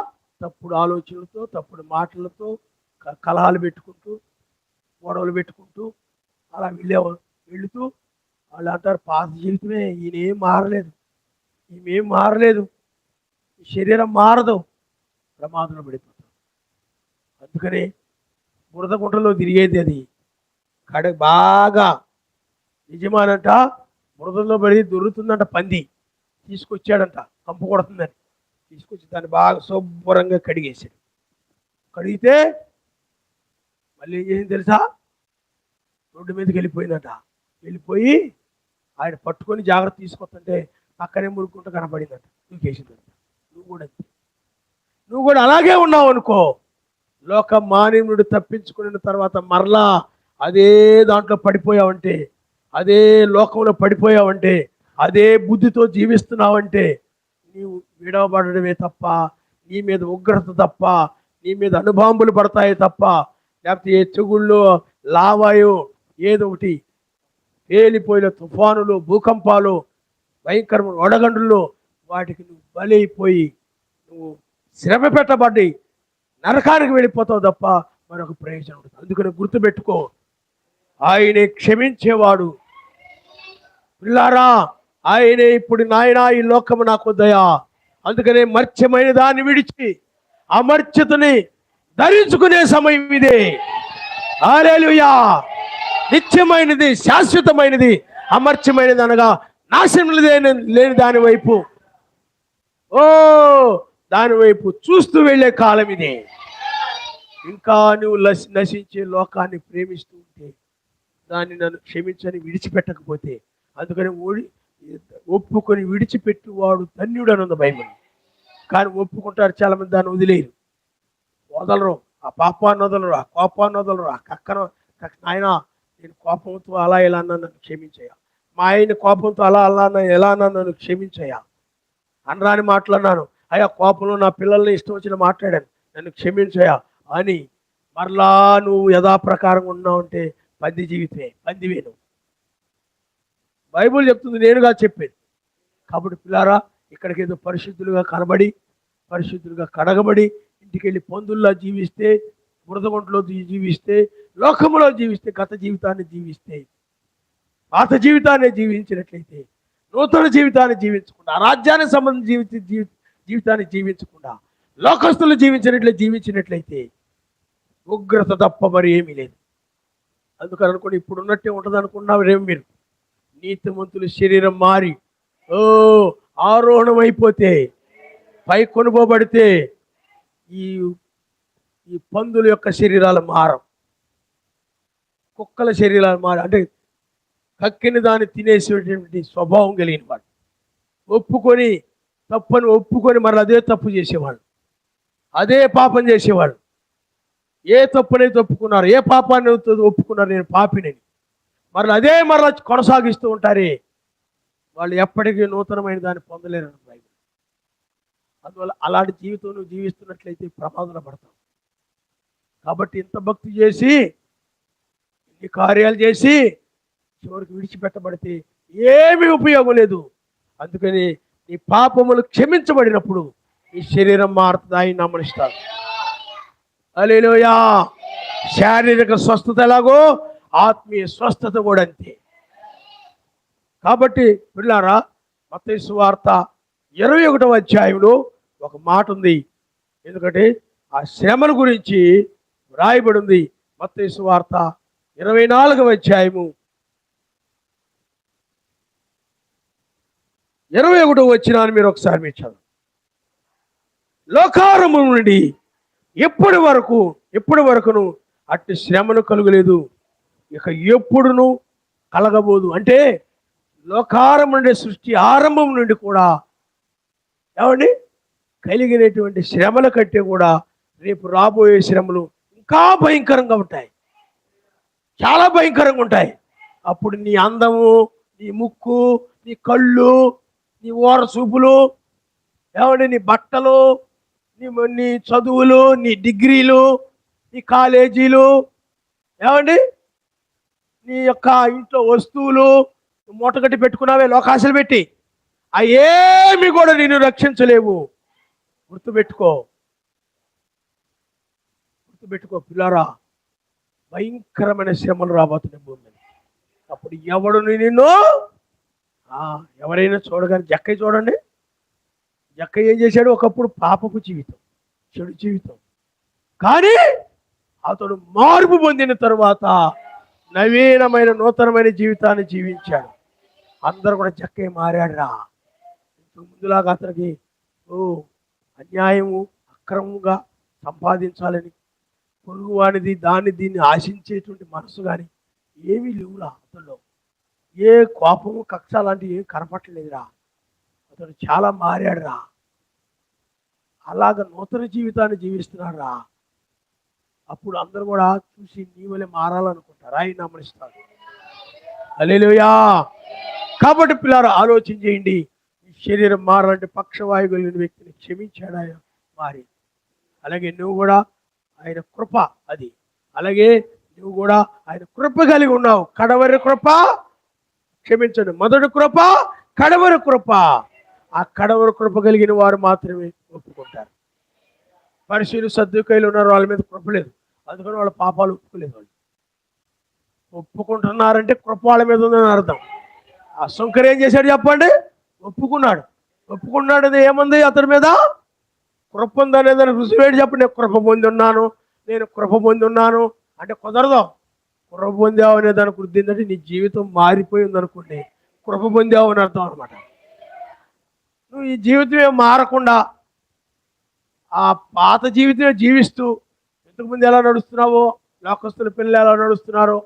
తప్పుడు ఆలోచనలతో, తప్పుడు మాటలతో, కలహాలు పెట్టుకుంటూ, గొడవలు పెట్టుకుంటూ అలా వెళుతూ వాళ్ళు అంటారు, పాత జీవితమే, ఈయనేం మారలేదు, ఈమెం మారలేదు, ఈ శరీరం మారదు, ప్రమాదంలో పడిపోతాం. అందుకని బురద గుంటలో తిరిగేది అది బాగా యజమానంట బురదలో పడి దొరుకుతుందంట. పంది తీసుకొచ్చాడంట, కంపు కొడుతుందని తీసుకొచ్చి దాన్ని బాగా శుభ్రంగా కడిగేశాడు. కడిగితే మళ్ళీ ఏం చేసింది తెలుసా? రోడ్డు మీదకి వెళ్ళిపోయిందట. వెళ్ళిపోయి ఆయన పట్టుకొని జాగ్రత్త తీసుకొస్తుంటే పక్కనే మురుక్కుంటూ కనపడిందట, దూకేసిందంట. నువ్వు కూడా అలాగే ఉన్నావు అనుకో, లోక మానవుడు తప్పించుకున్న తర్వాత మరలా అదే దాంట్లో పడిపోయావంటే, అదే లోకంలో పడిపోయావంటే, అదే బుద్ధితో జీవిస్తున్నావంటే నీవు విడవబడమే తప్ప, నీ మీద ఉగ్రత తప్ప, నీ మీద అణుబాంబులు పడతాయి తప్ప, లేకపోతే ఏ చెగుళ్ళు లావాయో ఏదో ఒకటి పేలిపోయిన తుఫానులు, భూకంపాలు, భయంకరమైన వడగండ్రులు, వాటికి నువ్వు బలైపోయి నువ్వు శ్రమ పెట్టబడి నరకానికి వెళ్ళిపోతావు తప్ప మరొక ప్రయోజనం ఉంటుంది. అందుకని గుర్తుపెట్టుకో, ఆయనే క్షమించేవాడు. పిల్లారా, ఆయనే ఇప్పుడు నాయన ఈ లోకము నాకు వద్దయా, అందుకనే మర్త్యమైన దాన్ని విడిచి అమర్త్యతని ధరించుకునే సమయం ఇదే. హల్లెలూయా. నిత్యమైనది, శాశ్వతమైనది, అమర్త్యమైనది అనగా నాశనం లేని దాని వైపు, దాని వైపు చూస్తూ వెళ్ళే కాలం ఇదే. ఇంకా నువ్వు నశించే లోకాన్ని ప్రేమిస్తూ ఉంటే, దాన్ని నన్ను క్షమించని విడిచిపెట్టకపోతే, అందుకని ఒప్పుకొని విడిచిపెట్టువాడు ధన్యుడు అని ఉంది బైబిల్. కానీ ఒప్పుకుంటారు చాలామంది, దాన్ని వదిలేరు, వదలరు, ఆ పాపాన్ని వదలరు, ఆ కోపాన్ని వదలరు, ఆ కక్కన ఆయన నేను కోపంతో అలా ఎలా అన్నా నన్ను క్షమించయ్యా, మా ఆయన కోపంతో అలా ఎలా అన్నా నన్ను క్షమించయ్యా, అనరాని మాట్లాడినాను అయ్యా, కోపంలో నా పిల్లల్ని ఇష్టం వచ్చిన మాట్లాడాను, నన్ను క్షమించయ్యా అని మరలా నువ్వు యథాప్రకారంగా ఉన్నావంటే పంది జీవితమే, పందివే నువ్వు. బైబుల్ చెప్తుంది, నేనుగా చెప్పేది. కాబట్టి పిల్లారా, ఇక్కడికి ఏదో పరిశుద్ధులుగా కనబడి, పరిశుద్ధులుగా కడగబడి, ఇంటికి వెళ్ళి పందుల్లా జీవిస్తే, బురదగుంటలో జీవిస్తే, లోకములో జీవిస్తే, గత జీవితాన్ని జీవిస్తే, పాత జీవితాన్ని జీవించినట్లయితే, నూతన జీవితాన్ని జీవించకుండా, రాజ్యానికి సంబంధించిన జీవితాన్ని జీవించకుండా, లోకస్తులు జీవించినట్లయితే ఉగ్రత తప్ప మరి ఏమీ లేదు. అందుకని అనుకోండి, ఇప్పుడు ఉన్నట్టే ఉంటుంది అనుకున్నావు రేపు మీరు. నీతిమంతుల శరీరం మారి ఆరోహణం అయిపోతే, పై కొనుకోబడితే, ఈ పందుల యొక్క శరీరాలు మారం, కుక్కల శరీరాలు మారి, అంటే కక్కిన దాన్ని తినేసేటువంటి స్వభావం కలిగిన వాడు, ఒప్పుకొని తప్పని ఒప్పుకొని మరలా అదే తప్పు చేసేవాడు, అదే పాపం చేసేవాడు. ఏ తప్పునైతే ఒప్పుకున్నారు, ఏ పాపాన్ని ఒప్పుకున్నారు, నేను పాపినని, మరలా కొనసాగిస్తూ ఉంటారే, వాళ్ళు ఎప్పటికీ నూతనమైన దాన్ని పొందలేరని బైబిల్. అందువల్ల అలాంటి జీవితం నువ్వు జీవిస్తున్నట్లయితే ప్రమాదంలో పడతావు. కాబట్టి ఇంత భక్తి చేసి, ఇన్ని కార్యాలు చేసి చివరికి విడిచిపెట్టబడితే ఏమీ ఉపయోగం లేదు. అందుకని నీ పాపములు క్షమించబడినప్పుడు నీ శరీరం మారుతుంది, ఆయన నమ్మనిస్తాడు. హల్లెలూయా. శారీరక స్వస్థత ఎలాగో ఆత్మీయ స్వస్థత కూడా అంతే. కాబట్టి పిల్లారా, మత్తయి సువార్త 21వ అధ్యాయంలో ఒక మాట ఉంది. ఎందుకంటే ఆ శ్రమల గురించి వ్రాయబడి ఉంది. మత్తయి సువార్త 24వ అధ్యాయము 21వ వచనాన్ని మీరు ఒకసారి మీరు చదవండి. లోకారంభం నుండి ఎప్పటి వరకును అట్టి శ్రమను కలుగలేదు, ఇక ఎప్పుడును కలగబోదు. అంటే లోకారం నుండి, సృష్టి ఆరంభం నుండి కూడా ఏమండి కలిగినటువంటి శ్రమల కంటే కూడా రేపు రాబోయే శ్రమలు ఇంకా భయంకరంగా ఉంటాయి, చాలా భయంకరంగా ఉంటాయి. అప్పుడు నీ అందము, నీ ముక్కు, నీ కళ్ళు, నీ ఓర చూపులు, ఏమండి నీ బట్టలు, నీ నీ చదువులు, నీ డిగ్రీలు, నీ కాలేజీలు, ఏమండి నీ యొక్క ఇంట్లో వస్తువులు మూటగట్టి పెట్టుకున్నావే లోకాశలు పెట్టి, అవేమి కూడా నిన్ను రక్షించలేవు. గుర్తుపెట్టుకో పిల్లారా, భయంకరమైన శ్రమలు రాబోతున్నాయి భూమి మీద. అప్పుడు ఎవడు నిన్ను ఎవరైనా చూడగానే, జక్కయ్య చూడండి, జక్కయ్య ఏం చేశాడు? ఒకప్పుడు పాపపు జీవితం, చెడు జీవితం, కానీ అతడు మార్పు పొందిన తరువాత నవీనమైన నూతనమైన జీవితాన్ని జీవించాడు. అందరూ కూడా జక్కయ్య మారాడు రా. ముందులాగా అతనికి అన్యాయము అక్రమంగా సంపాదించాలని పొరుగువానిది దాన్ని దీన్ని ఆశించేటువంటి మనసు కానీ ఏమీ లేవురా అతనిలో. ఏ కోపము కక్ష లాంటివి ఏం కనపట్టలేదురా. అతడు చాలా మారాడు రా. అలాగ నూతన జీవితాన్ని జీవిస్తున్నాడు రా. అప్పుడు అందరూ కూడా చూసి నీ వలె మారాలనుకుంటారు, ఆయన నమ్మనిస్తారు. హల్లెలూయా. కాబట్టి పిల్లలు ఆలోచన చేయండి, ఈ శరీరం మారాలంటే పక్షవాయు కలిగిన వ్యక్తిని క్షమించాడు ఆయన, మారి. అలాగే నువ్వు కూడా ఆయన కృప అది, అలాగే నువ్వు కూడా ఆయన కృప కలిగి ఉన్నావు. కడవరి కృప, క్షమించండి, మొదటి కృప, కడవరి కృప. ఆ కడవరి కృప కలిగిన వారు మాత్రమే ఒప్పుకుంటారు. పరిశీలు సద్దుకాయలు ఉన్నారు, వాళ్ళ మీద కృప లేదు, అందుకని వాళ్ళ పాపాలు ఒప్పుకోలేదు. వాళ్ళు ఒప్పుకుంటున్నారంటే కృప వాళ్ళ మీద ఉందని అర్థం. ఆ శంకర్ ఏం చేశాడు చెప్పండి? ఒప్పుకున్నాడు. ఒప్పుకున్నాడు ఏముంది అతని మీద? కృప ఉందనే దానికి రుజువేడు చెప్పండి. నేను కృప పొంది ఉన్నాను, నేను కృప పొంది ఉన్నాను అంటే కుదరదు. కృప పొందావు అనే దానికి వృద్ధి ఏంటంటే నీ జీవితం మారిపోయింది అనుకోండి, కృప పొందావు అని అర్థం అనమాట. నువ్వు ఈ జీవితమే మారకుండా ఆ పాత జీవితమే జీవిస్తూ ఇంతకుముందు ఎలా నడుస్తున్నావో, లోకస్తుల పిల్లలు ఎలా నడుస్తున్నారో,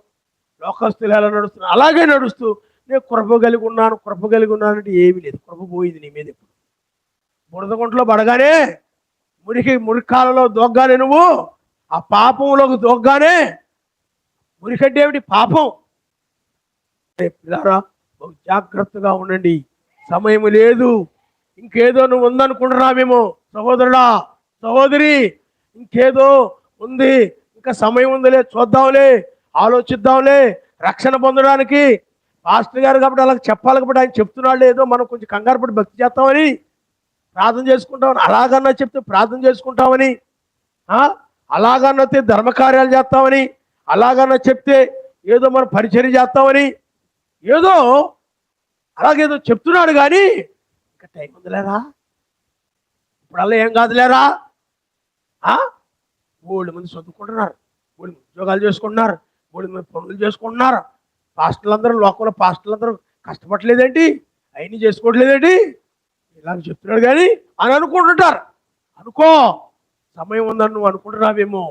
లోకస్తులు ఎలా నడుస్తున్నారు అలాగే నడుస్తూ నేను కృప కలిగి ఉన్నాను, కృప కలిగి ఉన్నానంటే ఏమీ లేదు. కృప పోయింది నీ మీద. ఇప్పుడు బురదగుంటలో పడగానే, మురికాలలో దొగ్గానే, నువ్వు ఆ పాపంలోకి దొగ్గానే, మురికంటే ఏమిటి? పాపం. పిల్లారా, జాగ్రత్తగా ఉండండి, సమయం లేదు. ఇంకేదో నువ్వు ఉందనుకుంటున్నావేమో సహోదరుడా, సహోదరి, ఇంకేదో ఉంది, ఇంకా సమయం ఉందిలే, చూద్దాంలే, ఆలోచిద్దాంలే రక్షణ పొందడానికి. పాస్టర్ గారు కాబట్టి అలా చెప్పాలి కాబట్టి ఆయన చెప్తున్నాడు, ఏదో మనం కొంచెం కంగారు పడి భక్తి చేస్తామని, ప్రార్థన చేసుకుంటామని, అలాగన్నా చెప్తే ప్రార్థన చేసుకుంటామని, అలాగన్నా ధర్మకార్యాలు చేస్తామని, అలాగన్నా చెప్తే ఏదో మనం పరిచర్య చేస్తామని, ఏదో అలాగేదో చెప్తున్నాడు. కానీ ఇంకా టైం ఉందిలేరా, ఇప్పుడల్లా ఏం కాదులేరా. మూడు మంది చదువుకుంటున్నారు, మూడు ఉద్యోగాలు చేసుకుంటున్నారు, మూడు మంది పనులు చేసుకుంటున్నారు. పాస్టర్లందరూ, లోకంలో పాస్టర్లందరూ కష్టపడలేదేంటి, అవన్నీ చేసుకోవట్లేదేంటి, ఇలాగ చెప్తున్నాడు కానీ అని అనుకుంటుంటారు. అనుకో, సమయం ఉందని నువ్వు అనుకుంటున్నావేమో.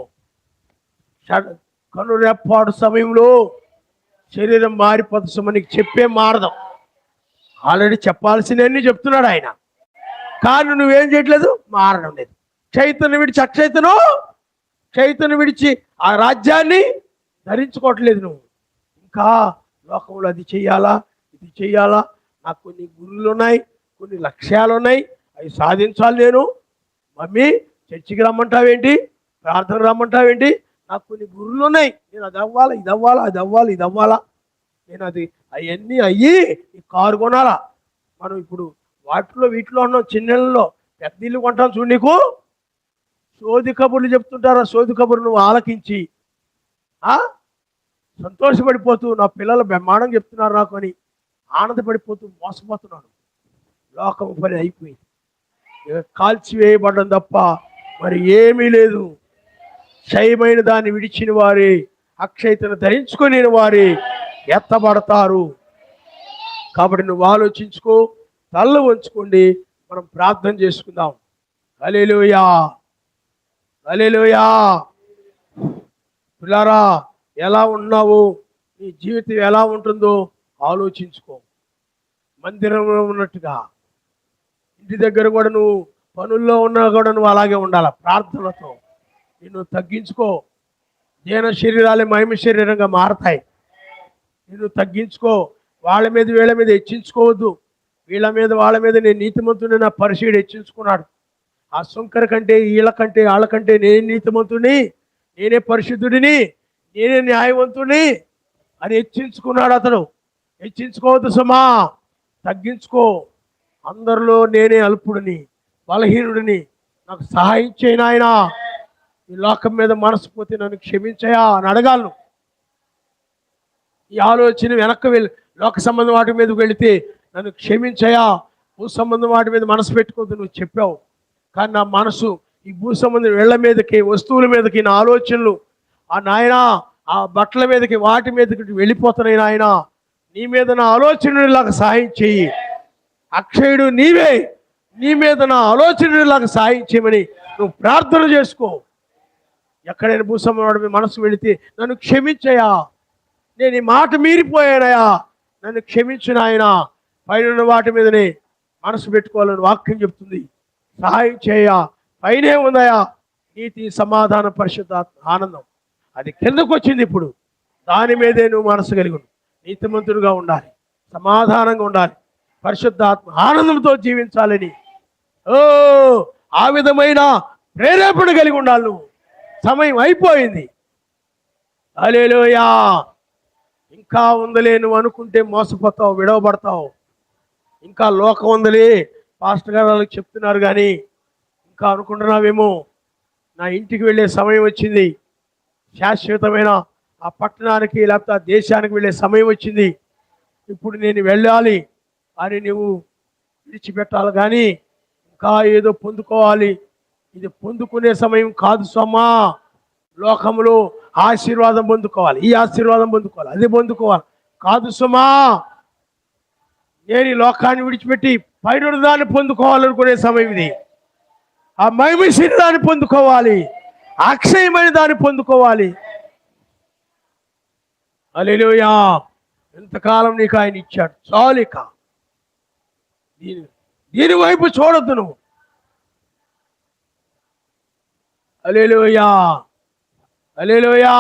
కనురెప్పాడు సమయంలో శరీరం మారిపోతుంది. నీకు చెప్పే మారదాం, ఆల్రెడీ చెప్పాల్సినవన్నీ చెప్తున్నాడు ఆయన, కానీ నువ్వేం చేయట్లేదు, మారడం లేదు. చైతన్యం విడిచి చైతన్యం విడిచి ఆ రాజ్యాన్ని ధరించుకోవట్లేదు నువ్వు. ఇంకా లోకంలో అది చెయ్యాలా, ఇది చెయ్యాలా, నాకు కొన్ని గురువులు ఉన్నాయి, కొన్ని లక్ష్యాలు ఉన్నాయి, అవి సాధించాలి. నేను మమ్మీ చర్చికి రమ్మంటావేంటి, ప్రార్థన రమ్మంటావేంటి, నాకు కొన్ని గురువులు ఉన్నాయి, నేను అది అవ్వాలా, ఇది అవ్వాలా, అది అవ్వాలి, ఇది అవ్వాలా, నేను అది అవన్నీ అయ్యి ఈ కారు కొనాలా. మనం ఇప్పుడు వీటిలో ఉన్నాం, చిన్నెళ్ళలో పెద్ద ఇల్లు కొంటాం చూడు. నీకు సోది కబుర్లు చెప్తుంటారా, సోది కబుర్లు నువ్వు ఆలకించి సంతోషపడిపోతూ నా పిల్లలు బ్రహ్మాండం చెప్తున్నారు నాకు అని ఆనందపడిపోతూ మోసపోతున్నాడు. లోకము పని అయిపోయింది, కాల్చివేయబడడం తప్ప మరి ఏమీ లేదు. క్షయమైన దాన్ని విడిచిన వారే, అక్షయతను ధరించుకొని వారే ఎత్తబడతారు. కాబట్టి నువ్వు ఆలోచించుకో, తల్ల వంచుకోండి, మనం ప్రార్థన చేసుకుందాం. హల్లెలూయా, హల్లెలూయా. పిల్లారా, ఎలా ఉన్నావు, నీ జీవితం ఎలా ఉంటుందో ఆలోచించుకో. మందిరంలో ఉన్నట్టుగా ఇంటి దగ్గర కూడా నువ్వు, పనుల్లో ఉన్నా కూడా నువ్వు అలాగే ఉండాలి. ప్రార్థనతో నిన్ను తగ్గించుకో. దీన శరీరాలే మహిమ శరీరంగా మారతాయి. నిన్ను తగ్గించుకో. వాళ్ళ మీద వీళ్ళ మీద హెచ్చించుకోవద్దు. వీళ్ళ మీద వాళ్ళ మీద నేను నీతిమంతుని నా పరిశీడు హెచ్చించుకున్నాడు. ఆ సుంకర కంటే వీళ్ళ కంటే వాళ్ళ కంటే నేను నీతిమంతుని, నేనే పరిశుద్ధుడిని, నేనే న్యాయవంతుని అని హెచ్చించుకున్నాడు అతను. హెచ్చించుకోవద్దు సుమా, తగ్గించుకో. అందరిలో నేనే అల్పుడిని, బలహీనుడిని, నాకు సహాయం చేయను ఆయన. ఈ లోకం మీద మనసు పోతే నన్ను క్షమించయా అని అడగాలను. ఈ ఆలోచన వెనక్కి వెళ్ళి లోక సంబంధం వాటి మీదకి వెళితే నన్ను క్షమించయా, భూ సంబంధం వాటి మీద మనసు పెట్టుకోవద్దు నువ్వు చెప్పావు. కానీ నా మనసు ఈ భూ సంబంధం ఇళ్ల మీదకి, వస్తువుల మీదకి, నా ఆలోచనలు ఆ నాయన ఆ బట్టల మీదకి, వాటి మీదకి వెళ్ళిపోతున్నాయి నాయన. నీ మీద నా ఆలోచనలాగా సహాయం చెయ్యి. అక్షయుడు నీవే, నీ మీద నా ఆలోచనలాగా సహాయం చేయమని నువ్వు ప్రార్థన చేసుకో. ఎక్కడైనా భూసంబంధం మనసు వెళితే నన్ను క్షమించయా, నేను ఈ మాట మీరిపోయానయా, నన్ను క్షమించు నాయన. పైన వాటి మీదనే మనసు పెట్టుకోవాలని వాక్యం చెప్తుంది. సహాయం చేయా. పైనే ఉందయా నీతి, సమాధాన, పరిశుద్ధాత్మ, ఆనందం. అది కిందకు వచ్చింది. ఇప్పుడు దాని మీదే నువ్వు మనసు కలిగి ఉండు. నీతిమంతుడుగా ఉండాలి, సమాధానంగా ఉండాలి, పరిశుద్ధాత్మ ఆనందంతో జీవించాలని ఆ విధమైన ప్రేరేపణ కలిగి ఉండాలి నువ్వు. సమయం అయిపోయింది. హల్లెలూయా. ఇంకా ఉందలే నువ్వు అనుకుంటే మోసపోతావు, విడవబడతావు. ఇంకా లోకం ఉందలే పాస్టర్ గారు వాళ్ళకి చెప్తున్నారు కానీ ఇంకా అనుకుంటున్నావేమో. నా ఇంటికి వెళ్ళే సమయం వచ్చింది. శాశ్వతమైన ఆ పట్టణానికి లేకపోతే ఆ దేశానికి వెళ్ళే సమయం వచ్చింది. ఇప్పుడు నేను వెళ్ళాలి అని నువ్వు విడిచిపెట్టాలి కానీ ఇంకా ఏదో పొందుకోవాలి. ఇది పొందుకునే సమయం కాదు సమ్మా. లోకంలో ఆశీర్వాదం పొందుకోవాలి, ఈ ఆశీర్వాదం పొందుకోవాలి, అది పొందుకోవాలి కాదు సుమా. నేను ఈ లోకాన్ని విడిచిపెట్టి పైన దాన్ని పొందుకోవాలనుకునే సమయం ఇది. ఆ మహిమశీల దాన్ని పొందుకోవాలి, అక్షయమైన దాన్ని పొందుకోవాలి. హల్లెలూయా. ఎంతకాలం నీకు ఆయన ఇచ్చాడు, చాలిక దీని వైపు చూడొద్దు నువ్వు. హల్లెలూయా, హల్లెలూయా.